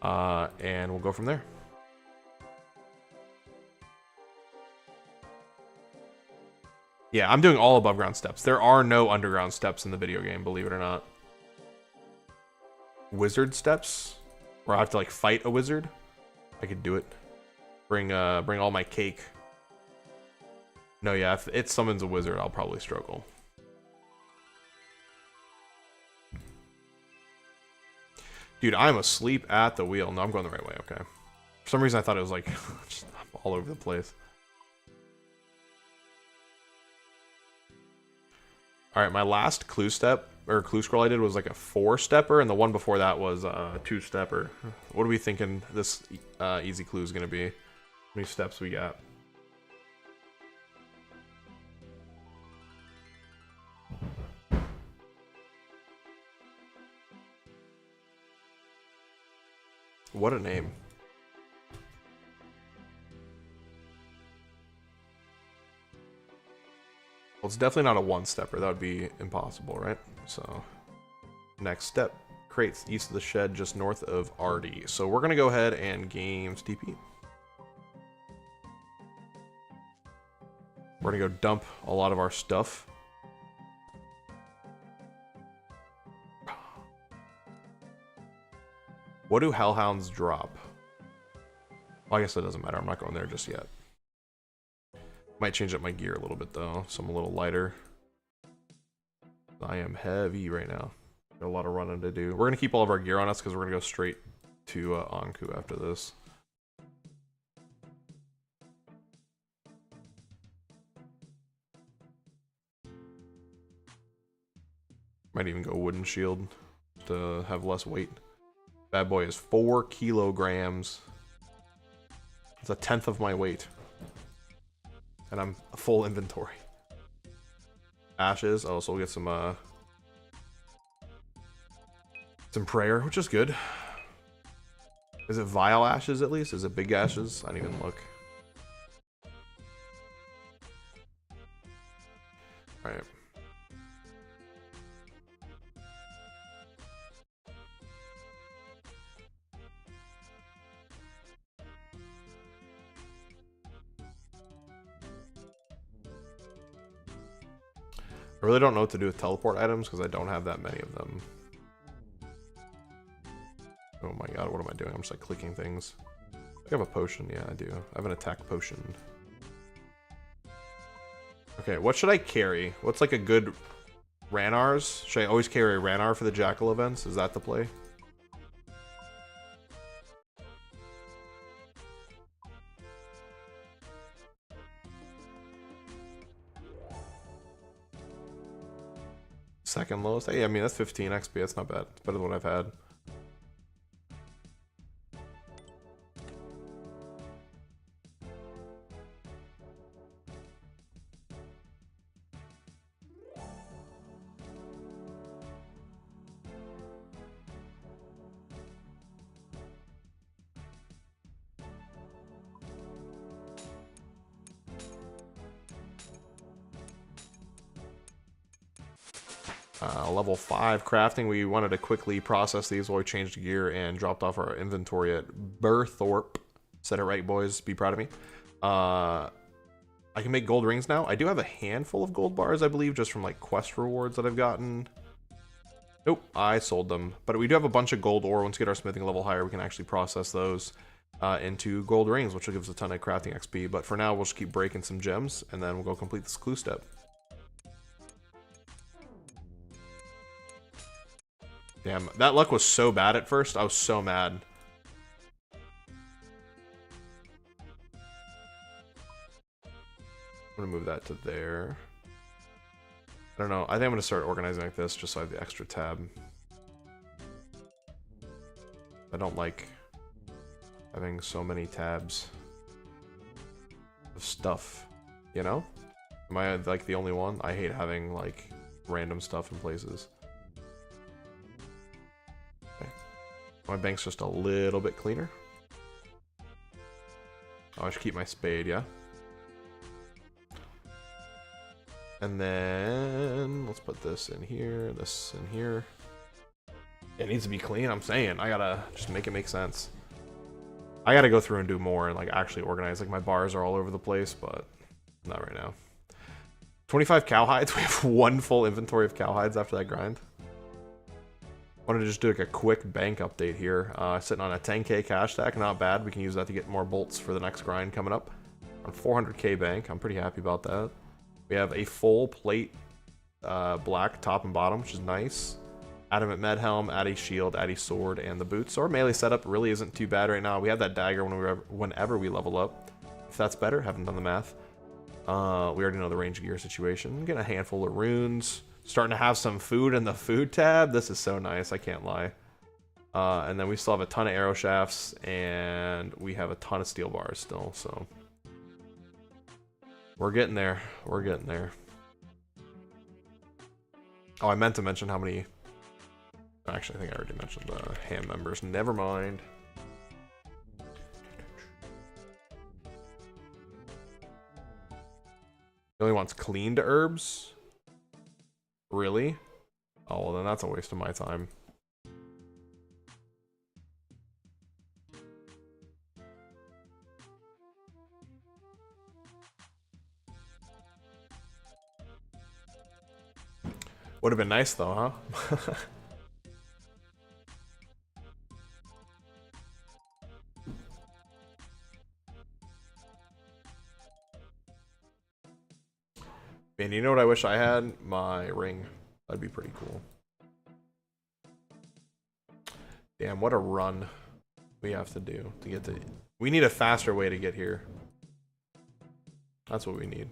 A: and we'll go from there. Yeah, I'm doing all above ground steps. There are no underground steps in the video game, believe it or not. Wizard steps? Where I have to like fight a wizard? I could do it. Bring all my cake. No, yeah, if it summons a wizard, I'll probably struggle. Dude, I'm asleep at the wheel. No, I'm going the right way, okay. For some reason I thought it was like just all over the place. Alright, my last clue step, or clue scroll I did was like a 4-stepper, and the one before that was a 2-stepper. What are we thinking this easy clue is going to be? How many steps we got? What a name. Well, it's definitely not a 1-stepper. That would be impossible, right? So, next step. Crates east of the shed, just north of RD. So we're going to go ahead and game TP. We're going to go dump a lot of our stuff. What do hellhounds drop? Well, I guess that doesn't matter. I'm not going there just yet. Might change up my gear a little bit though, so I'm a little lighter. I am heavy right now. Got a lot of running to do. We're gonna keep all of our gear on us because we're gonna go straight to Anku after this. Might even go wooden shield to have less weight. Bad boy is 4 kilograms. It's a 1/10 of my weight. And I'm a full inventory. Ashes. Oh, so we'll get some prayer, which is good. Is it vile ashes at least? Is it big ashes? I didn't even look. Alright. I really don't know what to do with teleport items because I don't have that many of them. Oh my god, what am I doing? I'm just like clicking things. I have a potion. Yeah, I do. I have an attack potion. Okay, what should I carry? What's like a good Ranars? Should I always carry a Ranar for the Jackal events? Is that the play? Second lowest? Hey, I mean, that's 15 XP. That's not bad. It's better than what I've had. Level 5 crafting. We wanted to quickly process these while we changed gear and dropped off our inventory at Burthorpe. Said it right, boys. Be proud of me. I can make gold rings now. I do have a handful of gold bars, I believe, just from like quest rewards that I've gotten. Nope, I sold them. But we do have a bunch of gold ore. Once we get our smithing level higher, we can actually process those into gold rings, which will give us a ton of crafting XP. But for now, we'll just keep breaking some gems, and then we'll go complete this clue step. Damn, that luck was so bad at first. I was so mad. I'm gonna move that to there. I don't know. I think I'm gonna start organizing like this just so I have the extra tab. I don't like having so many tabs of stuff, you know? Am I like the only one? I hate having like random stuff in places. My bank's just a little bit cleaner. Oh, I should keep my spade, yeah? And then let's put this in here, this in here. It needs to be clean, I'm saying. I gotta just make it make sense. I gotta go through and do more and like actually organize. Like my bars are all over the place, but not right now. 25 cowhides. We have one full inventory of cowhides after that grind. Wanted to just do like a quick bank update here. Sitting on a 10k cash stack, not bad. We can use that to get more bolts for the next grind coming up. On 400k bank, I'm pretty happy about that. We have a full plate black top and bottom, which is nice. Adamant med helm, addy shield, addy sword, and the boots. So our melee setup really isn't too bad right now. We have that dagger whenever we level up. If that's better, haven't done the math. We already know the range gear situation. Getting a handful of runes. Starting to have some food in the food tab. This is so nice, I can't lie. And then we still have a ton of arrow shafts, and we have a ton of steel bars still, so. We're getting there. We're getting there. Oh, I meant to mention how many... Actually, I think I already mentioned ham members. Never mind. He only wants cleaned herbs? Really? Oh, well then that's a waste of my time. Would have been nice though, huh? Man, you know what I wish I had? My ring. That'd be pretty cool. Damn, what a run we have to do to get to... We need a faster way to get here. That's what we need.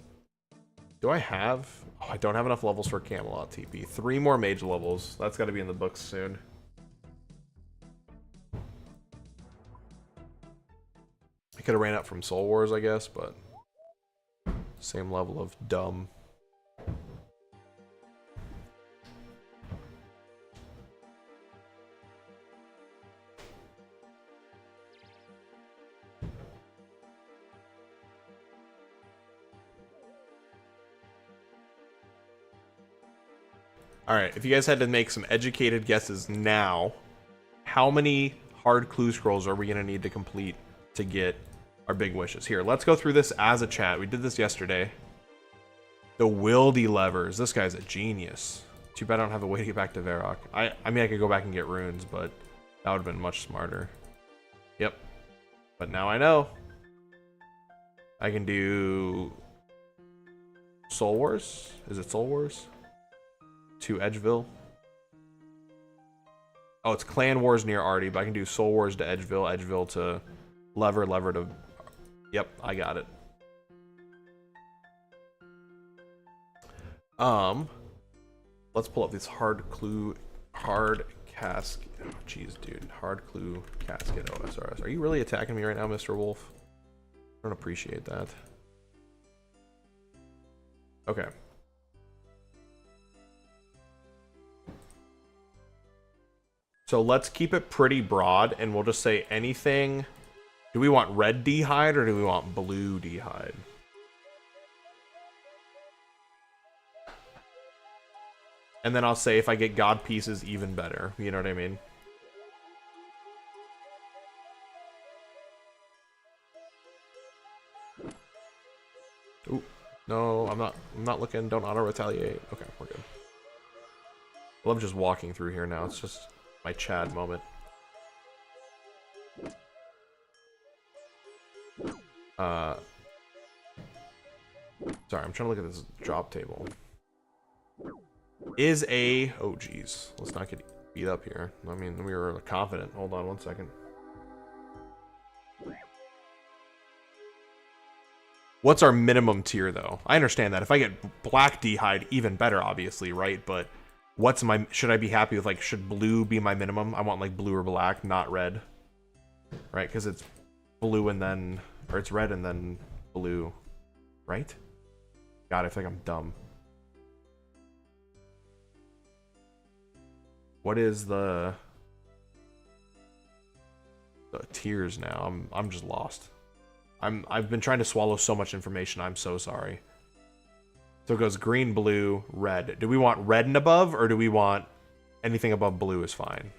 A: Do I have... Oh, I don't have enough levels for Camelot TP. 3 more mage levels. That's got to be in the books soon. I could have ran up from Soul Wars, I guess, but... Same level of dumb. Alright, if you guys had to make some educated guesses now, how many hard clue scrolls are we going to need to complete to get our big wishes? Here, let's go through this as a chat. We did this yesterday. The Wildy levers. This guy's a genius. Too bad I don't have a way to get back to Varrock. I mean, I could go back and get runes, but that would have been much smarter. Yep. But now I know. I can do Soul Wars. Is it Soul Wars? To Edgeville. Oh, it's Clan Wars near Artie, but I can do Soul Wars to Edgeville, Edgeville to Lever, Lever to... Yep, I got it. Let's pull up this hard casket. Oh, jeez, dude. Hard clue casket OSRS. Are you really attacking me right now, Mr. Wolf? I don't appreciate that. Okay. So let's keep it pretty broad, and we'll just say anything. Do we want red D-hide or do we want blue D-hide? And then I'll say if I get god pieces, even better. You know what I mean? Ooh, no, I'm not looking. Don't auto retaliate. Okay, we're good. I love just walking through here now. It's just my Chad moment. Sorry, I'm trying to look at this drop table. Is a... Oh, geez. Let's not get beat up here. I mean, we were confident. Hold on one second. What's our minimum tier, though? I understand that. If I get black D-hide, even better, obviously, right? But what's my... Should I be happy with, like, should blue be my minimum? I want, like, blue or black, not red. Right? Because it's blue and then... Or it's red and then blue. Right? God, I feel like I'm dumb. What is the tiers now? I'm just lost. I've been trying to swallow so much information. I'm so sorry. So it goes green, blue, red. Do we want red and above, or do we want anything above blue is fine?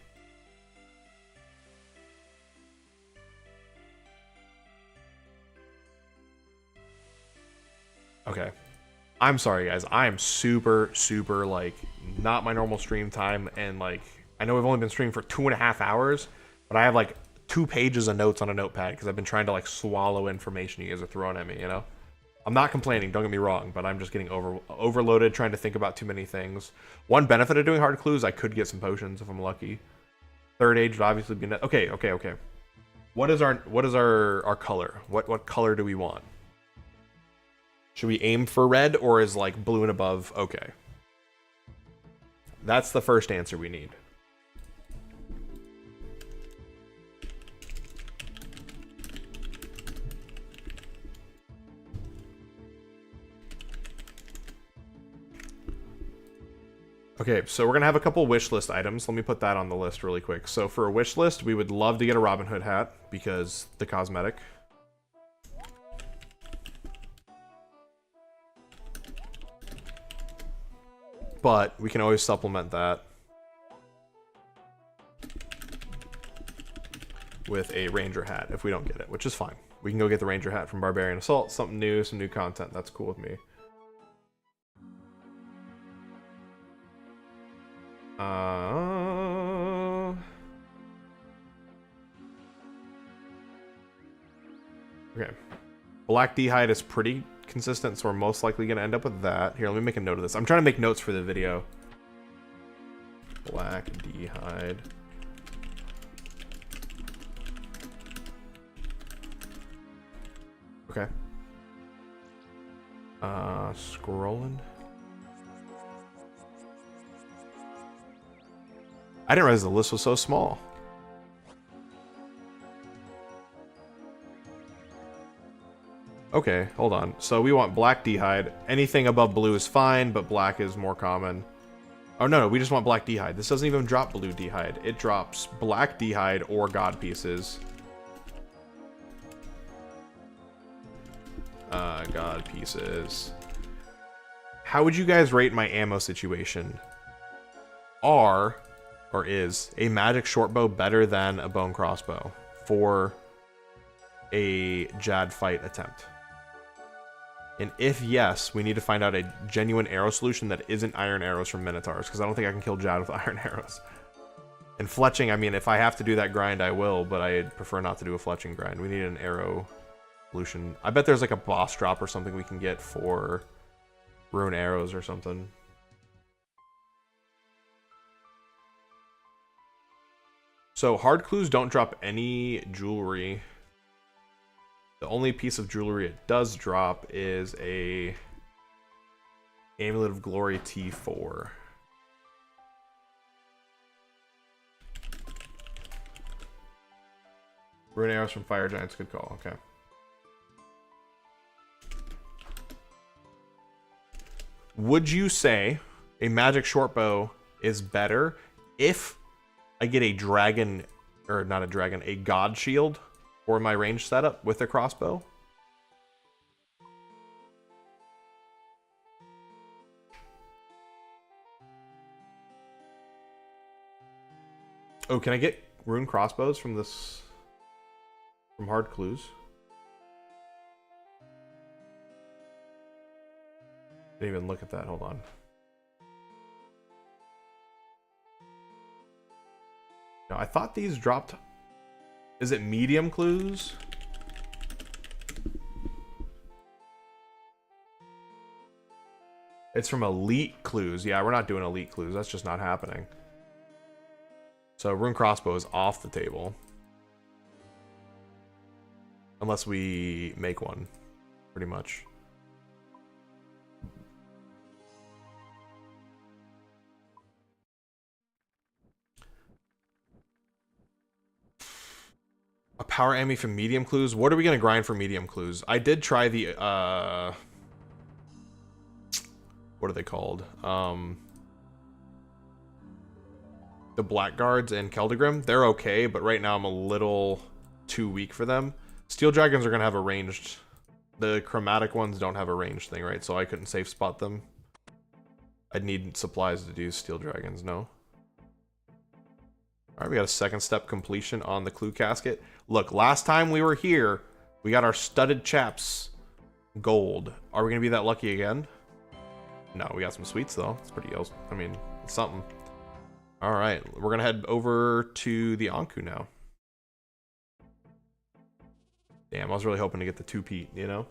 A: Okay. I'm sorry, guys. I am super, like, not my normal stream time. And, like, I know we've only been streaming for 2.5 hours, but I have, like, 2 pages of notes on a notepad because I've been trying to, like, swallow information you guys are throwing at me, you know? I'm not complaining, don't get me wrong, but I'm just getting overloaded trying to think about too many things. One benefit of doing hard clues, I could get some potions if I'm lucky. Third age would obviously be... Okay. What is our color? What color do we want? Should we aim for red, or is, like, blue and above okay? That's the first answer we need. Okay, so we're gonna have a couple wish list items. Let me put that on the list really quick. So for a wish list, we would love to get a Robin Hood hat, because the cosmetic. But we can always supplement that with a Ranger hat if we don't get it, which is fine. We can go get the Ranger hat from Barbarian Assault, something new, some new content. That's cool with me. Okay. Black D-hide is pretty consistent, so we're most likely going to end up with that. Here, let me make a note of this. I'm trying to make notes for the video. Black D-hide. Okay. Scrolling. I didn't realize the list was so small. Okay, hold on. So we want black D-hide. Anything above blue is fine, but black is more common. Oh, no, we just want black D-hide. This doesn't even drop blue D-hide. It drops black D-hide or god pieces. God pieces. How would you guys rate my ammo situation? Is a magic shortbow better than a bone crossbow for a Jad fight attempt? And if yes, we need to find out a genuine arrow solution that isn't iron arrows from Minotaurs, because I don't think I can kill Jad with iron arrows. And fletching, I mean, if I have to do that grind, I will, but I'd prefer not to do a fletching grind. We need an arrow solution. I bet there's like a boss drop or something we can get for rune arrows or something. So hard clues don't drop any jewelry. The only piece of jewelry it does drop is a Amulet of Glory T4. Rune arrows from Fire Giants, good call, okay. Would you say a magic short bow is better if I get a dragon, or not a dragon, a god shield for my range setup with a crossbow? Oh, can I get rune crossbows from this, from hard clues? Didn't even look at that, hold on. No, I thought these dropped. Is it medium clues? It's from elite clues. Yeah, we're not doing elite clues. That's just not happening. So rune crossbow is off the table. Unless we make one, pretty much. A power ammy from medium clues? What are we going to grind for medium clues? I did try the, what are they called? The Blackguards and Keldegrim. They're okay, but right now I'm a little too weak for them. Steel Dragons are going to have a ranged... The chromatic ones don't have a ranged thing, right? So I couldn't safe spot them. I'd need supplies to do Steel Dragons, no? Alright, we got a second step completion on the clue casket. Look, last time we were here, we got our studded chaps gold. Are we going to be that lucky again? No, we got some sweets, though. It's pretty... I mean, it's something. Alright, we're going to head over to the Anku now. Damn, I was really hoping to get the 2-peat, you know?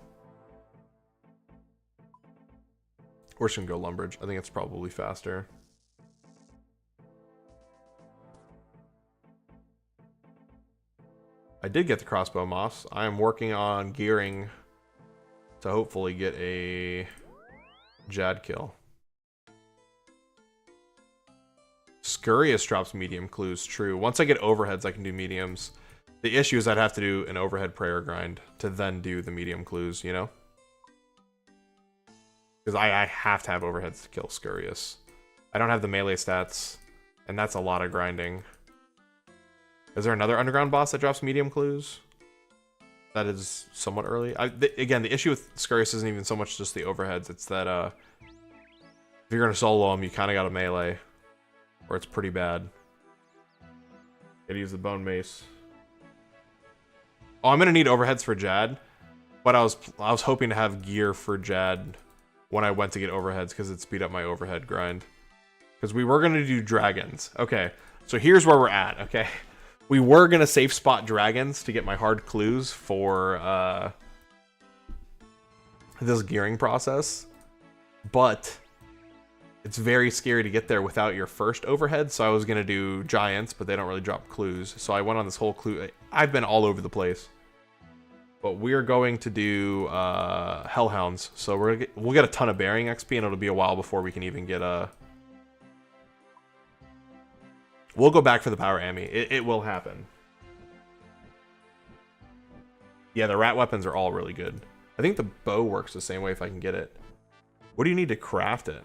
A: We're just going to go Lumbridge. I think it's probably faster. I did get the crossbow moss. I am working on gearing to hopefully get a Jad kill. Scurrius drops medium clues, true. Once I get overheads, I can do mediums. The issue is I'd have to do an overhead prayer grind to then do the medium clues, you know? Because I have to have overheads to kill Scurrius. I don't have the melee stats, and that's a lot of grinding. Is there another underground boss that drops medium clues? That is somewhat early. Again, the issue with Scurrius isn't even so much just the overheads. It's that if you're going to solo him, you kind of got to melee. Or it's pretty bad. Gotta use the bone mace. Oh, I'm gonna need overheads for Jad, but I was hoping to have gear for Jad when I went to get overheads because it'd speed up my overhead grind. Because we were gonna do dragons. Okay, so here's where we're at. Okay, we were gonna safe spot dragons to get my hard clues for this gearing process, but it's very scary to get there without your first overhead, so I was going to do giants, but they don't really drop clues. So I went on this whole clue. I've been all over the place. But we're going to do hellhounds. So we'll get a ton of bearing XP, and it'll be a while before we can even get a... We'll go back for the power ammy. It will happen. Yeah, the rat weapons are all really good. I think the bow works the same way if I can get it. What do you need to craft it?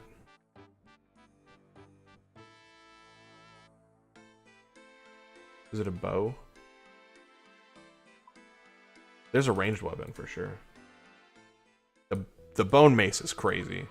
A: Is it a bow? There's a ranged weapon for sure. The bone mace is crazy.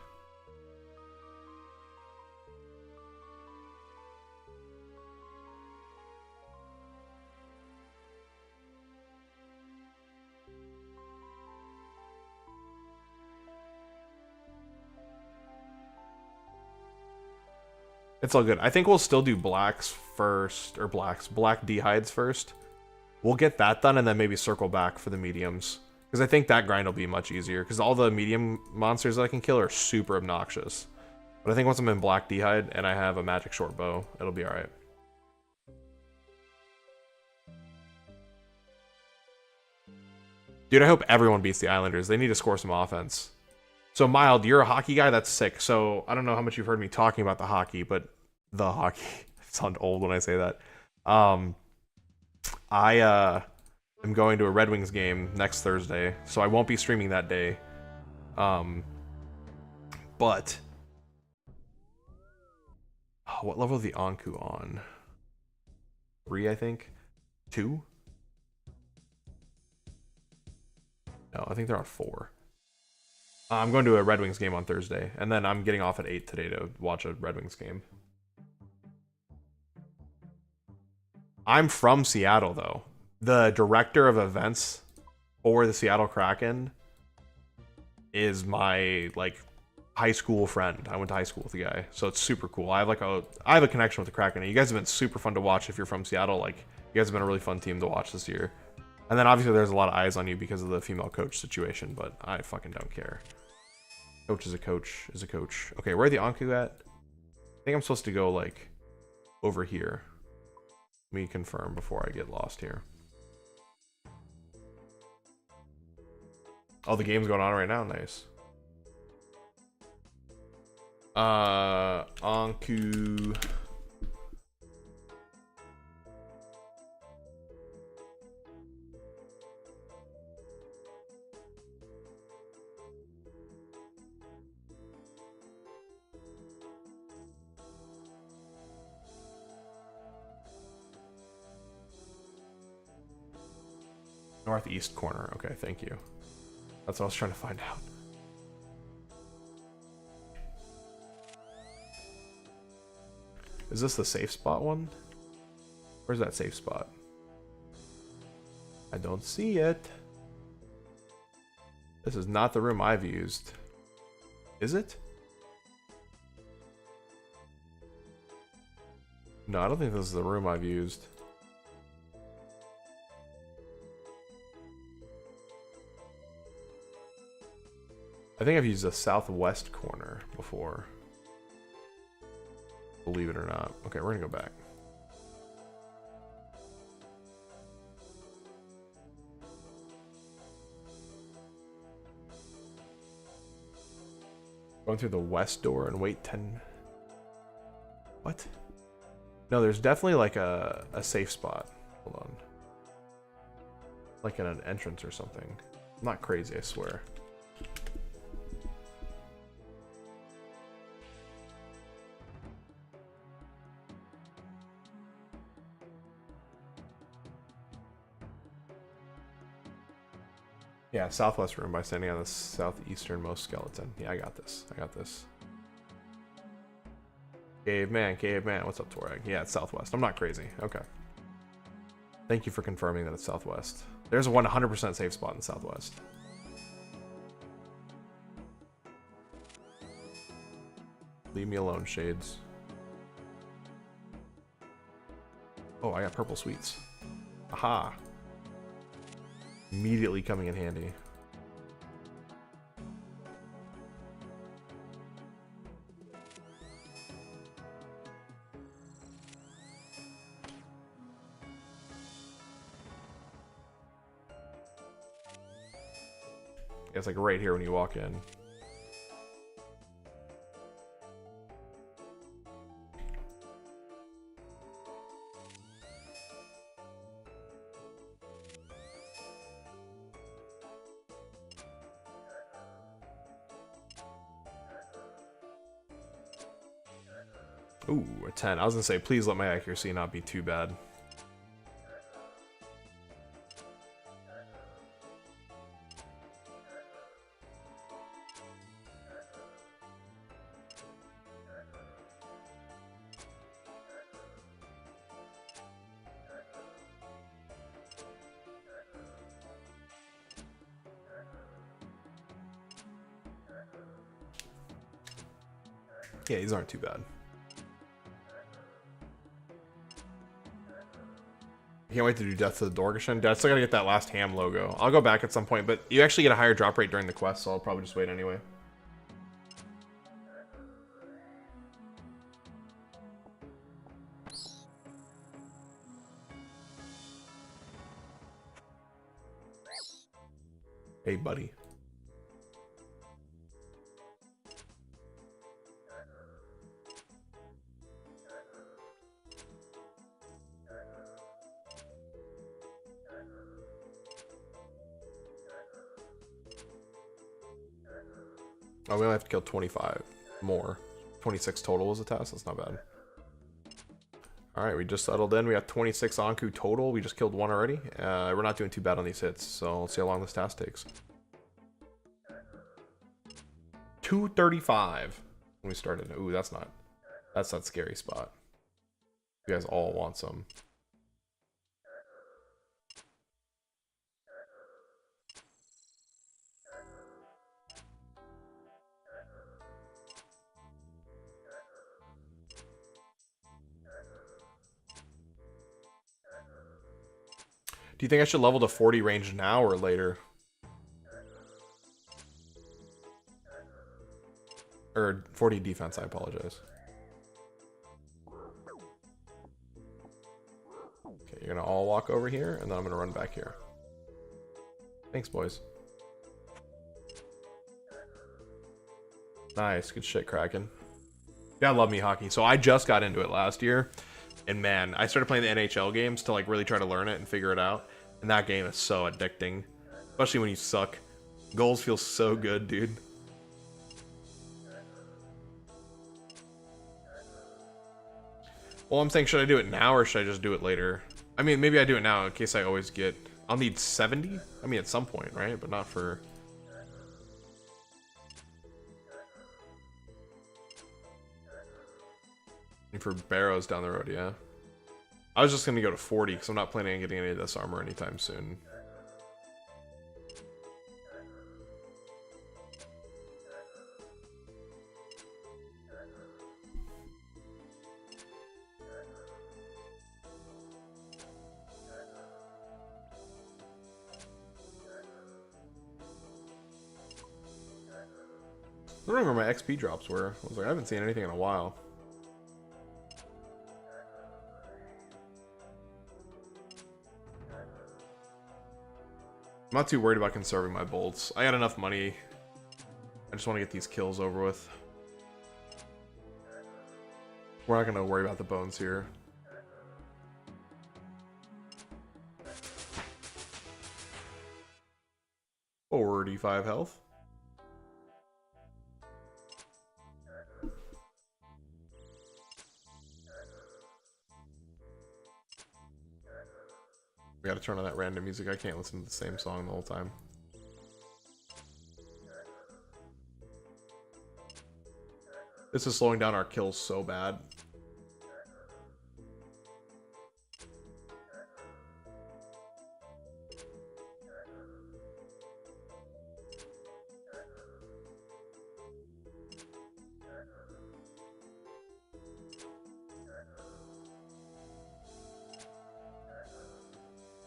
A: It's all good. I think we'll still do blacks first, or black dehydes first. We'll get that done and then maybe circle back for the mediums. Because I think that grind will be much easier. Because all the medium monsters that I can kill are super obnoxious. But I think once I'm in black dehyde and I have a magic short bow, it'll be alright. Dude, I hope everyone beats the Islanders. They need to score some offense. So, Mild, you're a hockey guy? That's sick. So, I don't know how much you've heard me talking about the hockey, but the hockey. I sound old when I say that. I am going to a Red Wings game next Thursday, so I won't be streaming that day. But what level is the Anku on? 3, I think. 2? No, I think they're on 4. I'm going to a Red Wings game on Thursday, and then I'm getting off at 8 today to watch a Red Wings game. I'm from Seattle, though. The director of events for the Seattle Kraken is my, like, high school friend. I went to high school with the guy, so it's super cool. I have a connection with the Kraken. You guys have been super fun to watch if you're from Seattle. Like, you guys have been a really fun team to watch this year. And then obviously there's a lot of eyes on you because of the female coach situation, but I fucking don't care. Coach is a coach is a coach. Okay, where are the Anku at? I think I'm supposed to go, like, over here. Let me confirm before I get lost here. Oh, the game's going on right now. Nice. Anku. Northeast corner. Okay, thank you. That's what I was trying to find out. Is this the safe spot one? Where's that safe spot? I don't see it. This is not the room I've used. Is it? No, I don't think this is the room I've used. I think I've used the southwest corner before. Believe it or not. Okay, we're gonna go back. Going through the west door and wait 10... What? No, there's definitely like a safe spot. Hold on. Like in an entrance or something. I'm not crazy, I swear. Yeah, southwest room by standing on the southeasternmost skeleton. Yeah, I got this. I got this. Caveman, caveman. What's up, Torag? Yeah, it's southwest. I'm not crazy. Okay. Thank you for confirming that it's southwest. There's a 100% safe spot in the southwest. Leave me alone, shades. Oh, I got purple sweets. Aha. Immediately coming in handy. It's like right here when you walk in. Ooh, a 10. I was gonna say, please let my accuracy not be too bad. Yeah, these aren't too bad. Can't wait to do Death to the Dorgashin. Dude, I still gotta get that last ham logo. I'll go back at some point, but you actually get a higher drop rate during the quest, so I'll probably just wait anyway. Hey, buddy. Oh, we only have to kill 25 more. 26 total was a task. That's not bad. Alright, we just settled in. We got 26 Anku total. We just killed one already. We're not doing too bad on these hits, so let's see how long this task takes. 235 when we started. Ooh, that's that scary spot. You guys all want some. Do you think I should level to 40 range now or later? Or 40 defense, I apologize. Okay, you're gonna all walk over here, and then I'm gonna run back here. Thanks, boys. Nice, good shit, Kraken. Yeah, I love me hockey. So I just got into it last year. And man, I started playing the NHL games to like really try to learn it and figure it out. And that game is so addicting. Especially when you suck. Goals feel so good, dude. Well, I'm saying, should I do it now or should I just do it later? I mean, maybe I do it now in case I always get... I'll need 70? I mean, at some point, right? But not for... For Barrows down the road, yeah. I was just gonna go to 40 because I'm not planning on getting any of this armor anytime soon. I don't remember where my XP drops were. I was like, I haven't seen anything in a while. I'm not too worried about conserving my bolts. I got enough money. I just want to get these kills over with. We're not going to worry about the bones here. Forward E5 health. We gotta turn on that random music. I can't listen to the same song the whole time. This is slowing down our kills so bad.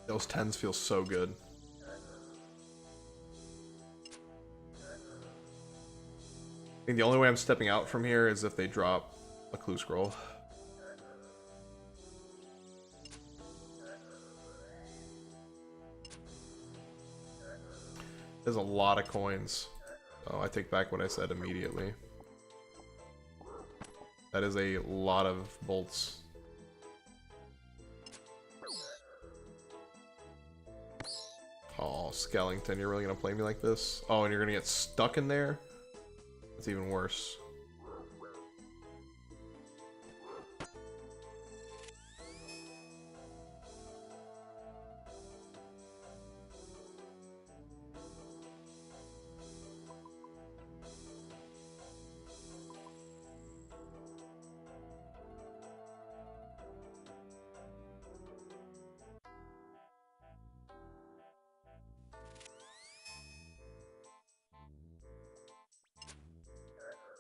A: Those 10s feel so good. I think the only way I'm stepping out from here is if they drop a clue scroll. There's a lot of coins. Oh, I take back what I said immediately. That is a lot of bolts. Oh, Skellington, you're really gonna play me like this? Oh, and you're gonna get stuck in there? That's even worse.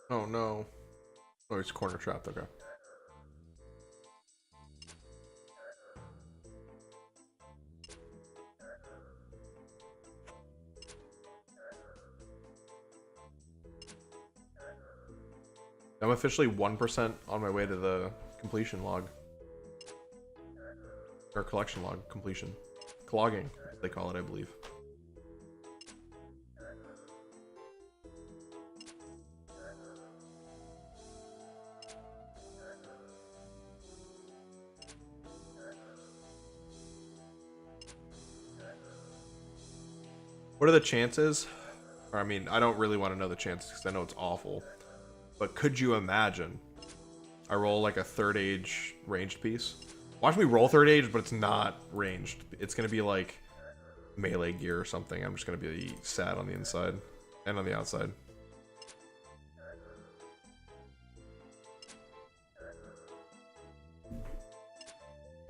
A: Oh no. Oh, it's corner trapped, okay. I'm officially 1% on my way to the completion log. Or collection log completion. Clogging, they call it, I believe. What are the chances? Or, I mean, I don't really want to know the chances because I know it's awful. But could you imagine I roll like a third age ranged piece? Watch me roll third age, but it's not ranged. It's going to be like melee gear or something. I'm just going to be sad on the inside and on the outside.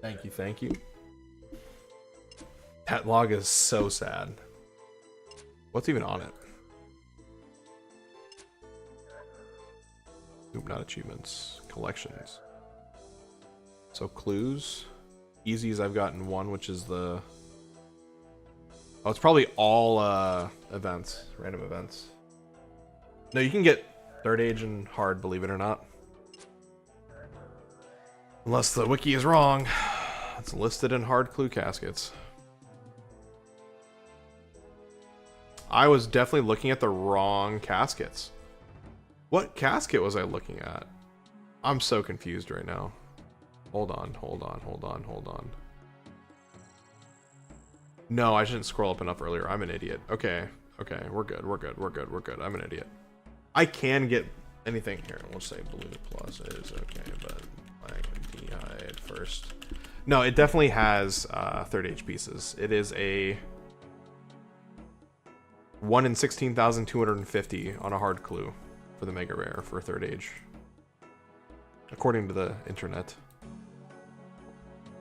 A: Thank you, thank you. That log is so sad. What's even on it? Oop, not achievements. Collections. So clues. Easies I've gotten one, which is the... Oh, it's probably all events. Random events. No, you can get third age and hard, believe it or not. Unless the wiki is wrong. It's listed in hard clue caskets. I was definitely looking at the wrong caskets. What casket was I looking at? I'm so confused right now. Hold on. No, I shouldn't scroll up enough earlier. I'm an idiot. Okay, we're good. I'm an idiot. I can get anything here. We'll say blue plus is okay, but I can de-hide first. No, it definitely has third age pieces. It is a 1 in 16,250 on a hard clue for the mega rare for third age, according to the internet.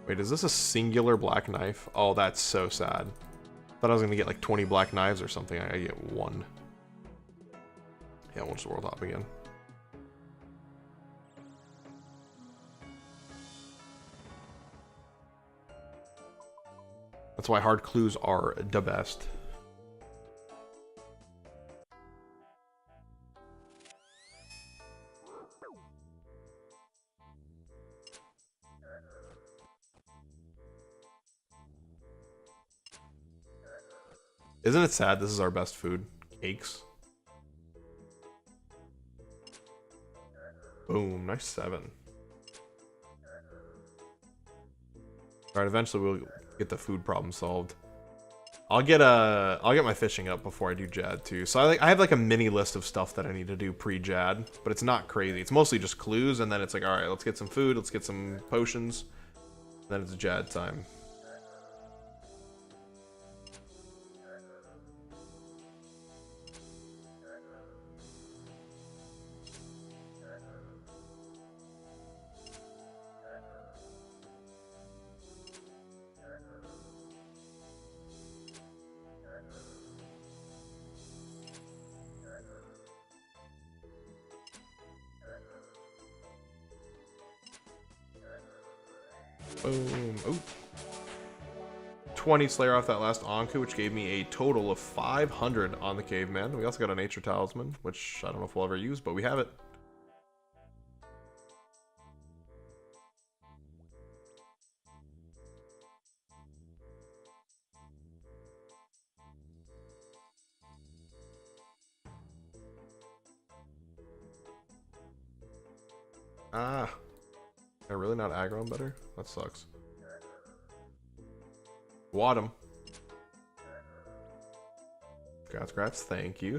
A: Wait, is this a singular black knife? Oh, that's so sad. Thought I was gonna get like 20 black knives or something. I get one. Yeah, we'll just world hop again. That's why hard clues are the best. Isn't it sad this is our best food? Cakes. Boom, nice 7. Alright, eventually we'll get the food problem solved. I'll get my fishing up before I do Jad too. So I have like a mini list of stuff that I need to do pre-Jad, but it's not crazy. It's mostly just clues, and then it's like, alright, let's get some food, let's get some potions. Then it's Jad time. Boom. Ooh. 20 Slayer off that last Anku, which gave me a total of 500 on the Caveman. We also got a Nature Talisman, which I don't know if we'll ever use, but we have it. Ah. Can I really not aggro him better? That sucks. Wad him. Scratch. Thank you.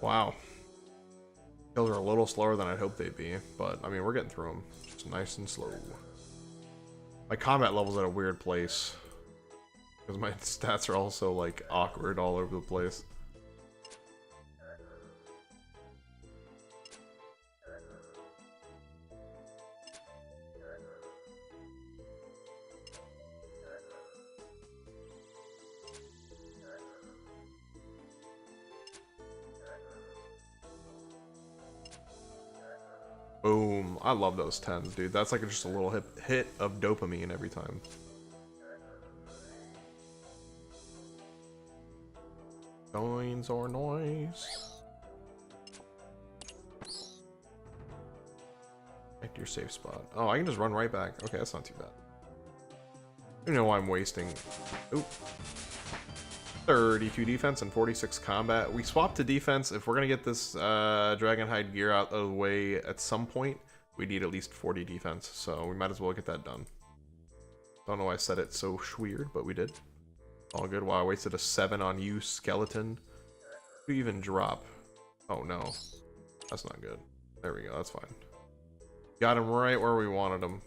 A: Wow. Kills are a little slower than I'd hoped they'd be, but I mean, we're getting through them. Just nice and slow. My combat level's at a weird place. Because my stats are also like awkward all over the place. Boom. I love those 10s, dude. That's like just a little hit of dopamine every time. Coins or noise. Back to your safe spot. Oh, I can just run right back. Okay, that's not too bad. You know why I'm wasting. Oop. 32 defense and 46 combat. We swapped to defense. If we're gonna get this Dragonhide gear out of the way at some point, we need at least 40 defense. So we might as well get that done. Don't know why I said it so weird, but we did. All good. Wow, I wasted a 7 on you, skeleton. Who even drop? Oh no, that's not good. There we go. That's fine. Got him right where we wanted him.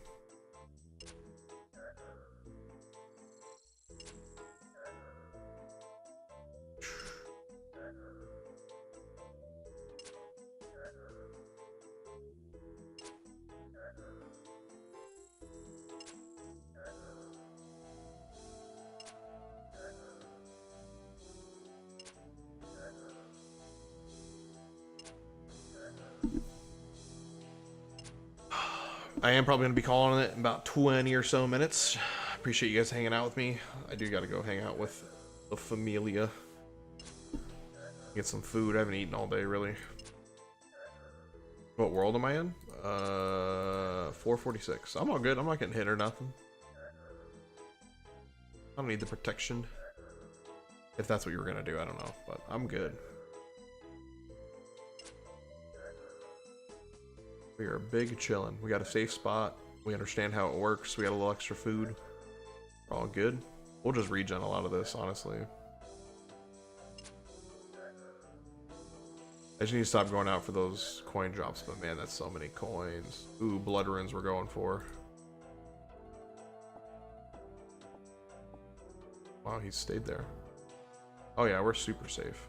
A: I am probably going to be calling it in about 20 or so minutes. Appreciate you guys hanging out with me. I do got to go hang out with the familia. Get some food. I haven't eaten all day, really. What world am I in? 446. I'm all good. I'm not getting hit or nothing. I don't need the protection. If that's what you were going to do, I don't know. But I'm good. We are big chillin'. We got a safe spot. We understand how it works. We got a little extra food. We're all good. We'll just regen a lot of this, honestly. I just need to stop going out for those coin drops, but man, that's so many coins. Ooh, blood runes we're going for. Wow, he stayed there. Oh yeah, we're super safe.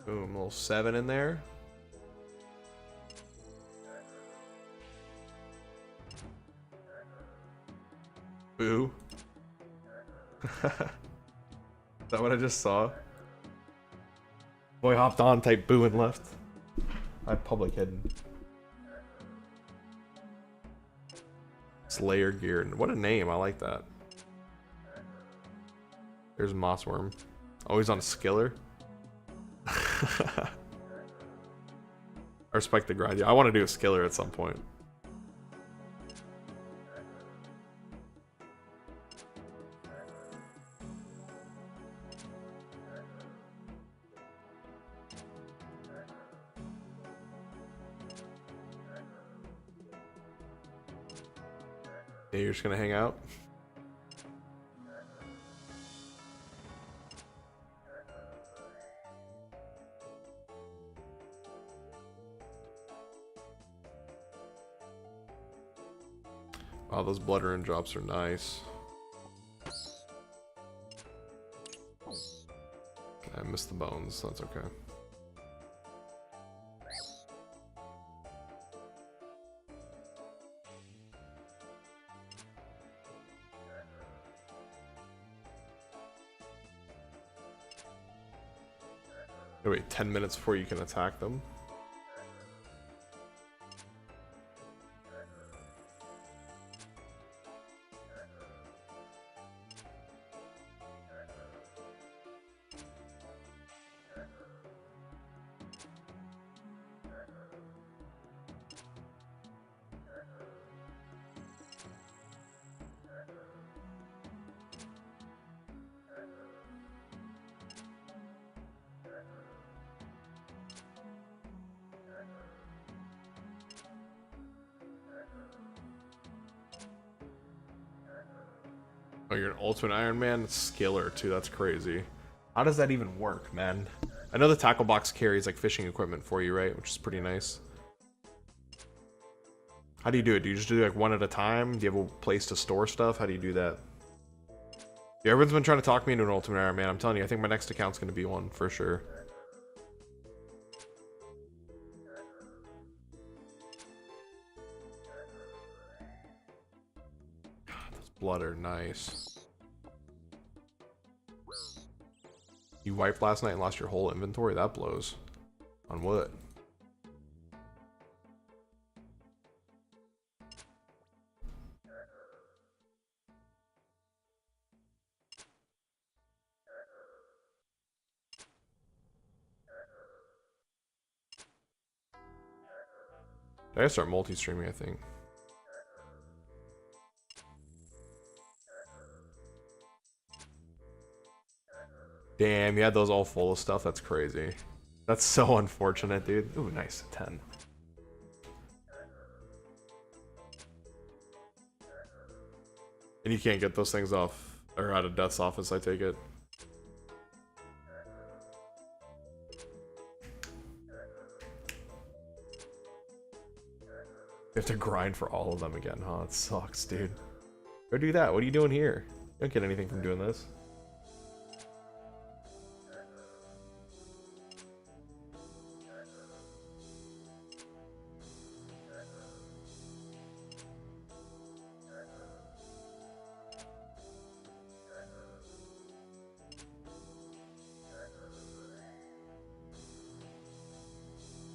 A: Boom, little 7 in there. Boo. Is that what I just saw? Boy hopped on, type boo and left. I public hidden. Slayer gear. What a name, I like that. There's Mossworm. Oh, he's on a skiller. I respect the grind. Yeah, I want to do a skiller at some point. Yeah, you're just gonna hang out? Wow, those blood rune drops are nice. I missed the bones, that's okay. Wait 10 minutes before you can attack them. Oh, you're an ultimate Ironman skiller too. That's crazy. How does that even work, man? I know the tackle box carries like fishing equipment for you, right? Which is pretty nice. How do you do it? Do you just do like one at a time? Do you have a place to store stuff? How do you do that? Yeah, everyone's been trying to talk me into an ultimate Ironman. I'm telling you, I think my next account's gonna be one for sure. Blood are nice. You wiped last night and lost your whole inventory? That blows. On what? I gotta start multi-streaming, I think. Damn, you had those all full of stuff? That's crazy. That's so unfortunate, dude. Ooh, nice. 10. And you can't get those things off, or out of Death's office, I take it. You have to grind for all of them again, huh? It sucks, dude. Go do that. What are you doing here? You don't get anything from doing this.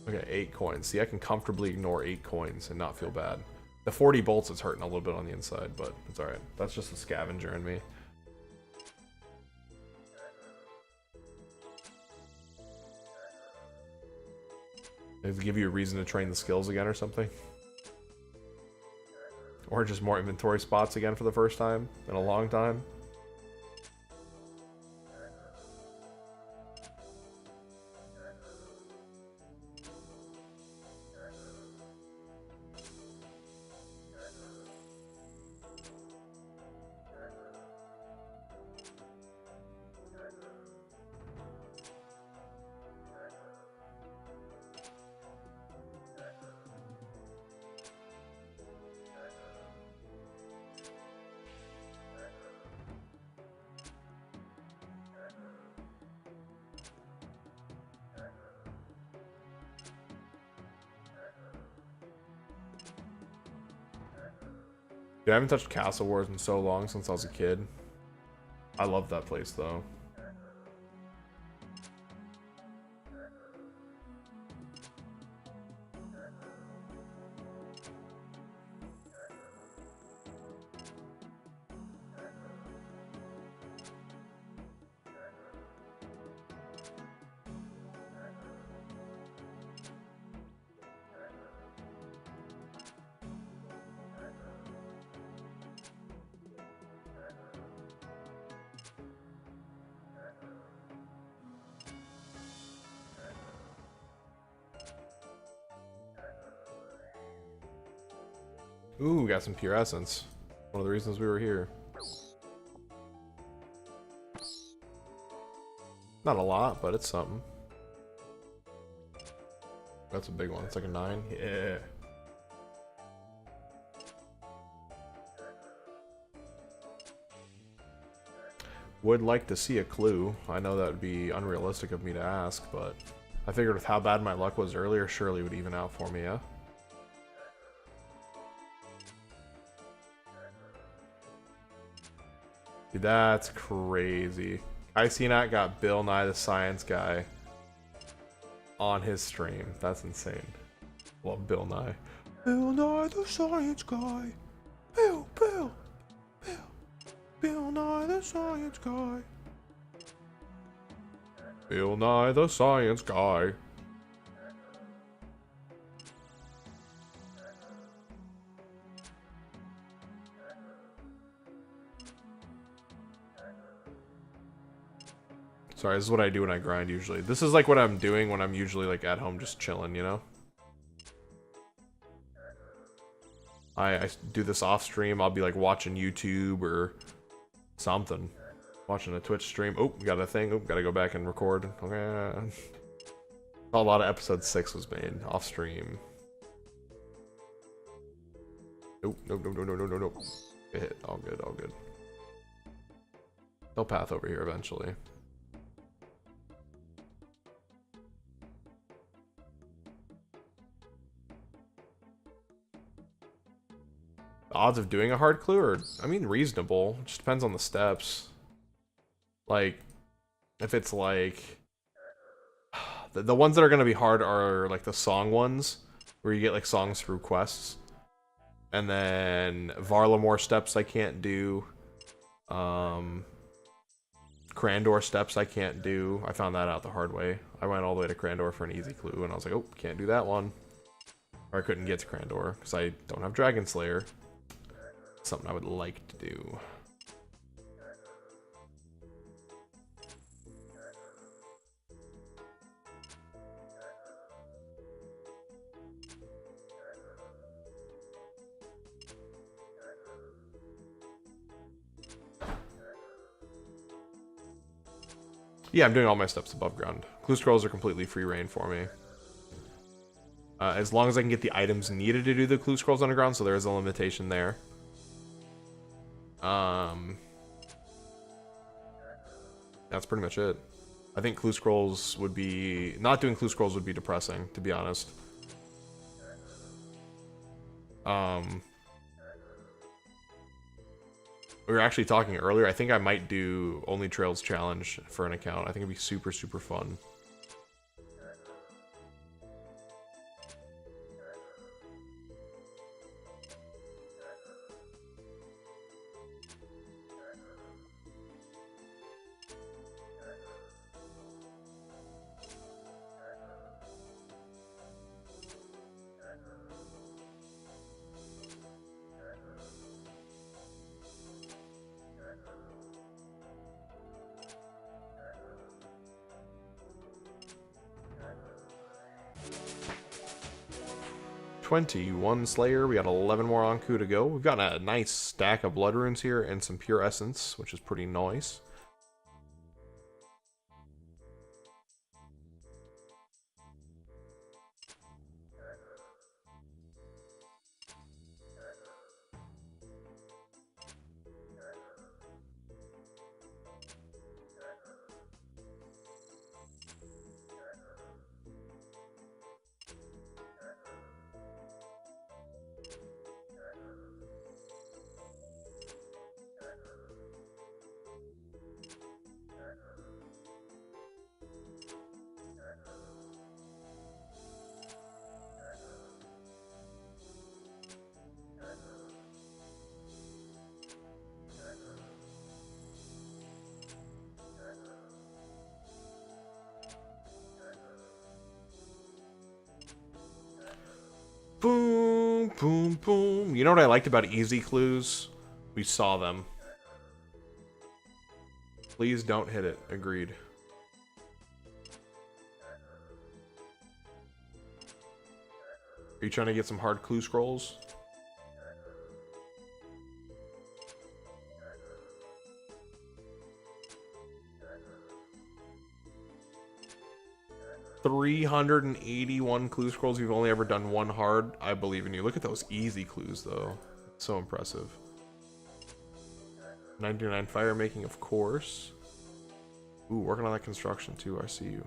A: Okay, 8 coins. See, I can comfortably ignore 8 coins and not feel bad. The 40 bolts is hurting a little bit on the inside, but it's alright. That's just a scavenger in me. Does it give you a reason to train the skills again or something? Or just more inventory spots again for the first time in a long time? Dude, I haven't touched Castle Wars in so long, since I was a kid. I love that place, though. Ooh, got some pure essence. One of the reasons we were here. Not a lot, but it's something. That's a big one. It's like a 9. Yeah. Would like to see a clue. I know that would be unrealistic of me to ask, but I figured with how bad my luck was earlier, surely it would even out for me, yeah? Dude, that's crazy. I seen that got Bill Nye the Science Guy on his stream. That's insane. Love Bill Nye. Bill Nye the Science Guy. Bill. Bill Nye the Science Guy. Bill Nye the Science Guy. Sorry, this is what I do when I grind usually. This is like what I'm doing when I'm usually like at home just chilling, you know? I do this off stream. I'll be like watching YouTube or something. Watching a Twitch stream. Oh, got a thing. Oh, gotta go back and record. Okay. A lot of episode 6 was made off stream. Nope, nope. Get hit. All good, all good. They'll path over here eventually. The odds of doing a hard clue are, I mean, reasonable. It just depends on the steps. Like, if it's like... The ones that are going to be hard are like the song ones, where you get like songs through quests. And then Varlamore steps I can't do. Crandor steps I can't do. I found that out the hard way. I went all the way to Crandor for an easy clue, and I was like, oh, can't do that one. Or I couldn't get to Crandor because I don't have Dragon Slayer. Something I would like to do. Yeah, I'm doing all my steps above ground. Clue scrolls are completely free reign for me. As long as I can get the items needed to do the clue scrolls underground, so there is a limitation there. That's pretty much it. I think clue scrolls would be... Not doing clue scrolls would be depressing, to be honest. We were actually talking earlier. I think I might do Only Trails Challenge for an account. I think it'd be super, super fun. One Slayer. We got 11 more Anku to go. We've got a nice stack of Blood Runes here and some Pure Essence, which is pretty nice. Boom, boom, boom. You know what I liked about easy clues? We saw them. Please don't hit it. Agreed. Are you trying to get some hard clue scrolls? $381 clue scrolls. You've only ever done one hard. I believe in you. Look at those easy clues, though. So impressive. 99 fire making, of course. Ooh, working on that construction, too. I see you.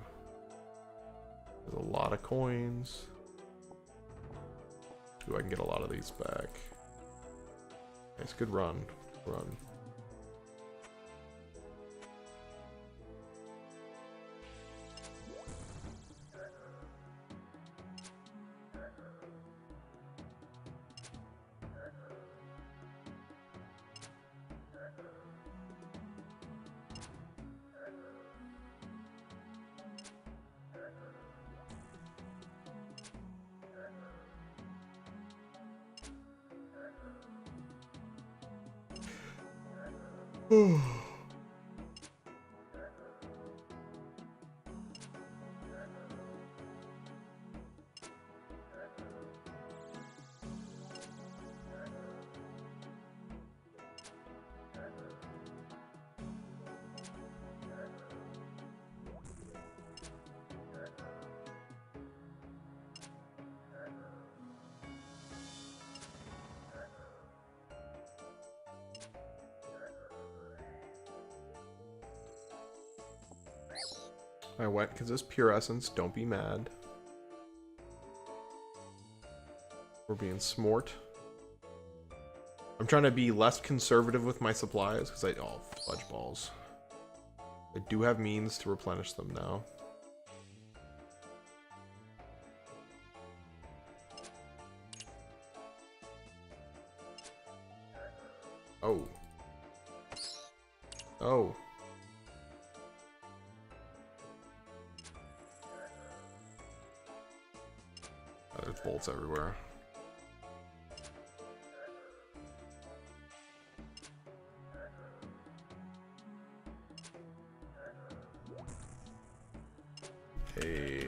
A: There's a lot of coins. Ooh, I can get a lot of these back. Nice, good run. Good run. I went because it's pure essence. Don't be mad. We're being smart. I'm trying to be less conservative with my supplies because oh, fudge balls. I do have means to replenish them now. Oh. Oh. there's bolts everywhere. Hey.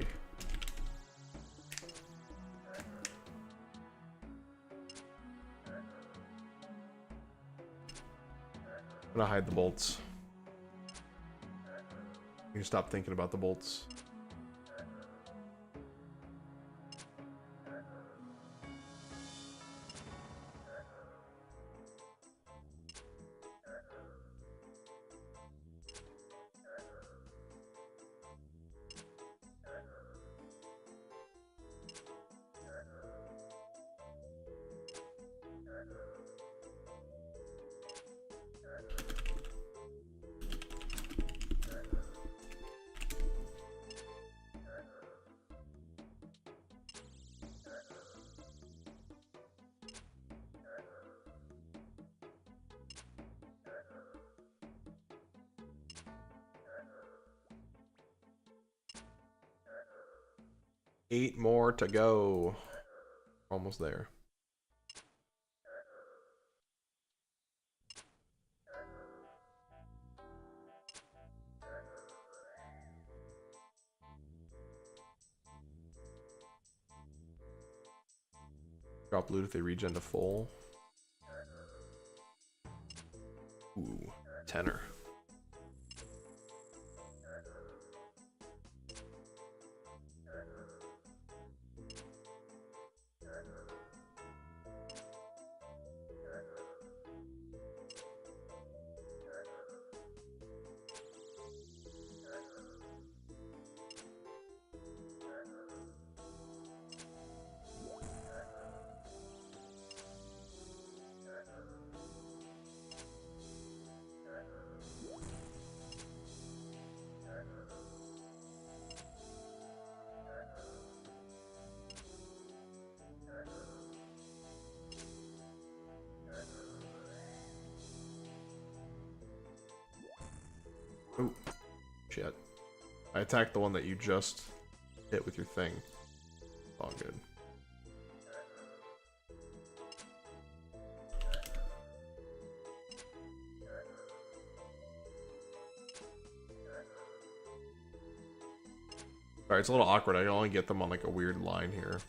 A: I'm gonna hide the bolts. You stop thinking about the bolts. Eight more to go. Almost there. Drop loot if they regen to full. Ooh, tenor. Ooh, shit. I attacked the one that you just hit with your thing. All good. Alright, it's a little awkward. I can only get them on like a weird line here.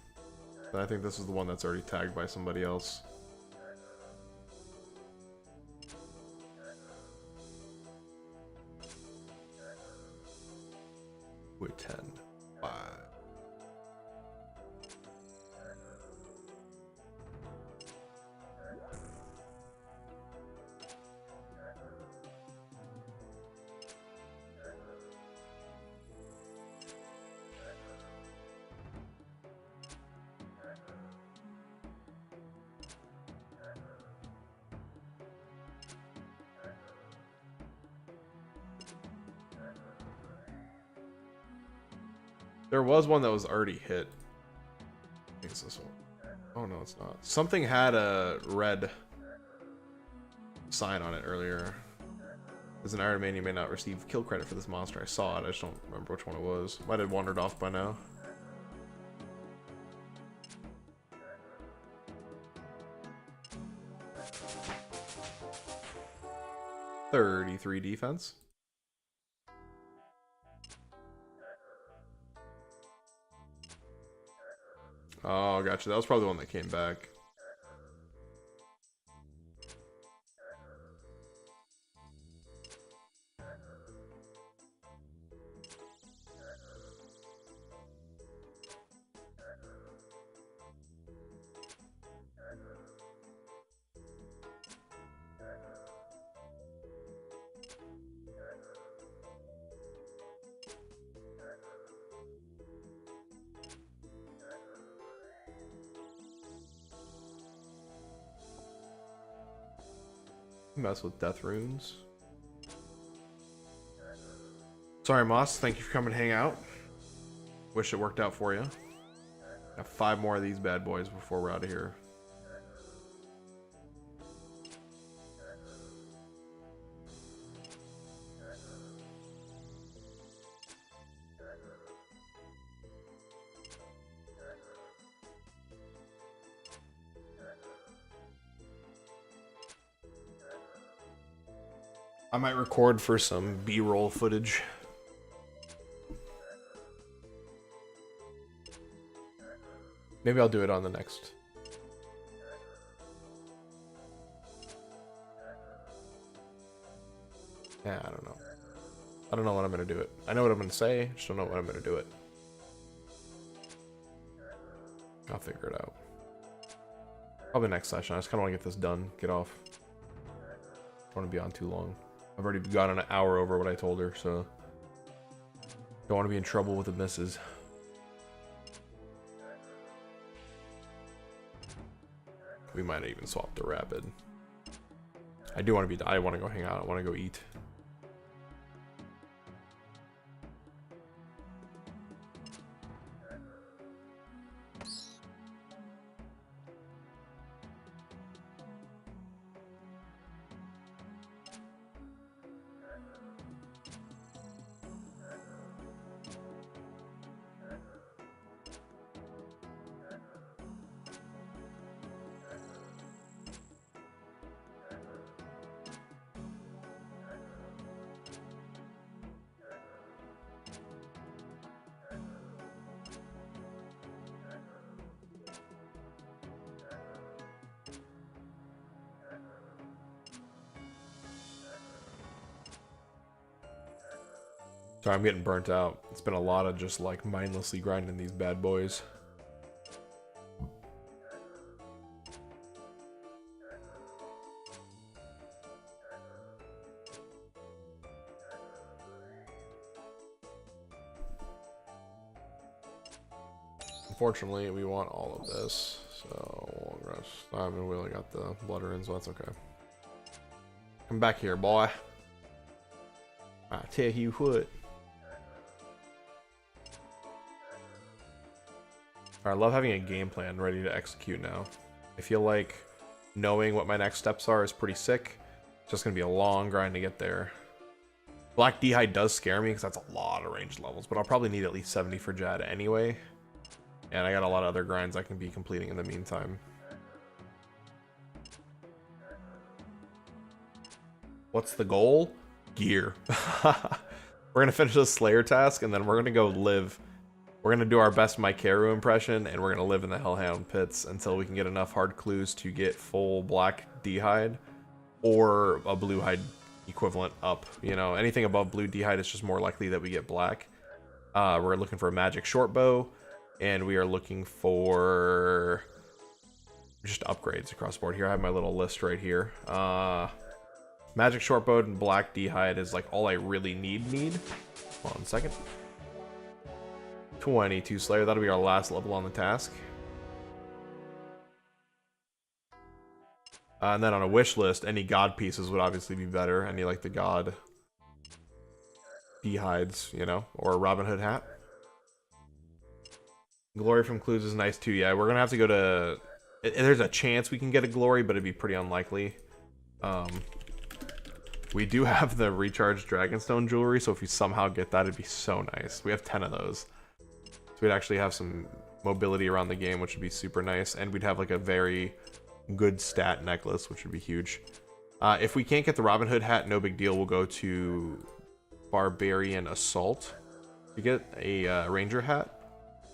A: But I think this is the one that's already tagged by somebody else. With 10, 5. There was one that was already hit. I think it's this one. Oh no, it's not. Something had a red sign on it earlier. As an Ironman, you may not receive kill credit for this monster. I saw it, I just don't remember which one it was. Might have wandered off by now. .33 defense. Oh, gotcha. That was probably the one that came back. Mess with death runes. Sorry, Moss. Thank you for coming to hang out. Wish it worked out for you. Got 5 more of these bad boys before we're out of here. I might record for some B-roll footage. Maybe I'll do it on the next. Yeah, I don't know. I don't know what I'm gonna do it. I know what I'm gonna say, just don't know what I'm gonna do it. I'll figure it out. Probably next session. I just kind of want to get this done. Get off. Don't want to be on too long. I've already got an hour over what I told her, so don't want to be in trouble with the missus. We might even swap to rapid. I do want to be. I want to go hang out. I want to go eat. Sorry, I'm getting burnt out. It's been a lot of just like mindlessly grinding these bad boys. Unfortunately, we want all of this, so I mean, we only got the blood runes, so that's okay. Come back here, boy. I tell you what. I love having a game plan ready to execute now. I feel like knowing what my next steps are is pretty sick. It's just gonna be a long grind to get there. Black D'hide does scare me because that's a lot of ranged levels, but I'll probably need at least 70 for Jad anyway. And I got a lot of other grinds I can be completing in the meantime. What's the goal? Gear. We're gonna finish this Slayer task and then we're gonna go live. We're gonna do our best Mykeru impression and we're gonna live in the Hellhound pits until we can get enough hard clues to get full black D'hide or a blue hide equivalent up. You know, anything above blue D'hide is just more likely that we get black. We're looking for a magic short bow and we are looking for just upgrades across the board. Here I have my little list right here. Magic shortbow and black D'hide is like all I really need. Hold on a second. 22 Slayer, that'll be our last level on the task. And then on a wish list, any god pieces would obviously be better. Any like the god D'hides, you know, or a Robin Hood hat. Glory from clues is nice too. Yeah, we're gonna have to go to. There's a chance we can get a glory, but it'd be pretty unlikely. We do have the recharged Dragonstone jewelry, so if we somehow get that, it'd be so nice. We have 10 of those. So we'd actually have some mobility around the game, which would be super nice. And we'd have like a very good stat necklace, which would be huge. If we can't get the Robin Hood hat, no big deal. We'll go to Barbarian Assault to get a Ranger hat.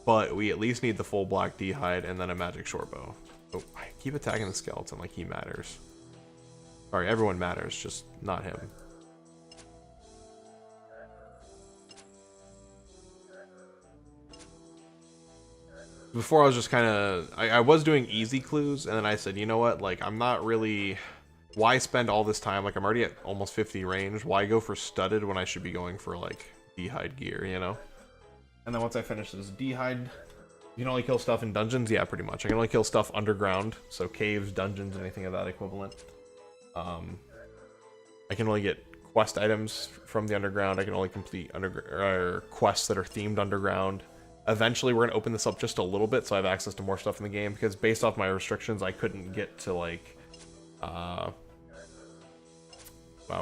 A: But we at least need the full black D'hide and then a magic shortbow. Oh, I keep attacking the skeleton like he matters. Sorry, everyone matters, just not him. Before I was just kind of... I was doing easy clues, and then I said, you know what, like, I'm not really... Why spend all this time? Like, I'm already at almost 50 range. Why go for studded when I should be going for, like, D'hide gear, you know? And then once I finish this D'hide, you can only kill stuff in dungeons? Yeah, pretty much. I can only kill stuff underground, so caves, dungeons, anything of that equivalent. I can only get quest items from the underground. I can only complete quests that are themed underground. Eventually, we're going to open this up just a little bit so I have access to more stuff in the game, because based off my restrictions, I couldn't get to, like, wow,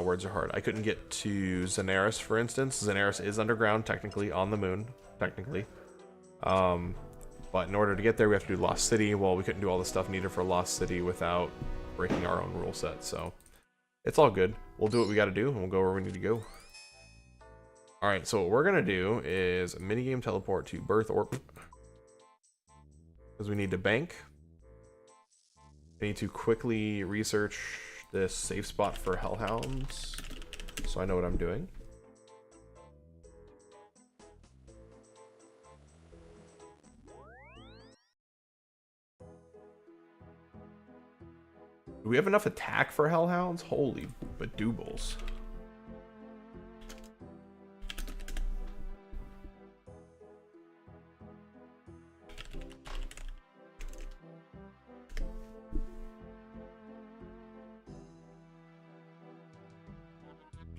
A: words are hard. I couldn't get to Xanaris, for instance. Xanaris is underground, technically, on the moon, technically. But in order to get there, we have to do Lost City. Well, we couldn't do all the stuff needed for Lost City without breaking our own rule set, so It's all good. We'll do what we got to do, and we'll go where we need to go. All right, so what we're gonna do is minigame teleport to Birth Orb, because we need to bank. I need to quickly research this safe spot for hellhounds, so I know what I'm doing. Do we have enough attack for hellhounds? Holy badoobles.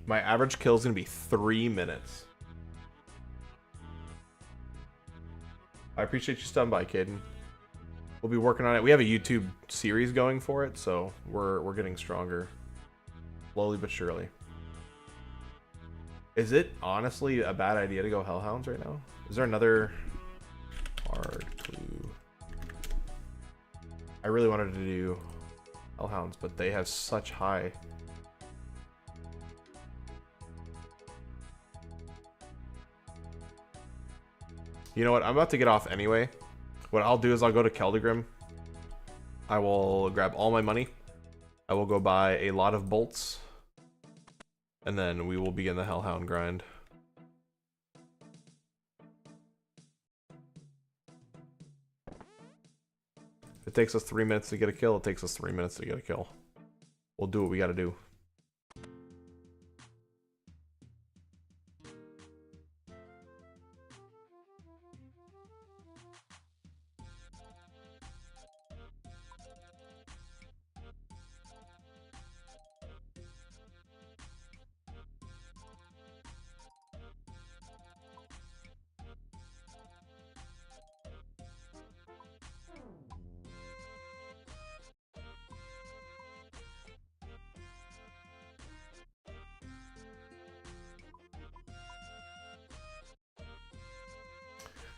A: My average kill is going to be 3 minutes. I appreciate you stopping by, Caden. We'll be working on it. We have a YouTube series going for it, so we're getting stronger. Slowly but surely. Is it honestly a bad idea to go hellhounds right now? Is there another hard clue? I really wanted to do hellhounds, but they have such high... You know what? I'm about to get off anyway. What I'll do is I'll go to Keldegrim. I will grab all my money. I will go buy a lot of bolts. And then we will begin the Hellhound grind. If it takes us 3 minutes to get a kill, it takes us 3 minutes to get a kill. We'll do what we gotta do.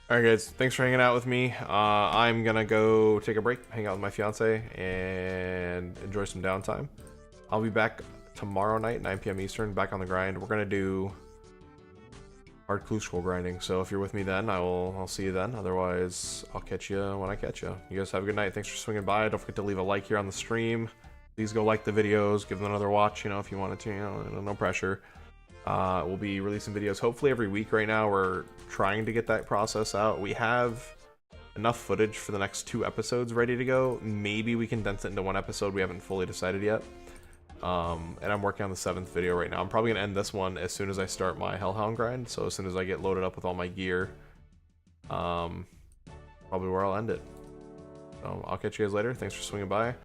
A: Alright guys, thanks for hanging out with me. I'm gonna go take a break, hang out with my fiance, and enjoy some downtime. I'll be back tomorrow night, 9 p.m. Eastern, back on the grind. We're gonna do hard clue scroll grinding, so if you're with me then, I'll see you then. Otherwise, I'll catch you when I catch you. You guys have a good night. Thanks for swinging by. Don't forget to leave a like here on the stream. Please go like the videos, give them another watch, you know, if you wanted to, you know, no pressure. We'll be releasing videos hopefully every week. Right now we're trying to get that process out. We have enough footage for the next 2 episodes ready to go. Maybe we condense it into 1 episode. We haven't fully decided yet. And I'm working on the 7th video right now. I'm probably gonna end this one as soon as I start my Hellhound grind. So as soon as I get loaded up with all my gear, probably where I'll end it. So I'll catch you guys later. Thanks for swinging by.